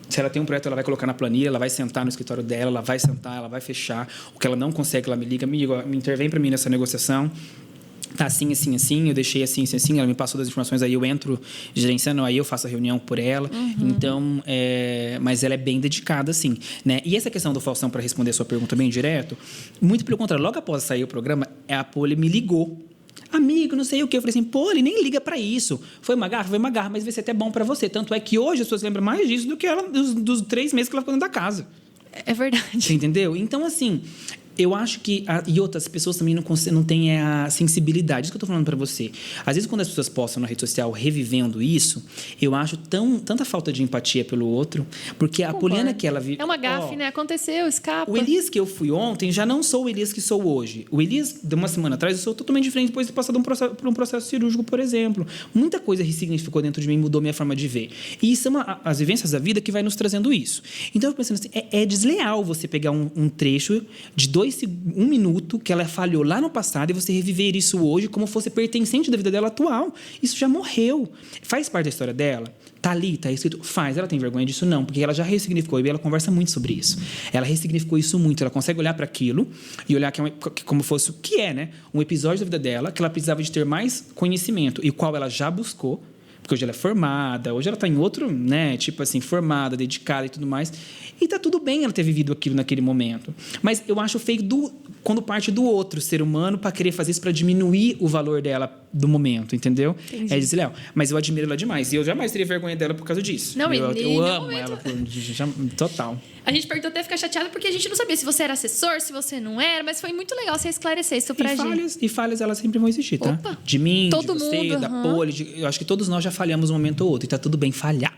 se ela tem um projeto, ela vai colocar na planilha, ela vai sentar no escritório dela, ela vai sentar, ela vai fechar. O que ela não consegue, ela me liga, amigo, me intervém para mim nessa negociação. tá assim, assim, assim, eu deixei assim, assim, assim, ela me passou das informações, aí eu entro gerenciando, aí eu faço a reunião por ela. Então, mas ela é bem dedicada, assim, né? E essa questão do Faustão, para responder a sua pergunta bem direto, muito pelo contrário, logo após sair o programa, a Poli me ligou. Amigo, não sei o quê. Eu falei assim, pô, ele nem liga pra isso. Foi uma garra, mas vai ser até bom pra você. Tanto é que hoje as pessoas lembram mais disso do que ela dos 3 meses que ela ficou dentro da casa. É verdade. Você entendeu? Então, assim, eu acho que... E outras pessoas também não têm a sensibilidade. Isso que eu tô falando pra você. Às vezes, quando as pessoas postam na rede social revivendo isso, eu acho tanta falta de empatia pelo outro, porque a Poliana que ela vive... É uma gafe, né? Aconteceu, escapa. O Elias que eu fui ontem já não sou o Elias que sou hoje. O Elias, de uma semana atrás, eu sou totalmente diferente depois de passar por um processo cirúrgico, por exemplo. Muita coisa ressignificou dentro de mim, mudou minha forma de ver. E são as vivências da vida que vai nos trazendo isso. Então, eu fico pensando assim, é desleal você pegar um trecho de 1 minuto que ela falhou lá no passado e você reviver isso hoje como fosse pertencente da vida dela atual. Isso já morreu. Faz parte da história dela? Tá ali, tá escrito. Faz. Ela tem vergonha disso? Não, porque ela já ressignificou. E ela conversa muito sobre isso. Ela ressignificou isso muito. Ela consegue olhar para aquilo e olhar como fosse o que é, né? Um episódio da vida dela que ela precisava de ter mais conhecimento e qual ela já buscou. Porque hoje ela é formada, hoje ela está em outro, né? Tipo assim, formada, dedicada e tudo mais. E tá tudo bem ela ter vivido aquilo naquele momento. Mas eu acho feio quando parte do outro ser humano para querer fazer isso para diminuir o valor dela do momento, entendeu? Entendi. É desleal. Mas eu admiro ela demais. E eu jamais teria vergonha dela por causa disso. Não, eu amo momento... ela. Total. A gente perguntou até ficar chateada porque a gente não sabia se você era assessor, se você não era, mas foi muito legal você esclarecer isso pra gente. E falhas, elas sempre vão existir, tá? Opa. De mim, Todo de você, mundo, da Poli. Eu acho que todos nós já falhamos um momento ou outro. E tá tudo bem falhar.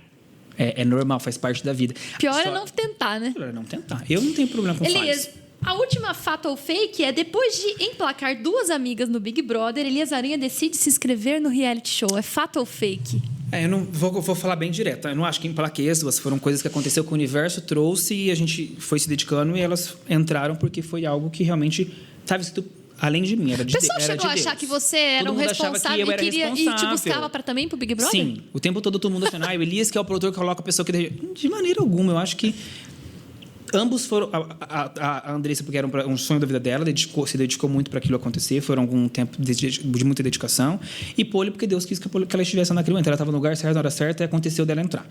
É normal, faz parte da vida. Pior é não tentar, né? Pior é não tentar. Eu não tenho problema com Elias, falhas. a última fato ou fake é depois de emplacar 2 amigas no Big Brother, Elias Aranha decide se inscrever no reality show. É fato ou fake? Eu não vou falar bem direto. Eu não acho que emplaquei as duas. Foram coisas que aconteceu que o universo trouxe e a gente foi se dedicando e elas entraram porque foi algo que realmente estava escrito além de mim. Era de O pessoal era chegou a de achar Deus. que você era Todo um mundo achava responsável que eu era e te responsável. buscava para também pro Big Brother? Sim. O tempo todo mundo achando, o Elias que é o produtor que coloca a pessoa que... De maneira alguma. Eu acho que ambos foram... A Andressa, porque era um sonho da vida dela, se dedicou muito para aquilo acontecer. Foram algum tempo de muita dedicação. E Poli, porque Deus quis que ela estivesse naquele momento. Ela estava no lugar certo, na hora certa, e aconteceu dela entrar.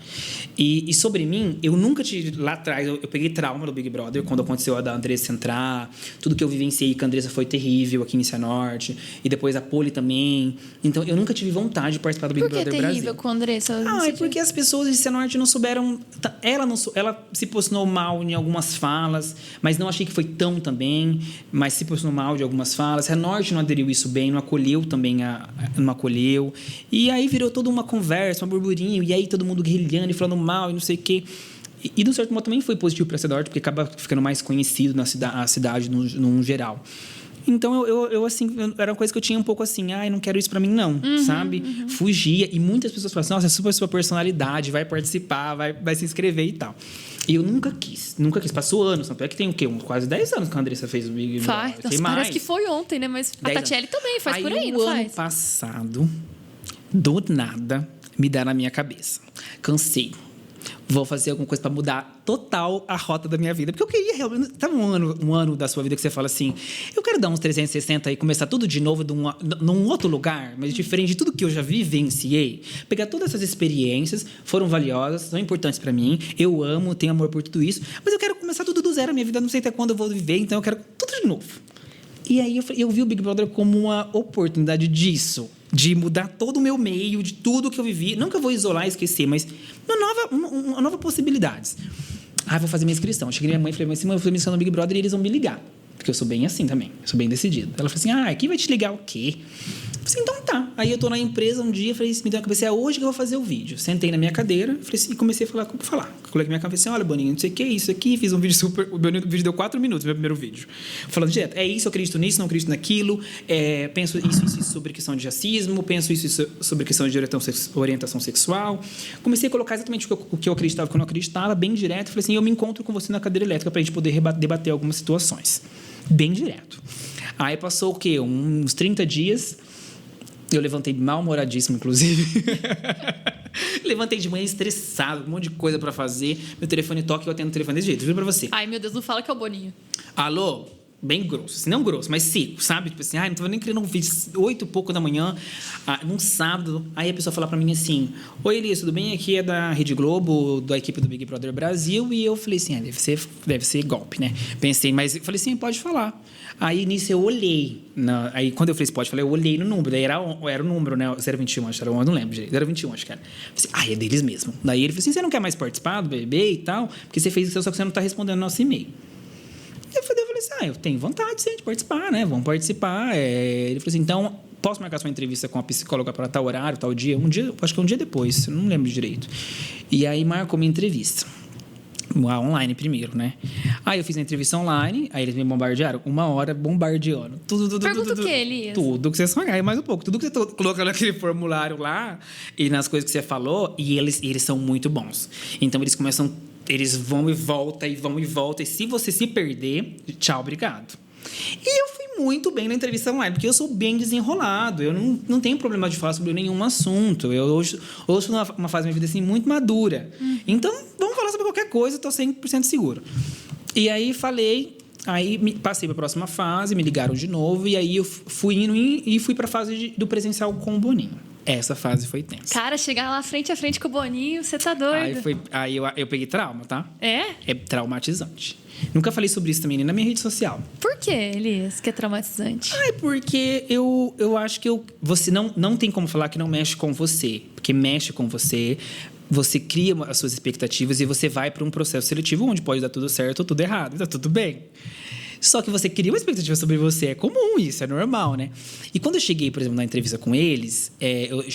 E sobre mim, eu nunca tive... Lá atrás, eu peguei trauma do Big Brother, quando aconteceu a da Andressa entrar. Tudo que eu vivenciei com a Andressa foi terrível aqui em Cianorte. E depois a Poli também. Então, eu nunca tive vontade de participar do Big Brother Brasil. Por que terrível com a Andressa? É porque as pessoas de Cianorte não souberam... Ela se posicionou mal em algumas falas, mas não achei que foi tão também, mas se posicionou mal de algumas falas. A Norte não aderiu isso bem, não acolheu também, não acolheu. E aí virou toda uma conversa, um burburinho, e aí todo mundo guerrilhando e falando mal e não sei o quê. E de um certo modo também foi positivo para a Cianorte, porque acaba ficando mais conhecido a cidade no geral. Então, eu assim, era uma coisa que eu tinha um pouco assim, não quero isso pra mim, não, sabe? Fugia. E muitas pessoas falavam assim, nossa, é super sua personalidade, vai participar, vai se inscrever e tal. E eu nunca quis. Passou anos, tanto é que tem o quê? Quase 10 anos que a Andressa fez o Big Brother. Nossa, parece que foi ontem, né? Mas a Tatiele também faz por aí, não faz? ano passado, do nada, me dá na minha cabeça. Cansei. Vou fazer alguma coisa para mudar total a rota da minha vida. Porque eu queria realmente... Sabe um ano da sua vida que você fala assim, eu quero dar uns 360 e começar tudo de novo num outro lugar, mas diferente de tudo que eu já vivenciei. Pegar todas essas experiências, foram valiosas, são importantes para mim. Eu amo, tenho amor por tudo isso. Mas eu quero começar tudo do zero. A minha vida não sei até quando eu vou viver, então eu quero tudo de novo. E aí eu vi o Big Brother como uma oportunidade disso. De mudar todo o meu meio, de tudo que eu vivi. Não que eu vou isolar e esquecer, mas uma nova possibilidades. Vou fazer minha inscrição. Eu cheguei na minha mãe e falei, mas eu vou fazer minha inscrição no Big Brother e eles vão me ligar. Porque eu sou bem assim também. Eu sou bem decidido. Ela falou assim, aqui vai te ligar o quê? Eu falei assim, então tá. Aí eu tô na empresa um dia, falei, me deu uma cabeça, é hoje que eu vou fazer o vídeo. Sentei na minha cadeira, falei assim, e comecei a falar. Coloquei minha cabeça assim, olha, Boninho, não sei o que, isso aqui, fiz um vídeo super... O meu vídeo deu 4 minutos, meu primeiro vídeo. Falando direto, é isso, eu acredito nisso, não acredito naquilo, penso isso sobre questão de racismo, penso isso sobre questão de orientação sexual. Comecei a colocar exatamente o que eu acreditava e o que eu não acreditava, bem direto. Falei assim, eu me encontro com você na cadeira elétrica pra gente poder debater algumas situações. Bem direto. Aí passou o quê? Uns 30 dias... Eu levantei mal-humoradíssimo, inclusive. Levantei de manhã estressado, um monte de coisa pra fazer. Meu telefone toca e eu atendo o telefone desse jeito. Juro pra você. Ai, meu Deus, não fala que é o Boninho. Alô? bem grosso. Assim, não grosso, mas seco, sabe? Tipo assim, não tô nem querendo ouvir 8 e pouco da manhã, num sábado. Aí a pessoa fala pra mim assim, oi, Elias, tudo bem? Aqui é da Rede Globo, da equipe do Big Brother Brasil. E eu falei assim, deve ser golpe, né? Pensei, mas eu falei assim, pode falar. Aí, nisso, eu olhei. Aí, quando eu falei, pode falar, eu olhei no número. Daí era o número, né? 021, acho que era, eu não lembro direito. 021, acho que era. Eu falei, é deles mesmo. Daí ele falou assim, você não quer mais participar do BBB e tal? Porque você fez isso, só que você não tá respondendo no nosso e-mail. Eu falei assim, eu tenho vontade, sim, de participar, né? Vamos participar. Ele falou assim, então, posso marcar sua entrevista com a psicóloga para tal horário, tal dia? Acho que um dia depois, não lembro direito. E aí, marcou minha entrevista. Online primeiro, né? Aí eu fiz a entrevista online, aí eles me bombardearam 1 hora bombardeando. Pergunta o quê, Elias? Tudo que você sonhar, mais um pouco. Tudo que você colocou naquele formulário lá e nas coisas que você falou, e eles são muito bons. Então eles vão e voltam, e vão e voltam. E se você se perder, tchau, obrigado. E eu fui muito bem na entrevista online, porque eu sou bem desenrolado. Eu não tenho problema de falar sobre nenhum assunto. Eu hoje estou numa fase da minha vida assim, muito madura. Então, vamos falar sobre qualquer coisa, estou 100% seguro. E aí falei, passei para a próxima fase, me ligaram de novo, e aí eu fui indo e fui para a fase do presencial com o Boninho. Essa fase foi tensa. Cara, chegar lá frente a frente com o Boninho, você tá doido. Aí eu peguei trauma, tá? É? É traumatizante. Nunca falei sobre isso também, nem na minha rede social. Por que, Elias, que é traumatizante? Porque eu acho que você não tem como falar que não mexe com você. Porque mexe com você, você cria as suas expectativas e você vai para um processo seletivo onde pode dar tudo certo ou tudo errado. Tá tudo bem. Só que você cria uma expectativa sobre você. É comum isso, é normal, né? E quando eu cheguei, por exemplo, na entrevista com eles,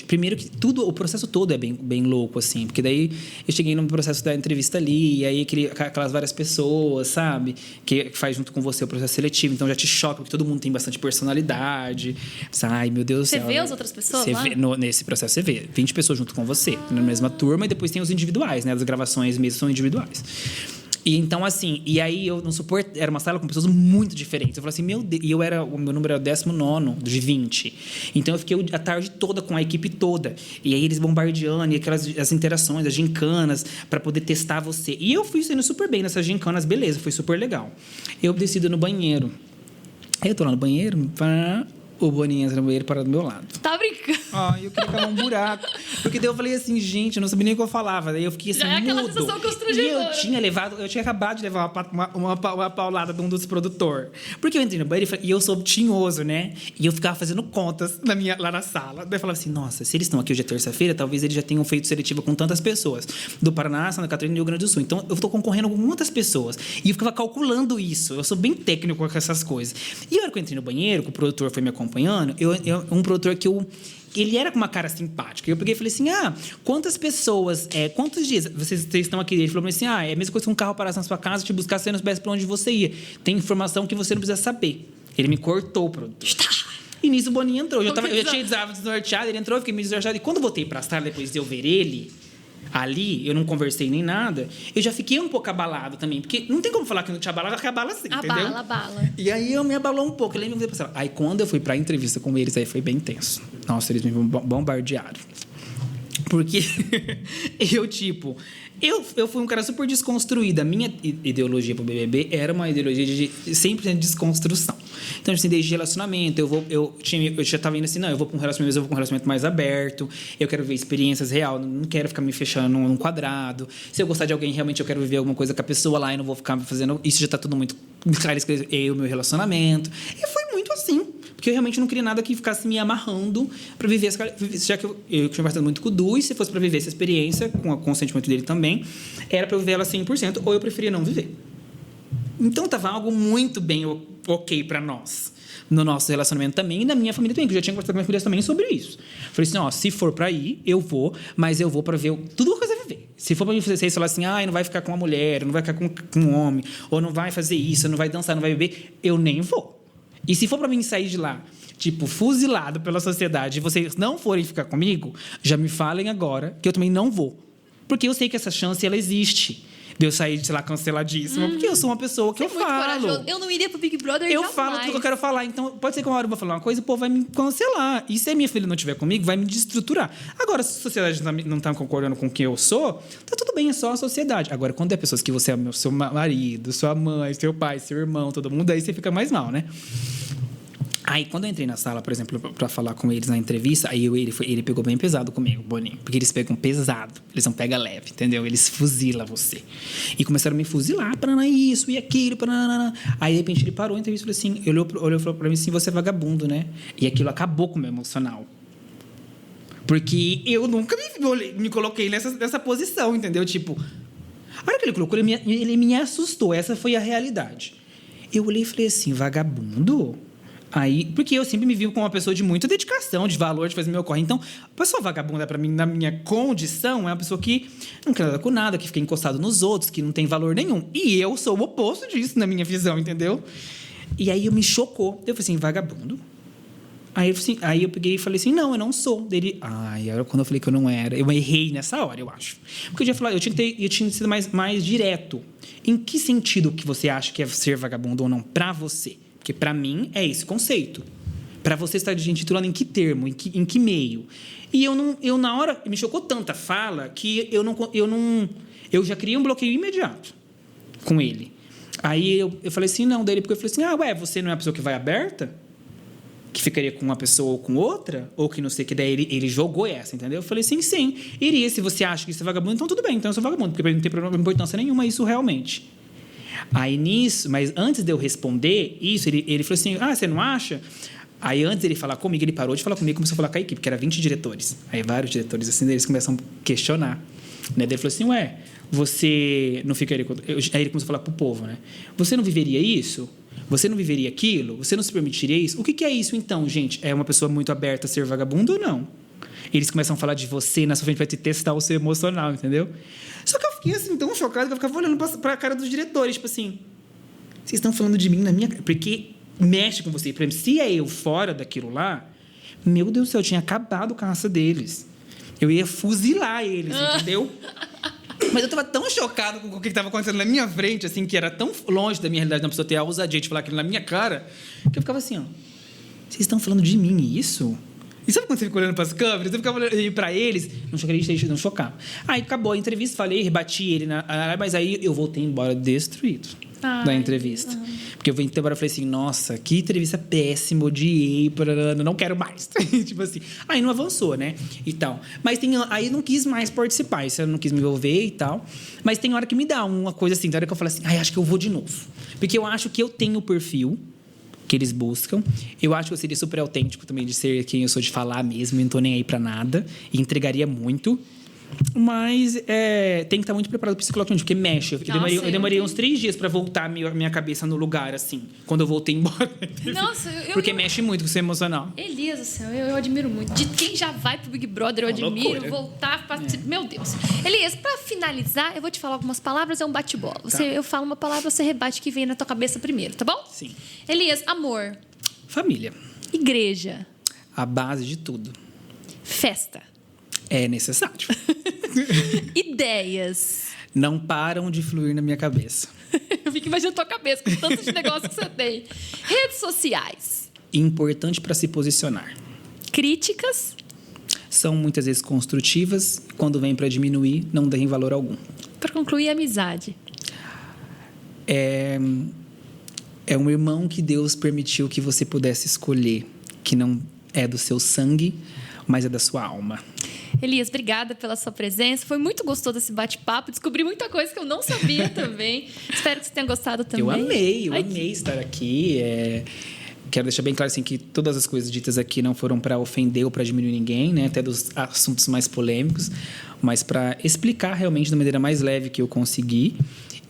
primeiro que o processo todo é bem louco, assim. Porque daí eu cheguei no processo da entrevista ali, e aí aquelas várias pessoas, sabe? Que faz junto com você o processo seletivo. Então já te choca, porque todo mundo tem bastante personalidade. Ai, meu Deus do céu. Você vê as outras pessoas lá? Nesse processo você vê 20 pessoas junto com você, na mesma turma. E depois tem os individuais, né? As gravações mesmo são individuais. E então, assim, e aí eu não suporto, era uma sala com pessoas muito diferentes. Eu falei assim, meu Deus, e o meu número era o 19º de 20. Então eu fiquei a tarde toda com a equipe toda. E aí eles bombardeando, e as interações, as gincanas, para poder testar você. E eu fui sendo super bem nessas gincanas, beleza, foi super legal. Eu decido no banheiro. Aí eu tô lá no banheiro, o Boninho entra no banheiro para do meu lado. Tá brincando? Eu queria cavar um buraco. Porque daí eu falei assim, gente, eu não sabia nem o que eu falava. Daí eu fiquei assim, Já é aquela mudo. sensação constrangedora. E eu tinha acabado de levar uma paulada de um dos produtores. Porque eu entrei no banheiro e eu sou tinhoso, né? E eu ficava fazendo contas lá na sala. Daí eu falava assim, nossa, se eles estão aqui hoje é terça-feira, talvez eles já tenham feito seletiva com tantas pessoas. Do Paraná, Santa Catarina e Rio Grande do Sul. Então, eu tô concorrendo com muitas pessoas. E eu ficava calculando isso. Eu sou bem técnico com essas coisas. E a hora que eu entrei no banheiro, que o produtor foi me acompanhando, um produtor que ele era com uma cara simpática. Eu peguei e falei assim, quantas pessoas, quantos dias vocês estão aqui? Ele falou assim, é a mesma coisa que um carro parasse na sua casa, te buscar, você não soubesse para onde você ia. Tem informação que você não precisa saber. Ele me cortou, produtor. E nisso o Boninho entrou. Eu tinha desnorteado, ele entrou, eu fiquei meio desnorteado. E quando eu voltei para a sala, depois de eu ver ele ali, eu não conversei nem nada, eu já fiquei um pouco abalado também. Porque não tem como falar que não te abala, que abala assim, entendeu? Abala. E aí eu me abalou um pouco. Eu lembro que eu aí quando eu fui pra entrevista com eles, aí foi bem tenso. Nossa, eles me bombardearam. Porque eu fui um cara super desconstruído. A minha ideologia pro BBB era uma ideologia de 100% desconstrução. Então, assim, desde relacionamento, eu já tava indo assim, não, eu vou pra um relacionamento, mas eu vou pra um relacionamento mais aberto, eu quero ver experiências reais, não quero ficar me fechando num quadrado. Se eu gostar de alguém, realmente eu quero viver alguma coisa com a pessoa lá e não vou ficar fazendo... Isso já tá tudo muito claro, meu relacionamento. E foi muito assim. Porque eu realmente não queria nada que ficasse me amarrando para viver já que eu tinha conversado muito com o Du, e se fosse para viver essa experiência, com o consentimento dele também, era para eu viver ela 100%, ou eu preferia não viver. Então, tava algo muito bem ok para nós, no nosso relacionamento também, e na minha família também, que eu já tinha conversado com a minha família também sobre isso. Falei assim, se for para ir, eu vou, mas eu vou para ver tudo que eu quiser viver. Se for para vocês falar assim, não vai ficar com uma mulher, não vai ficar com um homem, ou não vai fazer isso, não vai dançar, não vai beber, eu nem vou. E se for pra mim sair de lá, tipo, fuzilado pela sociedade, e vocês não forem ficar comigo, já me falem agora que eu também não vou. Porque eu sei que essa chance, ela existe. De eu sair, sei lá, canceladíssima. Porque eu sou uma pessoa que eu Muito falo. corajoso. Eu não iria pro Big Brother Eu jamais. falo tudo que eu quero falar. Então, pode ser que uma hora eu vou falar uma coisa e o povo vai me cancelar. E se a minha filha não estiver comigo, vai me desestruturar. Agora, se a sociedade não tá concordando com quem eu sou, tá tudo bem, é só a sociedade. Agora, quando é pessoas que você é seu marido, sua mãe, seu pai, seu irmão, todo mundo, aí você fica mais mal, né? Aí, quando eu entrei na sala, por exemplo, pra falar com eles na entrevista, aí ele pegou bem pesado comigo, Boninho. Porque eles pegam pesado, eles não pegam leve, entendeu? Eles fuzilam você. E começaram a me fuzilar, para isso e aquilo, para. Aí, de repente, ele parou a entrevista e falou assim, olhou pra mim assim, você é vagabundo, né? E aquilo acabou com o meu emocional. Porque eu nunca me coloquei nessa posição, entendeu? Tipo, a hora que ele colocou, ele me assustou. Essa foi a realidade. Eu olhei e falei assim, vagabundo? Aí, porque eu sempre me vi como uma pessoa de muita dedicação, de valor, de fazer meu corre. Então, a pessoa vagabunda, pra mim, na minha condição, é uma pessoa que não quer nada com nada, que fica encostado nos outros, que não tem valor nenhum. E eu sou o oposto disso na minha visão, entendeu? E aí me chocou. Eu falei assim, vagabundo? Aí eu peguei e falei assim, não, eu não sou. Dele, quando eu falei que eu não era, eu errei nessa hora, eu acho. Porque eu tinha sido mais direto. Em que sentido que você acha que é ser vagabundo ou não pra você? Porque para mim é esse conceito. Para você estar intitulando em que termo, em que meio. E eu na hora me chocou tanta fala que eu já criei um bloqueio imediato com ele. Aí eu falei assim, não, dele, porque eu falei assim, você não é a pessoa que vai aberta? Que ficaria com uma pessoa ou com outra? Ou que não sei, que daí ele jogou essa, entendeu? Eu falei assim, sim, iria. Se você acha que isso é vagabundo, então tudo bem, então eu sou vagabundo, porque não tem importância nenhuma isso realmente. Aí nisso, mas antes de eu responder isso, ele falou assim, você não acha? Aí antes de ele falar comigo, ele parou de falar comigo e começou a falar com a equipe, que era 20 diretores. Aí vários diretores, assim, eles começam a questionar. Né? Daí ele falou assim, você não ficaria... Aí ele começou a falar pro povo, né? Você não viveria isso? Você não viveria aquilo? Você não se permitiria isso? O que é isso então, gente? É uma pessoa muito aberta a ser vagabundo ou não? Eles começam a falar de você, na sua frente vai te testar o seu emocional, entendeu? Só que eu fiquei assim, tão chocado que eu ficava olhando pra cara dos diretores, tipo assim, vocês estão falando de mim na minha cara, porque mexe com você. Por exemplo, se é eu fora daquilo lá, meu Deus do céu, eu tinha acabado com a raça deles. Eu ia fuzilar eles, entendeu? Mas eu tava tão chocado com o que estava acontecendo na minha frente, assim, que era tão longe da minha realidade, uma pessoa ter a ousadia de falar aquilo na minha cara, que eu ficava assim, vocês estão falando de mim isso? E sabe quando você fica olhando para as câmeras? Eu ficava olhando para eles, não chocava. Aí acabou a entrevista, falei, rebati ele, mas aí eu voltei embora destruído da entrevista. Porque eu vim embora e falei assim, nossa, que entrevista péssima, odiei, não quero mais. Tipo assim, aí não avançou, né? E tal. Mas aí não quis mais participar, isso eu não quis me envolver e tal. Mas tem hora que me dá uma coisa assim, tem hora que eu falo assim, acho que eu vou de novo. Porque eu acho que eu tenho o perfil que eles buscam. Eu acho que eu seria super autêntico também de ser quem eu sou, de falar mesmo, não tô nem aí pra nada, e entregaria muito. Mas tem que estar muito preparado psicologicamente, porque mexe. Eu demorei uns 3 dias pra voltar a minha cabeça no lugar, assim, quando eu voltei embora. Nossa, porque mexe muito com o seu emocional. Elias do céu, eu admiro muito. De quem já vai pro Big Brother, eu admiro. Loucura. Voltar, meu Deus. Elias, pra finalizar, eu vou te falar algumas palavras, é um bate-bola. Eu falo uma palavra, você rebate que vem na tua cabeça primeiro, tá bom? Sim. Elias, amor. Família. Igreja. A base de tudo. Festa. É necessário. Ideias. Não param de fluir na minha cabeça. Eu fico imaginando a tua cabeça com tantos negócios que você tem. Redes sociais. Importante para se posicionar. Críticas. São muitas vezes construtivas. Quando vem para diminuir, não tem valor algum. Para concluir, amizade. É um irmão que Deus permitiu que você pudesse escolher, que não é do seu sangue, mas é da sua alma. Elias, obrigada pela sua presença. Foi muito gostoso esse bate-papo. Descobri muita coisa que eu não sabia também. Espero que você tenha gostado também. Eu amei estar aqui. Quero deixar bem claro assim, que todas as coisas ditas aqui não foram para ofender ou para diminuir ninguém, né? Até dos assuntos mais polêmicos, mas para explicar realmente da maneira mais leve que eu consegui.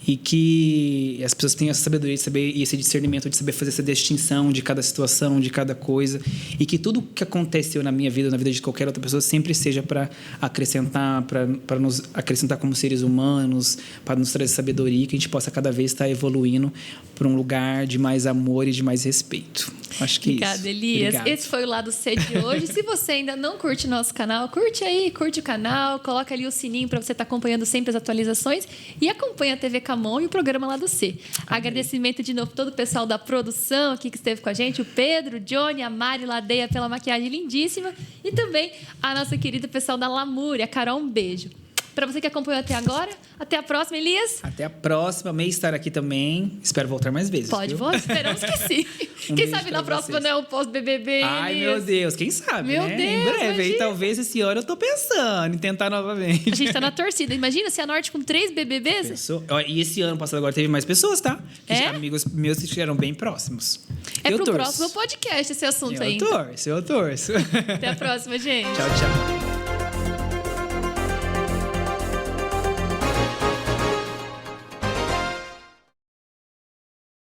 e que as pessoas tenham essa sabedoria de saber, e esse discernimento de saber fazer essa distinção de cada situação, de cada coisa, e que tudo que aconteceu na minha vida, na vida de qualquer outra pessoa, sempre seja para acrescentar, para nos acrescentar como seres humanos, para nos trazer sabedoria, que a gente possa cada vez estar evoluindo para um lugar de mais amor e de mais respeito. Acho que Obrigada, isso. Elias. Obrigado. Esse foi o Lado C de hoje. Se você ainda não curte nosso canal, curte aí, curte o canal, coloca ali o sininho para você estar acompanhando sempre as atualizações e acompanha a TV Camon e o programa Lado C. Agradecimento de novo a todo o pessoal da produção aqui que esteve com a gente, o Pedro, o Johnny, a Mari Ladeia pela maquiagem lindíssima e também a nossa querida pessoal da Lamúria, a Carol, um beijo. Para você que acompanhou até agora, até a próxima, Elias. Até a próxima. Amei estar aqui também. Espero voltar mais vezes. Pode, viu? Esperamos que sim. Quem sabe na próxima não é o pós-BBB, Ai, Elias. meu Deus. Quem sabe, Meu né? Deus, em breve. imagina. Aí, talvez esse ano eu tô pensando em tentar novamente. A gente tá na torcida. Imagina se a Norte com 3 BBBs. Pensou? Ó, e esse ano passado agora teve mais pessoas, tá? É? Amigos meus que estiveram bem próximos. É eu pro torço. próximo podcast esse assunto aí. Eu torço. Até a próxima, gente. Tchau, tchau.